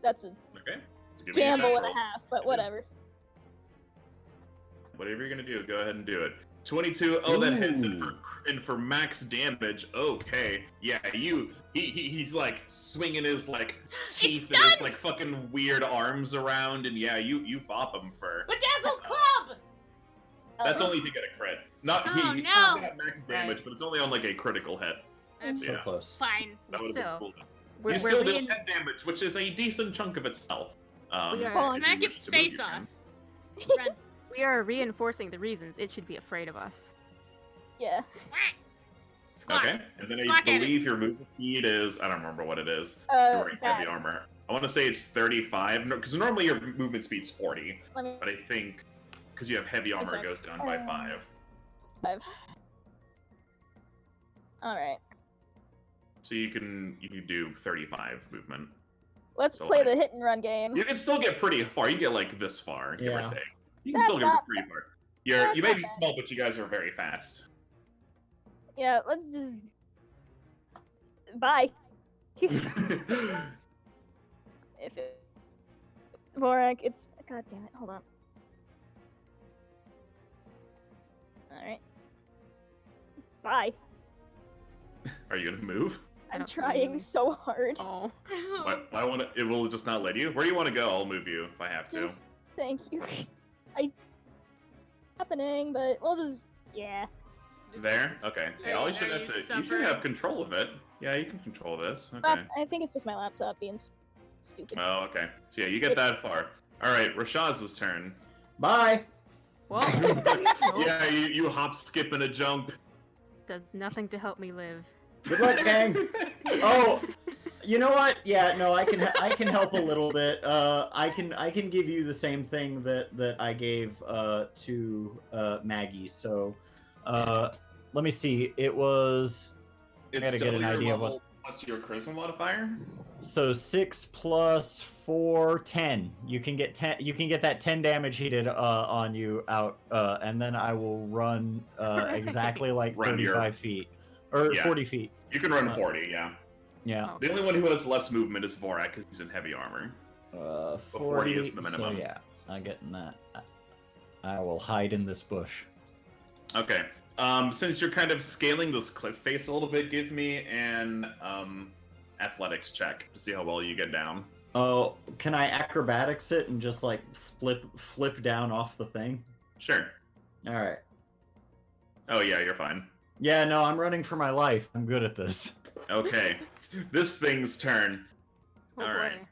That's a Okay. So give me an gamble attack and a roll. half, but whatever. Whatever you're gonna do, go ahead and do it. 22. Oh, that hits it Ooh. for max damage. Okay. Yeah, he's like swinging his like teeth and his stunned! like fucking weird arms around, and yeah, you bop him for. Bedazzled club! That's only if you get a crit. Not Oh, he no. got max damage, but it's only on like a critical hit. That's Yeah. close. fine. That would have been Still, cool. We're, You still we're, deal rein- 10 damage, which is a decent chunk of itself. We are- if you Smack wish its to move, face you off. can. Run. we are reinforcing the reasons it should be afraid of us. Yeah. Whack. Squawk. Okay, and then Squawk I at it. believe your movement speed is, I don't remember what it is. Uh, You're wearing heavy bad. armor. I want to say it's 35, because normally your movement speed's 40, Let me. but I think because you have heavy armor, it goes down by 5. 5. All right. So you can do 35 movement. Let's So, play like- the hit and run game. You can still get pretty far. You get like this far, give or Yeah. take. You can That's still get not- pretty far. that's You may not be bad. small, but you guys are very fast. Yeah, let's just. Bye. If it. Vorak, it's. God damn it, hold on. Alright. Bye. Are you gonna move? I I'm don't see trying you. so hard. Oh. I want to. It will just not let you. Where do you want to go? I'll move you if I have to. Just, thank you. Happening, but we'll just. Yeah. There? Okay. Yeah, all you should Are have you to. You should suffering? have control of it. Yeah, you can control this. Okay. I think it's just my laptop being stupid. Oh, okay. So yeah, you get that far. All right, Rashaz's turn. Bye! Well, Yeah, you hop, skip, and a jump. does nothing to help me live. Good luck, gang! Oh, you know what? Yeah, no, I can help a little bit. I can give you the same thing that I gave to Maggie. So, let me see. It was It's gotta get double an your idea of level plus your charisma modifier. so 6 plus 4, 10. You can get 10. You can get that 10 damage he did on you out, and then I will run exactly like Run your- 35 feet or Yeah. 40 feet. You can run 40. Yeah. Yeah. The only one who has less movement is Vorak because he's in heavy armor. 40 is the minimum. So yeah, I'm getting that. I will hide in this bush. Okay. Since you're kind of scaling this cliff face a little bit, give me an athletics check to see how well you get down. Oh, can I acrobatics it and just like flip down off the thing? Sure. All right. Oh yeah, you're fine. Yeah, no, I'm running for my life. I'm good at this. Okay. This thing's turn. Oh, All boy. right.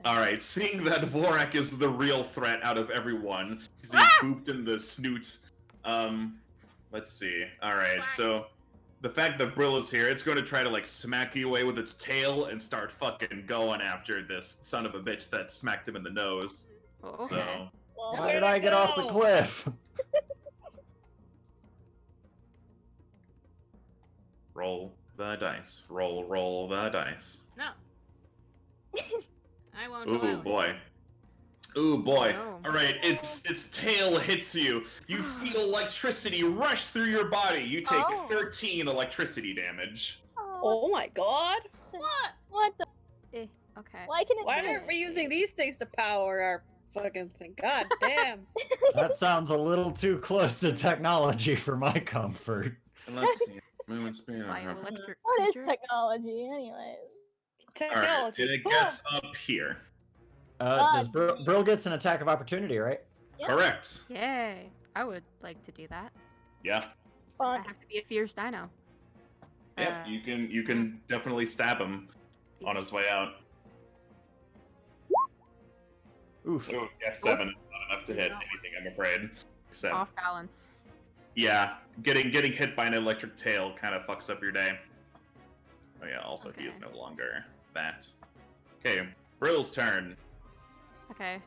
Alright, seeing that Vorak is the real threat out of everyone, because he booped in the snoot. Let's see. Alright, so the fact that Brill is here, it's going to try to like smack you away with its tail and start fucking going after this son of a bitch that smacked him in the nose. Oh, So okay. Well, Why did I get off the cliff? roll the dice. Roll the dice. No. I won't allow Ooh it. boy. Ooh boy. No. Alright, its tail hits you. You feel electricity rush through your body. You take Oh. 13 electricity damage. Oh my god! What? What the? Okay. Why can it Why do aren't we using these things to power our fucking thing. God damn. That sounds a little too close to technology for my comfort. And let's see. Movement speed. Bioelectric What is creature. technology, anyways? Alright, Technology. and it gets up here. Does Brill gets an attack of opportunity, right? Yeah. Correct. Yay! I would like to do that. Yeah. I Fuck. have to be a fierce dino. Yeah, you can definitely stab him on his way out. Oof. Oh, yeah, 7 is not enough to hit anything, I'm afraid. So, Off balance. yeah, getting hit by an electric tail kind of fucks up your day. Oh yeah, also he is Okay. no longer that. Okay, Brill's turn. Okay.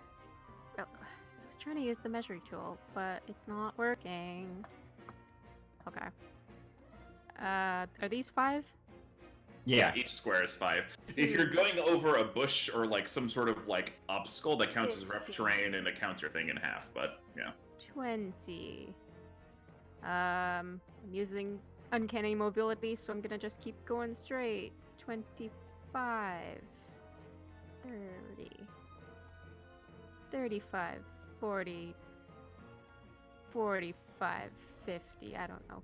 Well, I was trying to use the measuring tool, but it's not working. Okay. Are these 5? Yeah. Each square is 5. If you're going over a bush or like some sort of like obstacle, that counts as rough 15. terrain and it counts your thing in half. But yeah, 20. I'm using uncanny mobility, so I'm gonna just keep going straight. 25. 30. 35. 40. 45. 50. I don't know.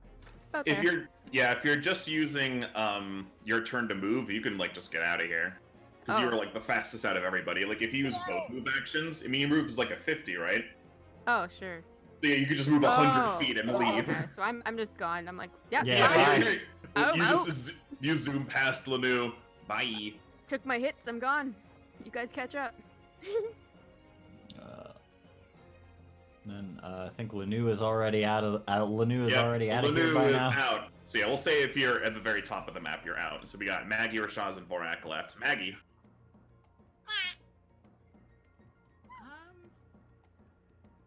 About if there. you're just using your turn to move, you can like just get out of here because Oh. you're like the fastest out of everybody. Like if you use both move actions, I mean your move is like a 50, right? Oh, sure. So yeah, you could just move 100 Oh. feet and Oh, leave. okay, so I'm just gone. I'm like, yeah, Yeah, bye. bye. Oh, you oh. just you zoom past Lanu. Bye. Took my hits. I'm gone. You guys catch up. Then I think Lanu is already Lanu is Yep, already out of here Lanu by is now. out. So yeah, we'll say if you're at the very top of the map, you're out. So we got Maggie, Rashaz, and Vorak left. Maggie.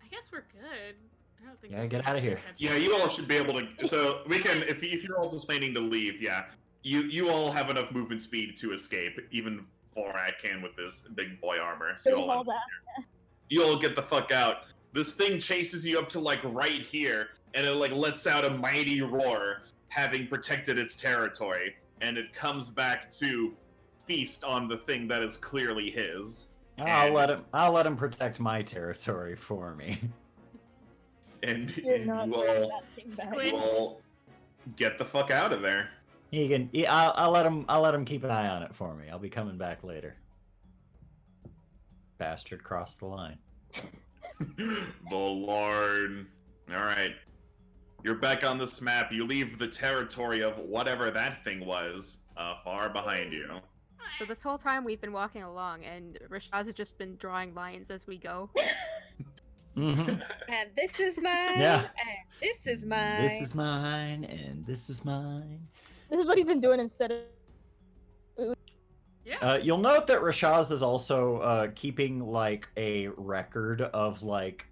I guess we're good. I don't think. Yeah, this get is outta here. catch Yeah, up. you all should be able to. So we can, if you're all just planning to leave, yeah, you all have enough movement speed to escape. Even Vorak can with this big boy armor. So Big Paul's ass. you all get the fuck out. This thing chases you up to like right here, and it like lets out a mighty roar, having protected its territory, and it comes back to feast on the thing that is clearly his. I'll let him protect my territory for me. And You're not you bringing all, that thing back. Squid. you all get the fuck out of there. I'll let him keep an eye on it for me. I'll be coming back later. Bastard crossed the line. The Lord. Alright. You're back on this map. You leave the territory of whatever that thing was far behind you. So this whole time we've been walking along, and Rashaz has just been drawing lines as we go. Mhm. And this is mine. Yeah. And this is mine. This is mine, and this is mine. This is what he's been doing instead of. Yeah. You'll note that Rashaz is also keeping like a record of like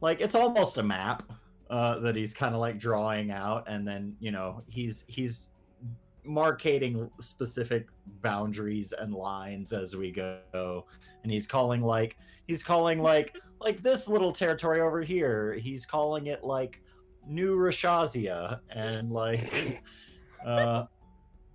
it's almost a map that he's kind of like drawing out, and then he's marcating specific boundaries and lines as we go, and he's calling like this little territory over here. He's calling it like New Rashazia, and like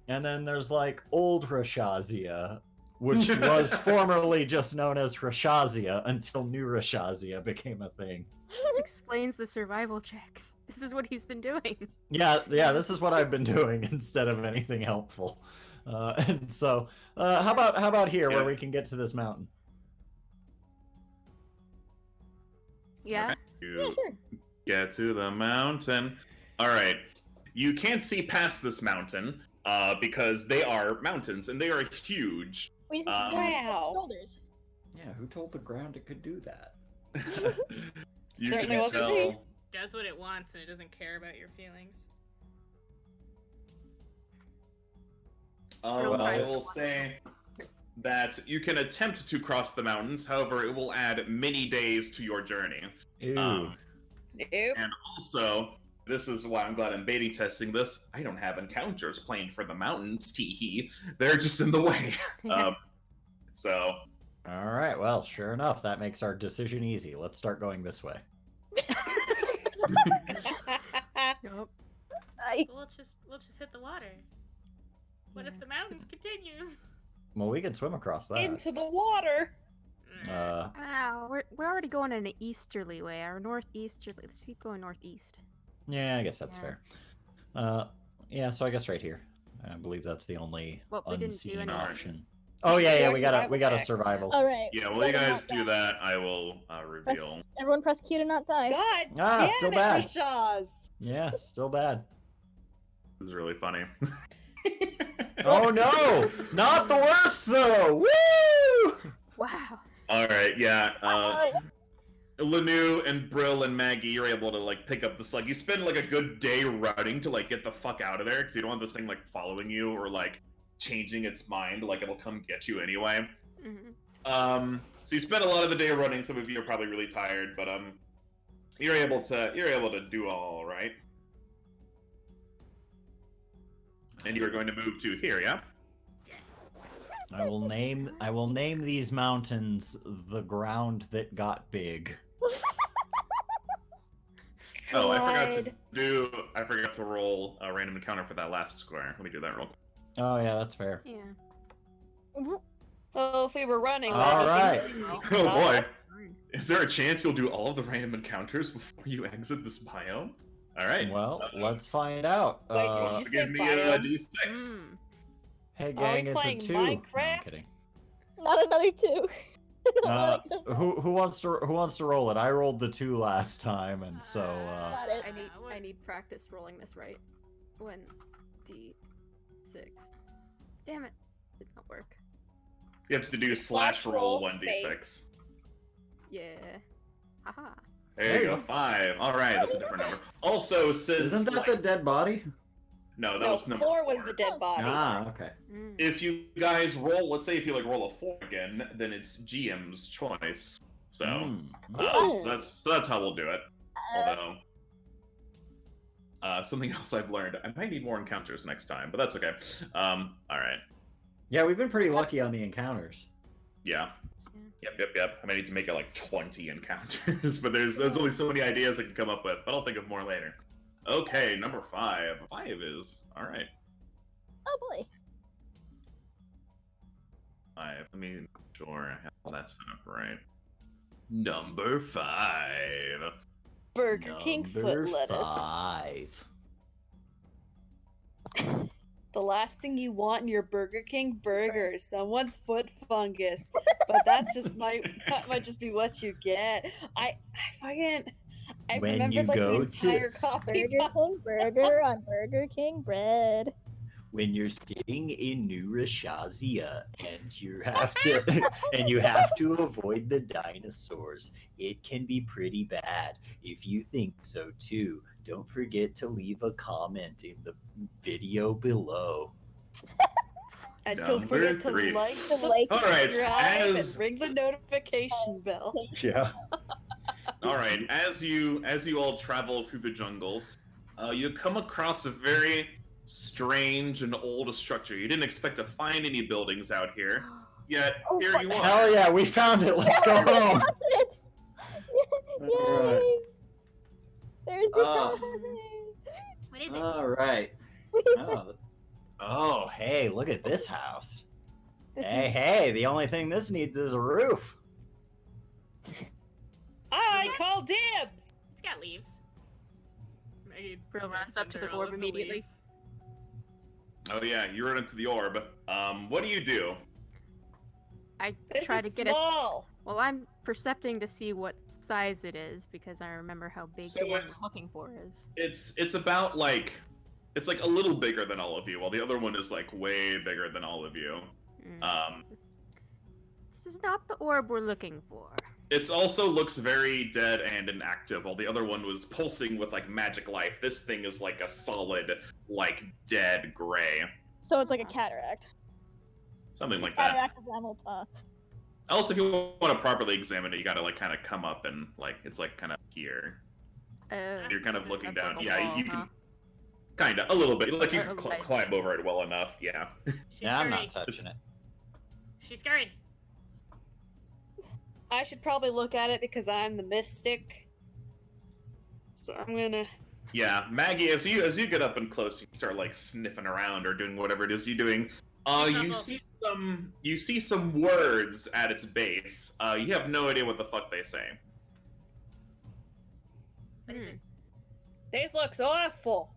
and then there's like Old Rashazia, which was formerly just known as Rashazia until New Rashazia became a thing. This explains the survival checks. This is what he's been doing. Yeah, this is what I've been doing instead of anything helpful. And so, how about here where we can get to this mountain? Yeah. You Yeah, sure. get to the mountain. Alright. You can't see past this mountain because they are mountains and they are huge. We just Wow. shoulders. Yeah, who told the ground it could do that? You Certainly can wasn't me. tell. Does what it wants and it doesn't care about your feelings. Well, I will say that you can attempt to cross the mountains, however, it will add many days to your journey. Ew. Nope. And also, this is why I'm glad I'm beta testing this. I don't have encounters planned for the mountains, tee-hee. They're just in the way. So, All right, well, sure enough, that makes our decision easy. Let's start going this way. Yup. We'll just hit the water. What if the mountains continue? Well, we can swim across that. Into the water. We're already going in an easterly way, or northeasterly. Let's keep going northeast. Yeah, I guess that's Yeah. fair. Yeah, so I guess right here. I believe that's the only Well, we didn't do unseen any- option. Oh yeah, do yeah, our we got a survival checks. survival. All right. Yeah, while you guys do that, I will Press, reveal. everyone press Q to not die. God Ah, damn still it, bad. Rishaz! Yeah, still bad. This is really funny. Oh no! Not the worst though! Woo! Wow. Alright, yeah. Lanu and Brill and Maggie, you're able to like pick up the slug. You spend like a good day running to like get the fuck out of there because you don't want this thing like following you or like changing its mind. Like it'll come get you anyway. Mm-hmm. So you spend a lot of the day running. Some of you are probably really tired, but you're able to do all right. And you're going to move to here, yeah? I will name these mountains the ground that got big. Oh, I forgot to roll a random encounter for that last square. Let me do that real quick. Oh yeah, that's fair. Yeah. Well, if we were running, All right. Oh boy. That's Is there a chance you'll do all of the random encounters before you exit this biome? Alright. Well, let's find out. Wait, did you say Give me a biome? D6. Mm. Hey Are gang, we it's a playing 2. No, I'm Minecraft? kidding. Not another 2. Who wants to roll it? I rolled the 2 last time, and so Got it. I need practice rolling this right. When D6. Damn it. Did not work. You have to do slash roll 1d6. Yeah. Haha. There you go, 5. Alright, that's a different number. Also, since isn't that the dead body? No, that No, was number 4 was the dead body. Ah, okay. Mm. If you guys roll, let's say if you like roll a 4 again, then it's GM's choice. So, Ooh. so that's how we'll do it. Although, something else I've learned, I might need more encounters next time, but that's okay. All right, Yeah, we've been pretty lucky on the encounters. yeah, yep. I might need to make it like 20 encounters, but there's only so many ideas I can come up with. But I'll think of more later. Okay, number 5. 5 is all right. Oh boy. 5. Let me make sure I have all that set up right. Number 5. Burger King foot lettuce. 5. The last thing you want in your Burger King burger is someone's foot fungus. But that might just be what you get. I When remembered you like go the entire to copy Burger King burger on Burger King bread. When you're sitting in New Rashazia and you have to avoid the dinosaurs, it can be pretty bad. If you think so too, don't forget to leave a comment in the video below. And don't forget to Number 3. like, Like, Alright, subscribe, as- and ring the notification bell. Yeah. All right, as you all travel through the jungle, you come across a very strange and old structure. You didn't expect to find any buildings out here, yet Oh, here you are. Hell yeah, we found it. Let's go home. Yay! Alright. There's the Uh, What is it? All right. Oh, hey, look at this house. Hey, the only thing this needs is a roof. I call dibs! It's got leaves. Maggie Brill runs up to the all orb of immediately. leaves. Oh yeah, you run into the orb. What do you do? I This try is to get a. small. Well, I'm percepting to see what size it is because I remember how big So the one it's- we're looking for is. It's about like it's like a little bigger than all of you, while the other one is like way bigger than all of you. Mm. This is not the orb we're looking for. It also looks very dead and inactive, while the other one was pulsing with like magic life. This thing is like a solid, like dead gray, So it's like a cataract. something like that. Cataract of Rahmel-Ta. Also, if you want to properly examine it, you gotta like kind of come up and like it's like kind of here. You're kind of looking That's down. like a Yeah, wall, you can huh? kind of a little bit. Like you A can ledge. climb over it well enough. Yeah. She's Yeah, I'm scary. not touching it. She's scary. I should probably look at it because I'm the mystic. So I'm gonna. Yeah, Maggie, as you get up and close, you start like sniffing around or doing whatever it is you're doing. You see some words at its base. You have no idea what the fuck they say. What is it? This looks awful.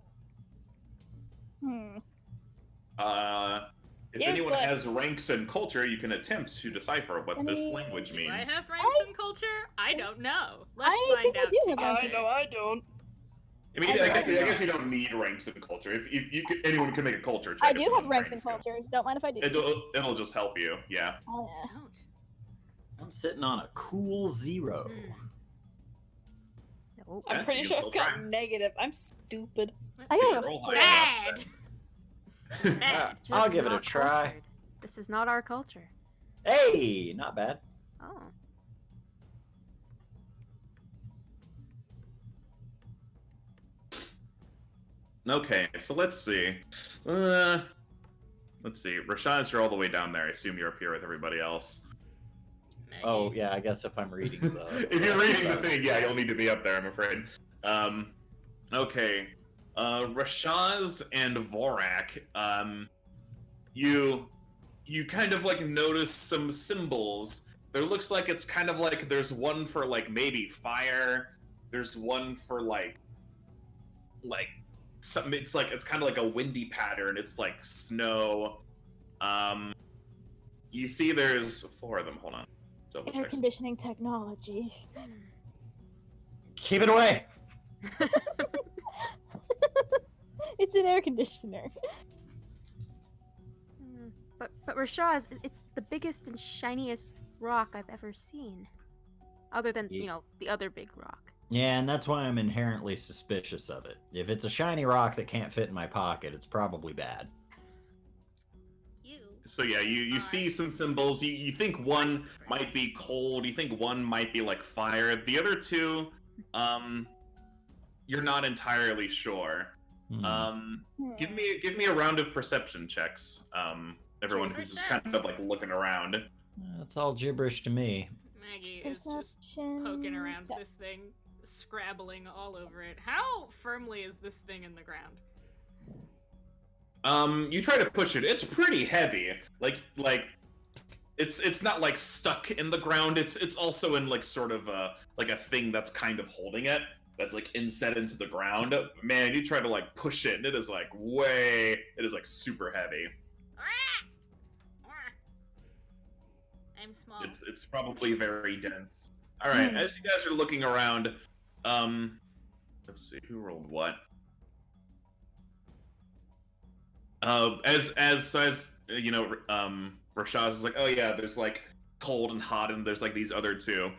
If anyone has Useless. ranks in culture, you can attempt to decipher what this language Do means. I have ranks in culture? I don't know. Let's I find think I out. do have together. ranks. I don't. I mean, I guess you don't need ranks in culture. If you could, anyone can make a culture check. I if do you have want ranks in skill. culture. Don't mind if I do. It'll just help you. Yeah. Oh, yeah. Don't. I'm sitting on a cool 0. Nope. I'm Yeah, pretty you sure can I've still got try. negative. I'm stupid. I got a Roll high enough. Bad. Bad. I'll Just give it a not try. cultured. This is not our culture. Hey, not bad. Oh. Okay, so let's see. Let's see. Rashaz, you're all the way down there. I assume you're up here with everybody else. Maggie. Oh, yeah, I guess if I'm reading the... If you're reading the thing, yeah, you'll need to be up there, I'm afraid. Okay. Rashaz and Vorak, you kind of like notice some symbols. There looks like it's kind of like there's one for like maybe fire. There's one for like something. It's kind of like a windy pattern. It's like snow. You see, there's 4 of them. Hold on. Double Air check. conditioning technology. Keep it away! It's an air conditioner. But Rashaz, it's the biggest and shiniest rock I've ever seen. Other than, Ye- you know, the other big rock. Yeah, and that's why I'm inherently suspicious of it. If it's a shiny rock that can't fit in my pocket, it's probably bad. You. So yeah, you see some symbols. You think one might be cold. You think one might be like fire. The other 2, you're not entirely sure. Give me a round of perception checks. Everyone who's just kind of like looking around. That's all gibberish to me. Maggie is just Perception. poking around Yeah. this thing, scrabbling all over it. How firmly is this thing in the ground? You try to push it. It's pretty heavy. Like it's not like stuck in the ground. It's also in like sort of a thing that's kind of holding it. That's like inset into the ground. Man, you try to like push it, and it is like super heavy. I'm small. It's probably very dense. All right, as you guys are looking around, let's see who rolled what. As you know, Rashaz is like, oh yeah, there's like cold and hot, and there's like these other 2.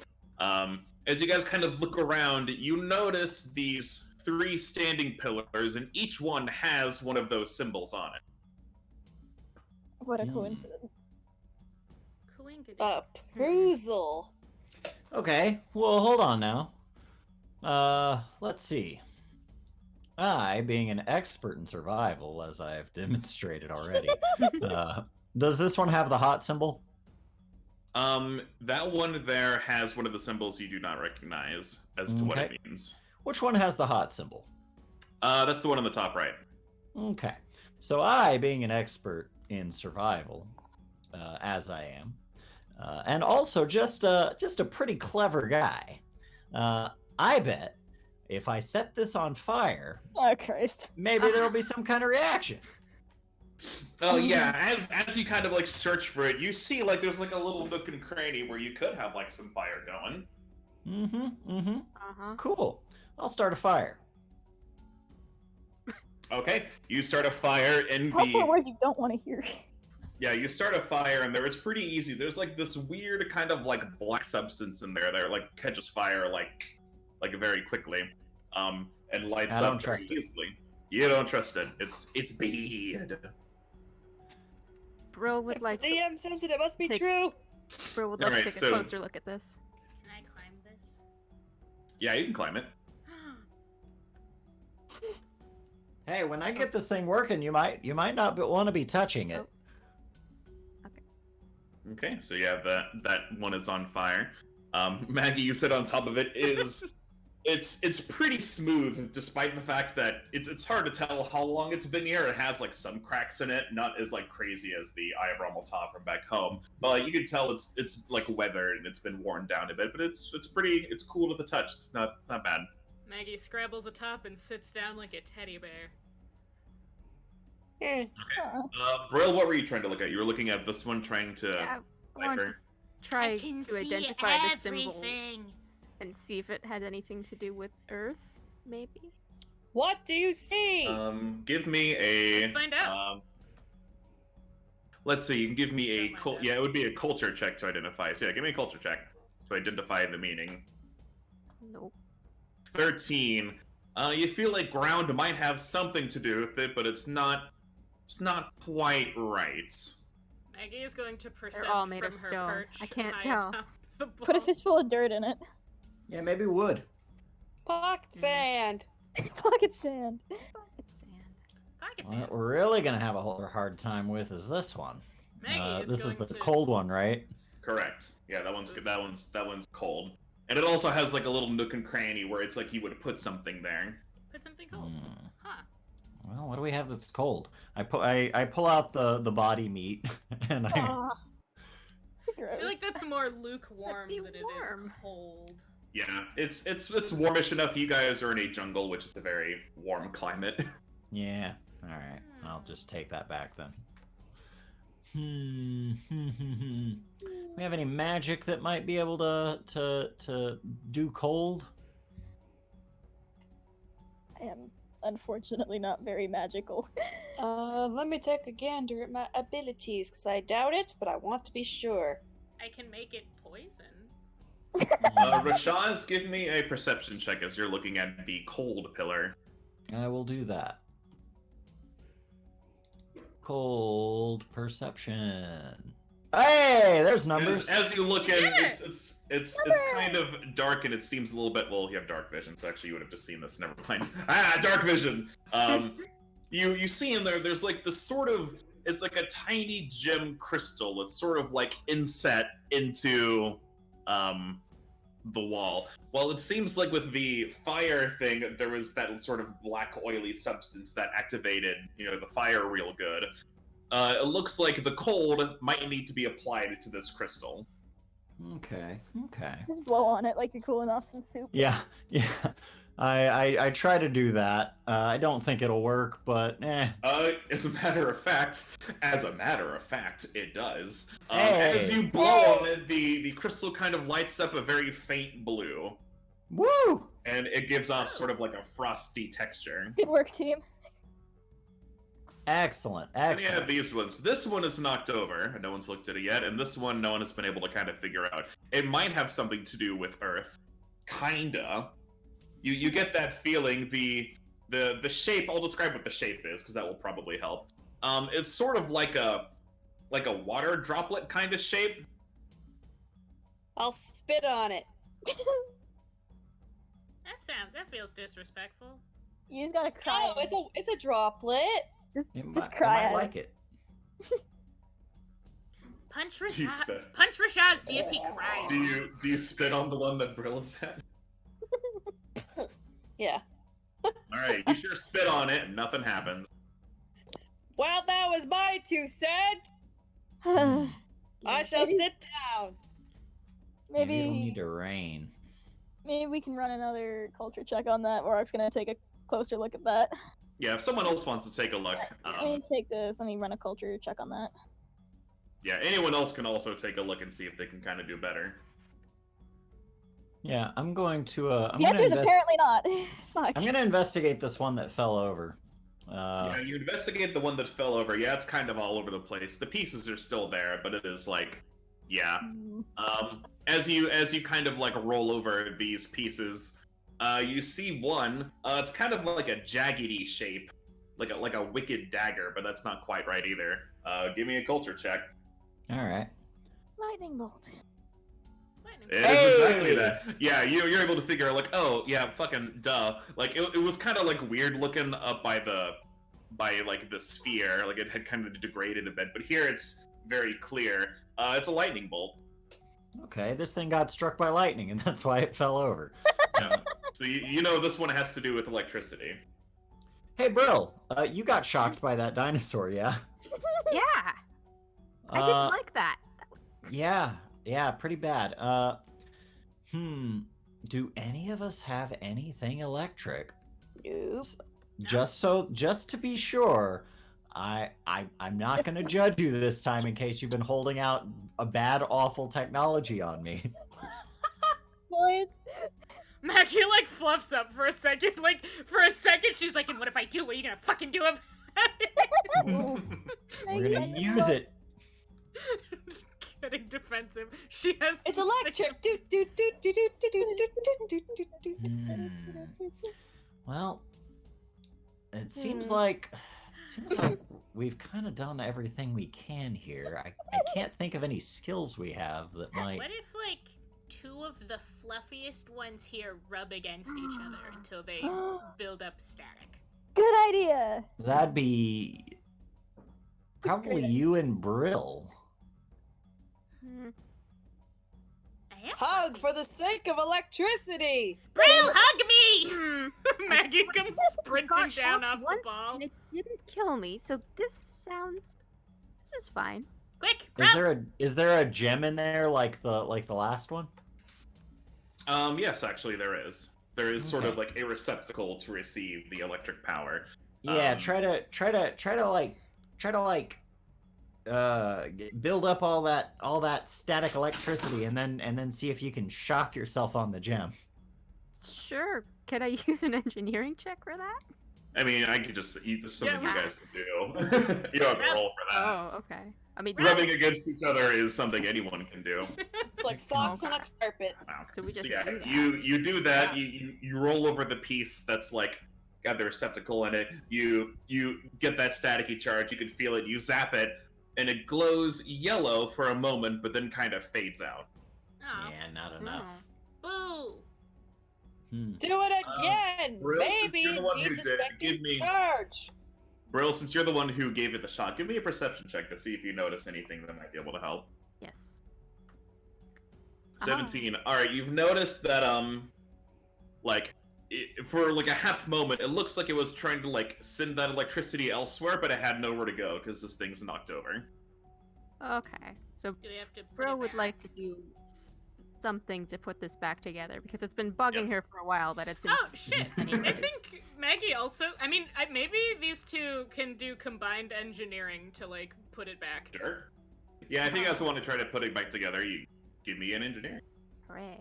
As you guys kind of look around, you notice these 3 standing pillars, and each one has one of those symbols on it. What a coincidence. A perusal. Okay, well, hold on now. Let's see. I, being an expert in survival, as I have demonstrated already, does this one have the hot symbol? That one there has one of the symbols you do not recognize as to what it Okay. means. Which one has the hot symbol? That's the one on the top right. Okay. So I, being an expert in survival, as I am, and also just a pretty clever guy, I bet if I set this on fire, Oh, Christ. maybe there'll be some kind of reaction. Oh yeah, as you kind of like search for it, you see like there's like a little nook and cranny where you could have like some fire going. Uh-huh. Cool. I'll start a fire. Okay, you start a fire in Talk for the words you don't want to hear. yeah, you start a fire and it's pretty easy. There's like this weird kind of like black substance in there that like catches fire like very quickly, and lights I don't up very trust it. easily. You don't trust it. It's bad. Brill would like The to, DM says it must be take- true. Brill would like Alright, to take so- a closer look at this. Can I climb this? Yeah, you can climb it. Hey, when I get this thing working, you might not want to be touching it. Okay, so yeah, that one is on fire. Maggie, you sit on top of it. Is It's pretty smooth, despite the fact that it's hard to tell how long it's been here. It has like some cracks in it, not as like crazy as the Eye of Rahmel-Ta from back home. But like, you can tell it's like weathered and it's been worn down a bit. But it's cool to the touch. It's not bad. Maggie scrabbles atop and sits down like a teddy bear. Okay. Brill, what were you trying to look at? You were looking at this one, trying to Yeah, I want to cipher. try I can to see identify the symbol everything. and see if it had anything to do with Earth, maybe? What do you see? Give me a. Let's find out. Let's see. You can give me a Don't mind that. yeah. It would be a culture check to identify. So yeah, give me a culture check to identify the meaning. Nope. 13. You feel like ground might have something to do with it, but it's not quite right. Maggie is going to percept all made from of her stone. perch. I can't high tell. atop the Put a ball. fistful of dirt in it. Yeah, maybe wood. Pocket sand. Pocket sand. It's sand. Pocket What sand. we're really gonna have a hard time with is this one. Maggie is This is the going to... cold one, right? Correct. Yeah, that one's cold, and it also has like a little nook and cranny where it's like you would put something there. Put something cold. Hmm. Huh. Well, what do we have that's cold? I pull out the body meat and I. Aw. I feel like Gross. that's more lukewarm Be than it warm. is cold. Yeah, it's warmish enough. You guys are in a jungle, which is a very warm climate. Yeah. All right. I'll just take that back then. We have any magic that might be able to do cold? I am unfortunately not very magical. Let me take a gander at my abilities, because I doubt it, but I want to be sure. I can make it poison. Rashaz, give me a perception check as you're looking at the cold pillar. I will do that. Cold perception. Hey, there's numbers. As you look at You it, did it's kind of dark and it seems a little bit. Well, you have dark vision, so actually you would have just seen this. Never mind. Dark vision. You see in there. There's like this sort of. It's like a tiny gem crystal. It's sort of like inset into the wall. Well, it seems like with the fire thing, there was that sort of black oily substance that activated, the fire real good. It looks like the cold might need to be applied to this crystal. Okay. Just blow on it like you're cooling off some soup. Yeah. I try to do that. I don't think it'll work, but As a matter of fact, it does. Hey. As you blow on it, the crystal kind of lights up a very faint blue, Woo! and it gives off sort of like a frosty texture. Good work, team. Excellent. And yeah, these ones. This one is knocked over. No one's looked at it yet, and this one, no one has been able to kind of figure out. It might have something to do with Earth, kinda. You get that feeling. The shape. I'll describe what the shape is because that will probably help. It's sort of like a water droplet kind of shape. I'll spit on it. That feels disrespectful. You just gotta cry. Oh, it's a droplet. Just cry I at like it. it. Punch Do you Rashad. spit? Punch Rashad. See if he cries. Do you spit on the one that Brill is at? Yeah. All right, you sure spit on it, and nothing happens. Well, that was my 2 cents. I shall Maybe- sit down. Maybe it'll need to rain. Maybe we can run another culture check on that. Oroc's gonna take a closer look at that. Yeah, if someone else wants to take a look, Let me run a culture check on that. yeah, anyone else can also take a look and see if they can kind of do better. Yeah, I'm going to. The answer is apparently not. Fuck. I'm gonna investigate this one that fell over. Yeah, you investigate the one that fell over. Yeah, it's kind of all over the place. The pieces are still there, but it is like, yeah. As you kind of like roll over these pieces, you see one. It's kind of like a jaggedy shape, like a wicked dagger, but that's not quite right either. Give me a culture check. All right. Lightning bolt. Lightning. It is exactly that. Yeah, you're able to figure out like, oh yeah, fucking duh. Like it was kind of like weird looking up by like the sphere, like it had kind of degraded a bit, but here it's very clear. It's a lightning bolt. Okay, this thing got struck by lightning, and that's why it fell over. Yeah. So you know this one has to do with electricity. Hey, Brill, you got shocked by that dinosaur, yeah? Yeah, I didn't like that. Yeah, pretty bad. Do any of us have anything electric? Nope. Just to be sure, I'm not gonna judge you this time in case you've been holding out a bad, awful technology on me. Boys, Maggie like fluffs up for a second. Like for a second, she's like, "And what if I do? What are you gonna fucking do about it?" We're gonna use it. Getting defensive. She has. It's electric. Do do do do do do do do do do do. Well, it seems like we've kind of done everything we can here. I can't think of any skills we have that might. What if like two of the fluffiest ones here rub against each other until they build up static? good idea. That'd be probably you and Brill. Hmm. I am Hug fluffy. for the sake of electricity. Brill, hug me! Hmm. Maggie comes sprinting Got down shocked off the once, ball. and it didn't kill me, so this is fine. Quick, Is there a gem in there like the last one? Yes, actually there is. There is sort of Okay. like a receptacle to receive the electric power. Yeah, try to build up all that static electricity and then see if you can shock yourself on the gem. Sure. Could I use an engineering check for that? I mean, I could just eat this. Something Yeah. you guys could do. You don't have to roll for that. Oh, okay. I mean, Rubbing against each other is something anyone can do. It's like socks on a carpet. Wow. So we just yeah, do that. you do that. Yeah. You roll over the piece that's like got the receptacle in it. You get that staticky charge. You can feel it. You zap it, and it glows yellow for a moment, but then kind of fades out. Oh, Yeah, not enough. boo! Do it again. Brill, since Maybe you're the one who needs a did, second give me- charge. Brill, since you're the one who gave it the shot, give me a perception check to see if you notice anything that might be able to help. Yes. 17. All right, you've noticed that for like a half moment, it looks like it was trying to like send that electricity elsewhere, but it had nowhere to go because this thing's knocked over. Okay. So Do we have to put Bro it would back? like to do something to put this back together because it's been bugging her for a while that it's in Oh shit! I anyways. think Maggie also. I mean, maybe these two can do combined engineering to like put it back. Sure. Yeah, I think I also want to try to put it back together. You give me an engineering. Hooray.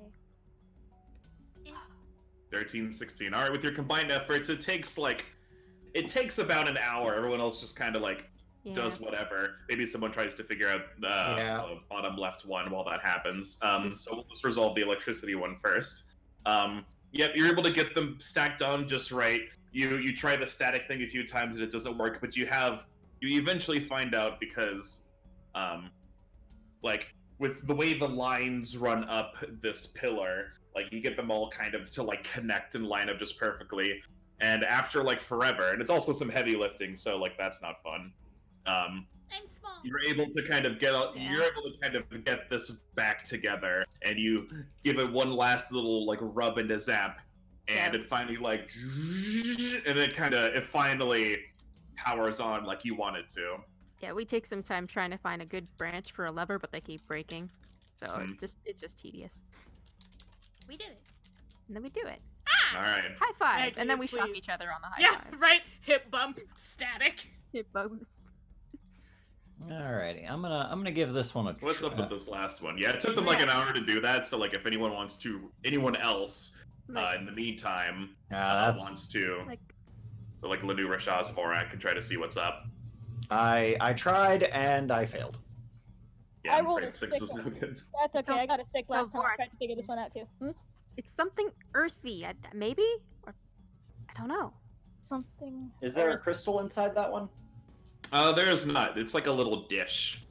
13, 16. All right, with your combined efforts, it takes about an hour. Everyone else just kind of like Yeah. does whatever. Maybe someone tries to figure out the bottom left one while that happens. So we'll just resolve the electricity one first. Yep, you're able to get them stacked on just right. You try the static thing a few times and it doesn't work, but you eventually find out because like with the way the lines run up this pillar, like you get them all kind of to like connect and line up just perfectly. And after like forever, and it's also some heavy lifting, so like that's not fun. I'm small. You're able to kind of get Yeah. you're able to kind of get this back together, and you give it one last little like rub and a zap, and Yeah. it finally like, and it finally powers on like you want it to. Yeah, we take some time trying to find a good branch for a lever, but they keep breaking. So it's just tedious. We did it. And then we do it. All right. High five! Maggie And then is we shock pleased. each other on the high Yeah, five. right. Hip bump, static. It bumps. Alrighty, I'm gonna give this one a try. What's up with this last one? Yeah, it took them like an hour to do that. So like, if anyone else Like, in the meantime That's wants to, like so like Lanu Rashaz Vorak can try to see what's up. I tried and I failed. Yeah, I I'm rolled afraid a 6 is six. no good. That's okay. I got a 6 last time. I Vorak. tried to figure this one out too. it's something earthy, maybe? Or I don't know. Something. Is there a crystal inside that one? There is not. It's like a little dish.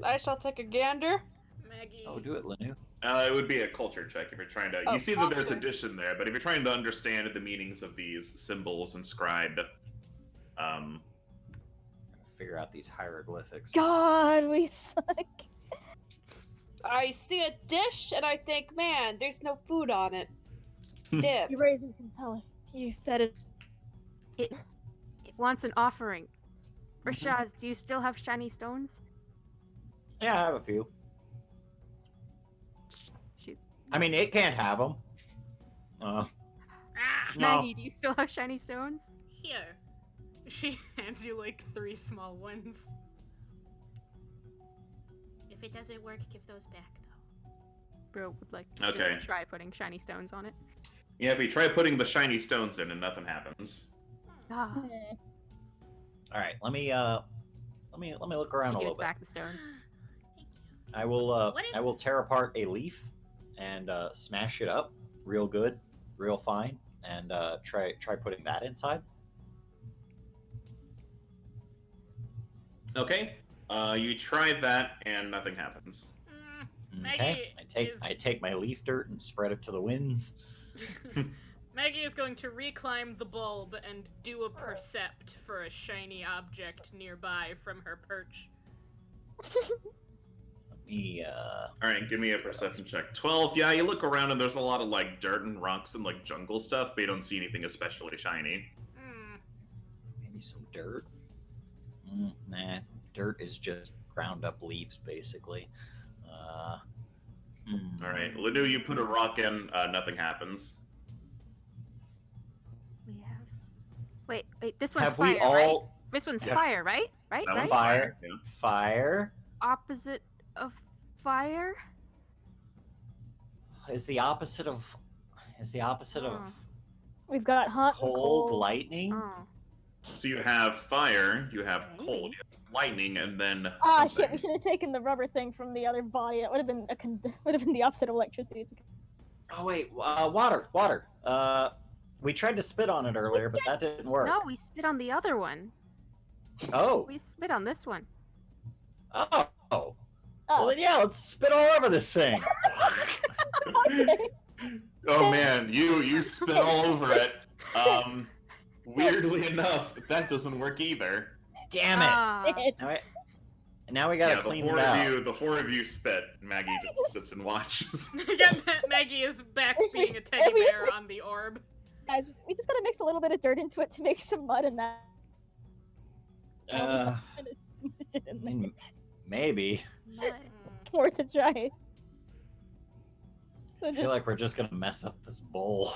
I shall take a gander. Maggie. Oh, do it, Lanu. It would be a culture check if you're trying to. Oh, You see that there's culture. addition there, but if you're trying to understand the meanings of these symbols inscribed, Figure out these hieroglyphics. God, we suck. I see a dish and I think, man, there's no food on it. Dip. You raise and compelling. That is. It wants an offering. Rashaz, do you still have shiny stones? Yeah, I have a few. She... I mean, it can't have them. Ah, No. Maggie, do you still have shiny stones? here. She hands you like 3 small ones. If it doesn't work, give those back though. Bro would like Okay. to try putting shiny stones on it. Yeah, if you try putting the shiny stones in and nothing happens. Ah, All right, let me look around she a gives little bit. back the stones. Thank you. I will What if- I will tear apart a leaf and smash it up real good, real fine, and try putting that inside. Okay. You try that and nothing happens. Okay. Maggie I is- take my leaf dirt and spread it to the winds. Maggie is going to reclimb the bulb and do a percept for a shiny object nearby from her perch. Let me Alright, give me a perception check. 12, yeah, you look around and there's a lot of like dirt and rocks and like jungle stuff, but you don't see anything especially shiny. maybe some dirt. Nah, dirt is just ground up leaves basically. Alright, Ladu, you put a rock in, nothing happens. We have. Wait, this one's Have fire, we all right? This one's Yeah. fire, right? Right, That right. one's Fire. Yeah. Fire Opposite of fire. is the opposite of Oh. We've got hot and cold cold. lightning. Oh. So you have fire, you have Maybe. cold, you have lightning, and then Ah, shit! something. We should have taken the rubber thing from the other body. That would have been would have been the opposite of electricity. Oh wait, water. We tried to spit on it earlier, but that didn't work. No, we spit on the other one. Oh. We spit on this one. Oh. Well Oh, then, yeah, let's spit all over this thing. okay. Oh man, you spit all over it. Weirdly enough, that doesn't work either. Damn it! Ah. Now we gotta Yeah, clean the it out. the four of you spit. Maggie just sits and watches. Maggie is back being a If teddy we just bear like- on the orb. Guys, we just gotta mix a little bit of dirt into it to make some mud and that. Uh, And smush it in I there. mean, maybe. Mud. It's worth a try. So I feel like we're just gonna mess up this bowl.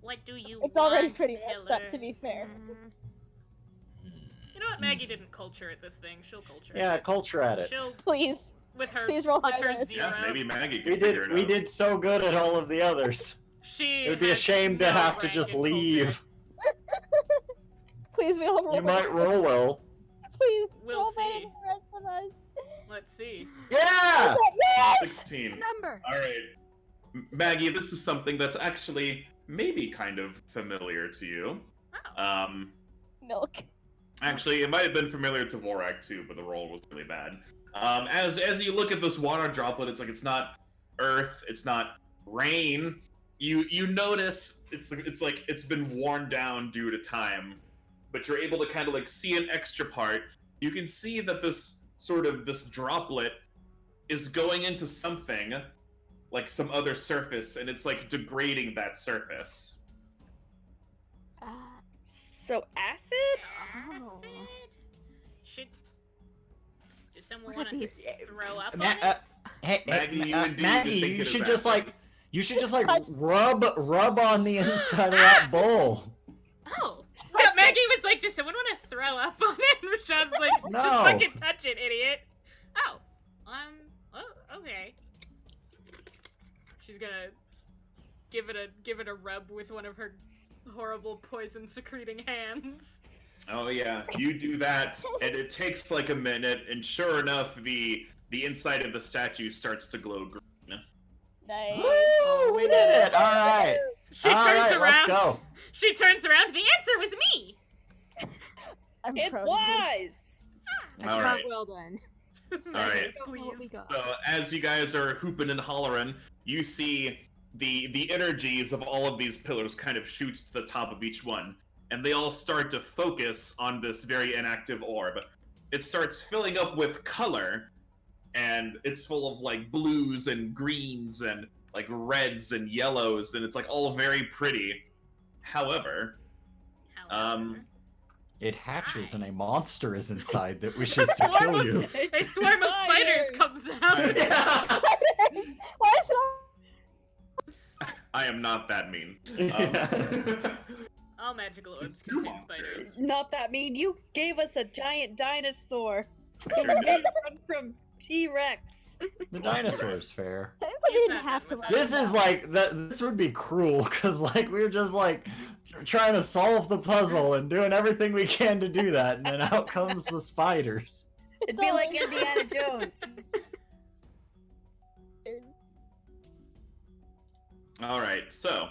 What do you it's already want, pretty messed up, Pillar? to be fair. Mm, You know what? Maggie didn't culture at this thing. She'll culture Yeah, it. culture at it. She'll Please. with her Please roll with high her dice. 0. Yeah, maybe Maggie can We figure it did out. so good at all of the others. She It would be a has shame to no have to rank just in culture. leave. Please, we all roll You better. might roll well. Please, We'll roll better see. than the rest of us. Let's see. Yeah! Yes! 16. number. Alright. Maggie, this is something that's actually maybe kind of familiar to you. Oh. Milk. Actually, it might have been familiar to Vorak too, but the roll was really bad. As you look at this water droplet, it's not earth, it's not rain. You notice it's like it's been worn down due to time, but you're able to kind of like see an extra part. You can see that this droplet is going into something, like some other surface, and it's like degrading that surface. So acid? Oh. Acid? Does someone What are want to these? throw up Ma- on it? Maggie, you indeed Maggie, think you it should is just acid. you should just rub on the inside of that bowl. Oh. Yeah, Maggie was like, does someone want to throw up on it? And Rashad's like, just No. fucking touch it, idiot. Oh. Okay. She's gonna give it a rub with one of her horrible poison secreting hands. Oh yeah, you do that, and it takes like a minute, and sure enough, the inside of the statue starts to glow green. Nice. Woo! We did it! Alright! She turns Alright, around. let's go. She turns around. The answer was me. I'm It proud of you. was! All Job right. well done. Alright. So what we got? So as you guys are hooping and hollering, you see the energies of all of these pillars kind of shoots to the top of each one, and they all start to focus on this very inactive orb. It starts filling up with color, and it's full of like blues and greens and like reds and yellows, and it's like all very pretty. However, It hatches and a monster is inside that wishes to kill you. A swarm of spiders comes out. Why is it all? I am not that mean. All magical orbs contain spiders. Not that mean. You gave us a giant dinosaur. Sure Made did. it run from T-Rex. The dinosaur's fair. Technically, we Use didn't that have to. then run without- This is like this would be cruel because like we were just like trying to solve the puzzle and doing everything we can to do that, and then out comes the spiders. It'd be like Indiana Jones. All right, so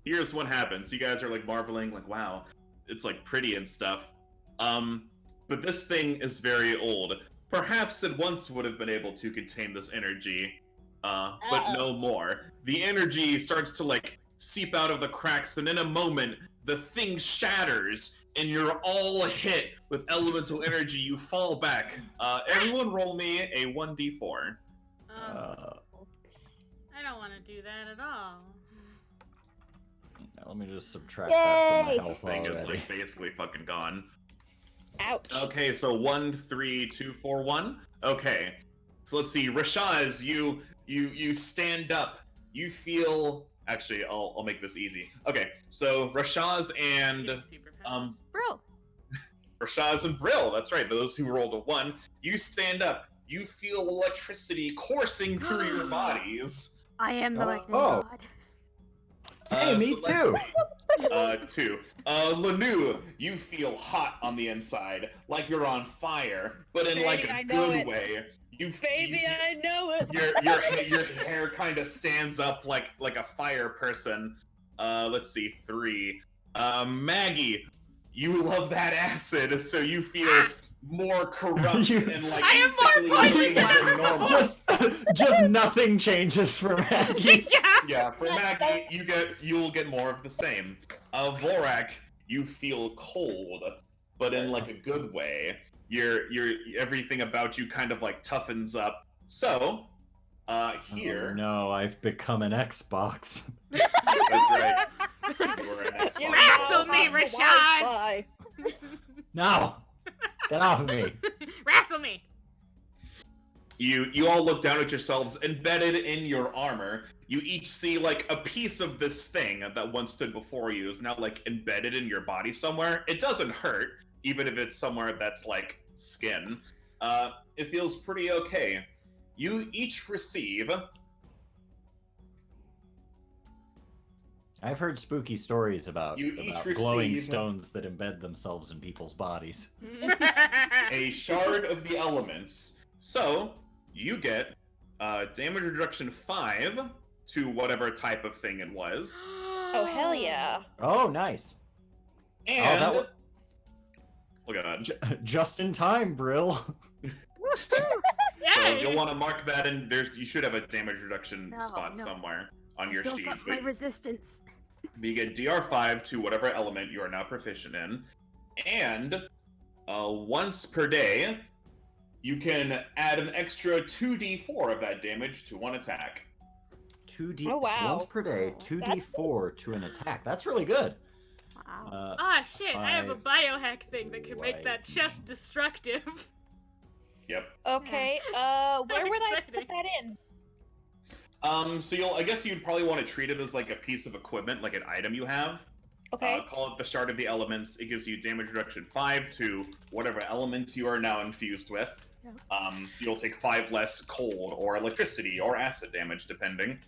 here's what happens. You guys are like marveling, like, wow, it's like pretty and stuff. But this thing is very old. Perhaps it once would have been able to contain this energy, but no more. The energy starts to like seep out of the cracks, and in a moment, the thing shatters, and you're all hit with elemental energy. You fall back. Everyone roll me a 1d4. I don't want to do that at all. Let me just subtract that from Yay! my health This thing is already. like basically fucking gone. Ouch. Okay, so 1, 3, 2, 4, 1. Okay, so let's see. Rashaz, you stand up. You feel. Actually, I'll make this easy. Okay, so Rashaz and Superpowers. Bro. Rashaz and Brill. That's right. Those who rolled a 1. You stand up. You feel electricity coursing through your bodies. I am the lightning Oh. god. Hey, me let's too. see. 2. Lanu, you feel hot on the inside, like you're on fire, but in like Baby, I a know good it. way. Baby, I know it. Your hair kind of stands up like a fire person. Let's see, 3. Maggie, you love that acid, so you feel more corrupt and like I am more insanely poisonous. than normal. Just nothing changes for Maggie. Yeah. Yeah, for Maggie, you'll get more of the same. Vorak, you feel cold, but in like a good way. You're everything about you kind of like toughens up. So, here. Oh, no, I've become an Xbox. That's right. You were an Xbox. You Wrestle know me, the Rashad. Wi-Fi. No! Get off of me. Wrestle me. You all look down at yourselves embedded in your armor. You each see like a piece of this thing that once stood before you is now like embedded in your body somewhere. It doesn't hurt, even if it's somewhere that's like skin. It feels pretty okay. You each receive. I've heard spooky stories about You each glowing receive- stones that embed themselves in people's bodies. A shard of the elements. So, you get damage reduction 5 to whatever type of thing it was. Oh, hell yeah. Oh, nice. And that wa- look at that. Just in time, Brill. So Yay. you'll want to mark that in. You should have a damage reduction No, spot no. somewhere on your Built sheet. up my resistance. You get DR5 to whatever element you are now proficient in, and once per day, you can add an extra 2d4 of that damage to one attack. 2d Oh, wow. once per day, 2d4 to an attack. That's really good. Wow. Ah, shit, I have a 5 biohack thing that can make that chest destructive. Yep. Okay, where would I put exciting. that in? So I guess you'd probably want to treat it as like a piece of equipment, like an item you have. Okay. Call it the Shard of the Elements. It gives you damage reduction 5 to whatever elements you are now infused with. Yeah. So you'll take 5 less cold or electricity or acid damage, depending.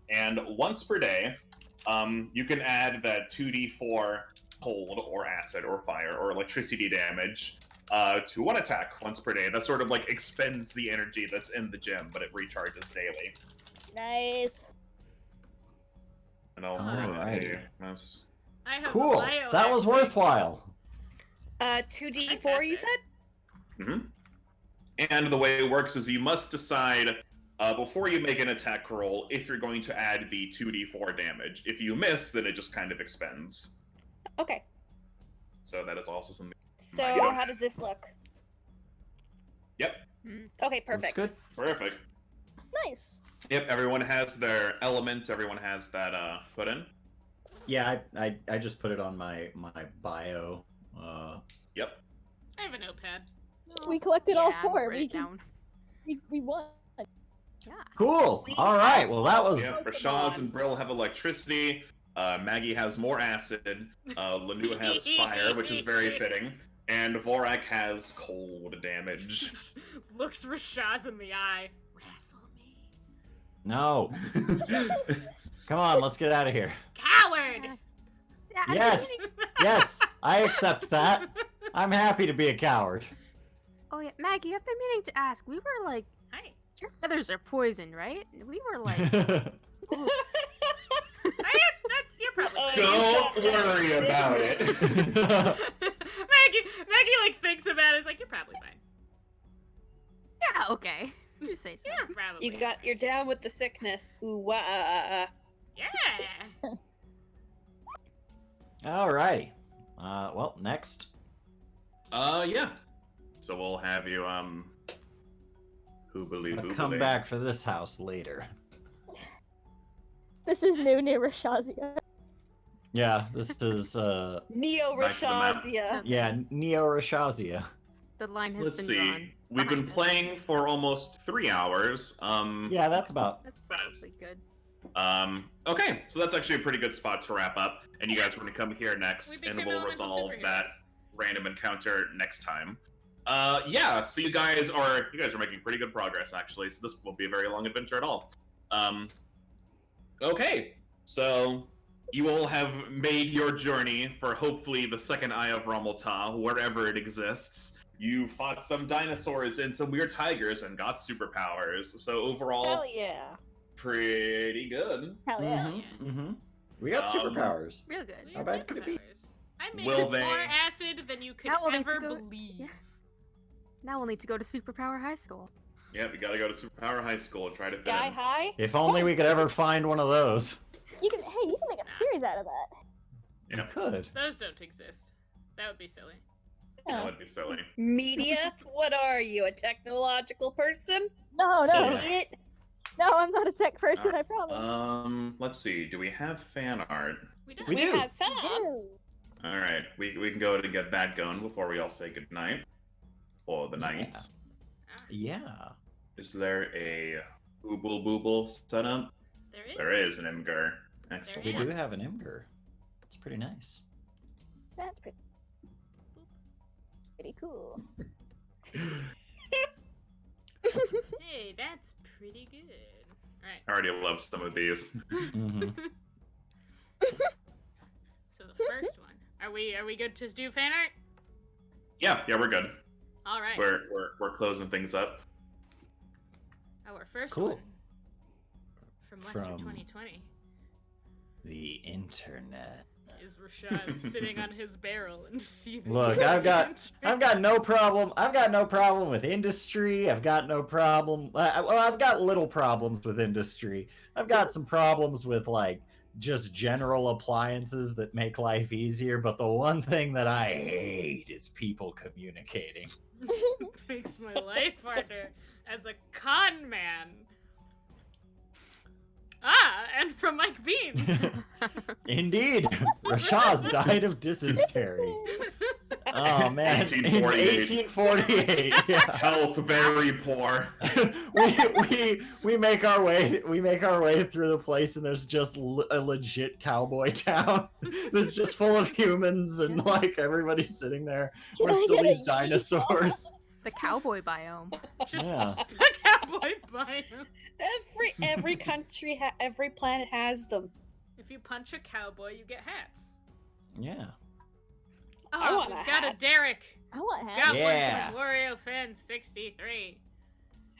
And once per day, you can add that 2d4 cold or acid or fire or electricity damage to one attack once per day. That sort of like expends the energy that's in the gym, but it recharges daily. Nice. And I'll Alrighty. that's I have Cool. a biohack That was thing. worthwhile. 2d4, you said? Mm-hmm. And the way it works is you must decide before you make an attack roll if you're going to add the 2d4 damage. If you miss, then it just kind of expends. Okay. So that is also something. So, Yeah. how does this look? Yep. Okay, Looks perfect. good. Perfect. Nice. Yep, everyone has their element. Everyone has that put in. Yeah, I just put it on my bio. Yep. I have a notepad. We collected all Yeah, I'm 4. write it down. We won. Yeah. Cool. All right. Well, that was. Yep. Come Rashaz on. and Brill have electricity. Maggie has more acid. Lanu has fire, which is very fitting. And Vorak has cold damage. Looks Rashaz in the eye. Wrestle me. No. Come on, let's get out of here. Coward! Yeah, I've been Yes. meaning- Yes, I accept that. I'm happy to be a coward. Oh yeah, Maggie, I've been meaning to ask. We were like, Hi. your feathers are poisoned, right? We were like, ooh. You're probably Oh, fine. Don't you got worry that about it. Maggie like thinks about it. Is like, you're probably fine. Yeah, okay. You say so. You're probably. You're down with the sickness. Ooh, wah. Yeah. Alrighty. Well, next. Yeah. So we'll have you, hoobly I'll come back for this house later. This is new near Rashazia. Yeah, this is Neo Back to the map. Rashazia. yeah, Neo Rashazia. The line has Let's been see. drawn. We've been behind us. playing for almost 3 hours. Yeah, that's about. That's probably good. Okay, so that's actually a pretty good spot to wrap up. And you guys are going to come here We next, and became we'll elemental resolve superheroes. that random encounter next time. Yeah, so you guys are making pretty good progress, actually, so this won't be a very long adventure at all. Okay, so you all have made your journey for hopefully the second Eye of Rahmel-Ta, wherever it exists. You fought some dinosaurs and some weird tigers and got superpowers, so overall, Hell yeah. pretty good. Hell yeah. Mm-hmm. We got Um, superpowers. Real good. We How have bad could it be? superpowers. I made Will more they- acid than you could Now we'll need to ever go- believe. yeah. Now we'll need to go to Superpower High School. Yep, you gotta go to Superpower High School and try to fit Sky in. high? If only we could ever find one of those. You can make a series out of that. We Yeah. could. Those don't exist. That would be silly. That would be silly. Media? What are you, a technological person? No, no, Idiot? no, I'm not a tech person, I promise. Let's see. Do we have fan art? We don't. We We do. have some. Ew. All right, we can go ahead and get that going before we all say goodnight. For the night. Yeah. Is there a Booble Booble setup? There is. There is an Imgur. Excellent. We Yeah. do have an Imgur. It's pretty nice. That's pretty cool. Hey, that's pretty good. Alright. I already love some of these. Mm-hmm. So the first one. Are we good to do fan art? Yeah, we're good. Alright. We're closing things up. Our first Cool. one. From Lester From- 2020 The internet. is Rashad sitting on his barrel and seething. Look, with I've got hatred. no problem. I've got no problem with industry. I've got no problem. Well, I've got little problems with industry. I've got some problems with like just general appliances that make life easier. But the one thing that I hate is people communicating. Makes my life harder as a con man. Ah, and from Mike Bean. Indeed, Rashaz died of dysentery. Oh man, 1848. In 1848. Yeah. Health very poor. we make our way through the place and there's just a legit cowboy town that's just full of humans and like everybody's sitting there. Can We're I still get a these dinosaurs. The cowboy biome. Just Yeah. a cowboy biome. Every country, every planet has them. If you punch a cowboy, you get hats. Yeah. I Oh, want we've a got a hat. Derek. I want Got hats. Yeah. one from Wario Fan 63.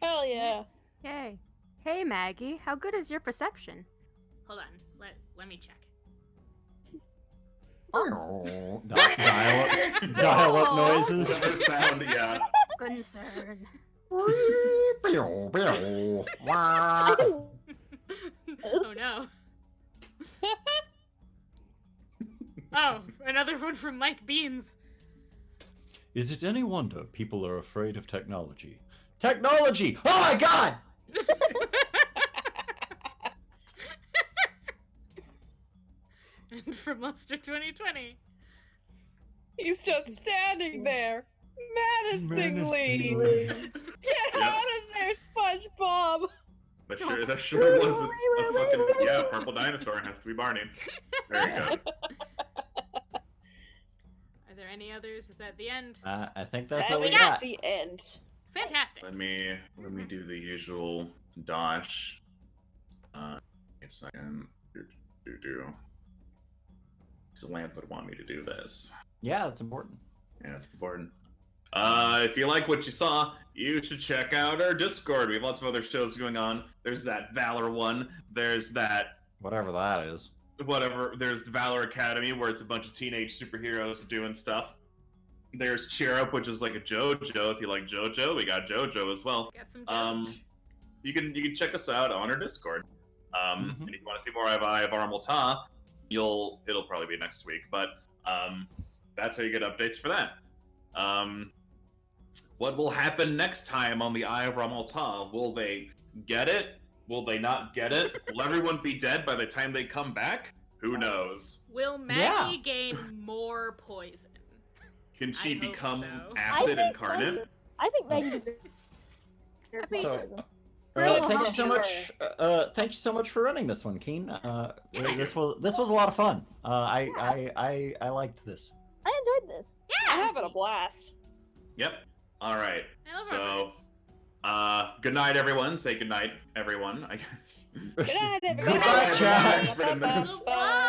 Hell yeah. Yay. Hey Maggie, how good is your perception? Hold on, let me check. Dial up noises. Another sound, yeah. Concern. Oh no. Oh, another one from Mike Beans. Is it any wonder people are afraid of technology? Technology! Oh my god! And from Monster 2020. He's just standing there, menacingly. Get Yep. out of there, SpongeBob! That sure was a fucking yeah. Purple dinosaur has to be Barney. Very good. Are there any others? Is that the end? I think that's That what we is got. the end. Fantastic. Let me do the usual dosh. A second. Because Lamp would want me to do this. Yeah, that's important. Yeah, it's important. If you like what you saw, you should check out our Discord. We have lots of other shows going on. There's that Valor one. There's that Whatever that is. There's Valor Academy, where it's a bunch of teenage superheroes doing stuff. There's Cheer Up, which is like a JoJo. If you like JoJo, we got JoJo as well. Got some jokes. You can check us out on our Discord. And if you want to see more of Eye of Rahmel-Ta, it'll probably be next week. But that's how you get updates for that. What will happen next time on the Eye of Rahmel-Ta? Will they get it? Will they not get it? Will everyone be dead by the time they come back? Who knows? Will Maggie gain more poison? Can she hope become so. acid incarnate? I think Maggie deserves So- poison. Thank you so much. Thank you so much for running this one, Keen. This was a lot of fun. I liked this. I enjoyed this. Yeah. I'm having a blast. Yep. All right. I love So, romance. good night, everyone. Say good night, everyone. I guess. Good night, everybody. Goodbye, chat. Thanks for the news. Bye.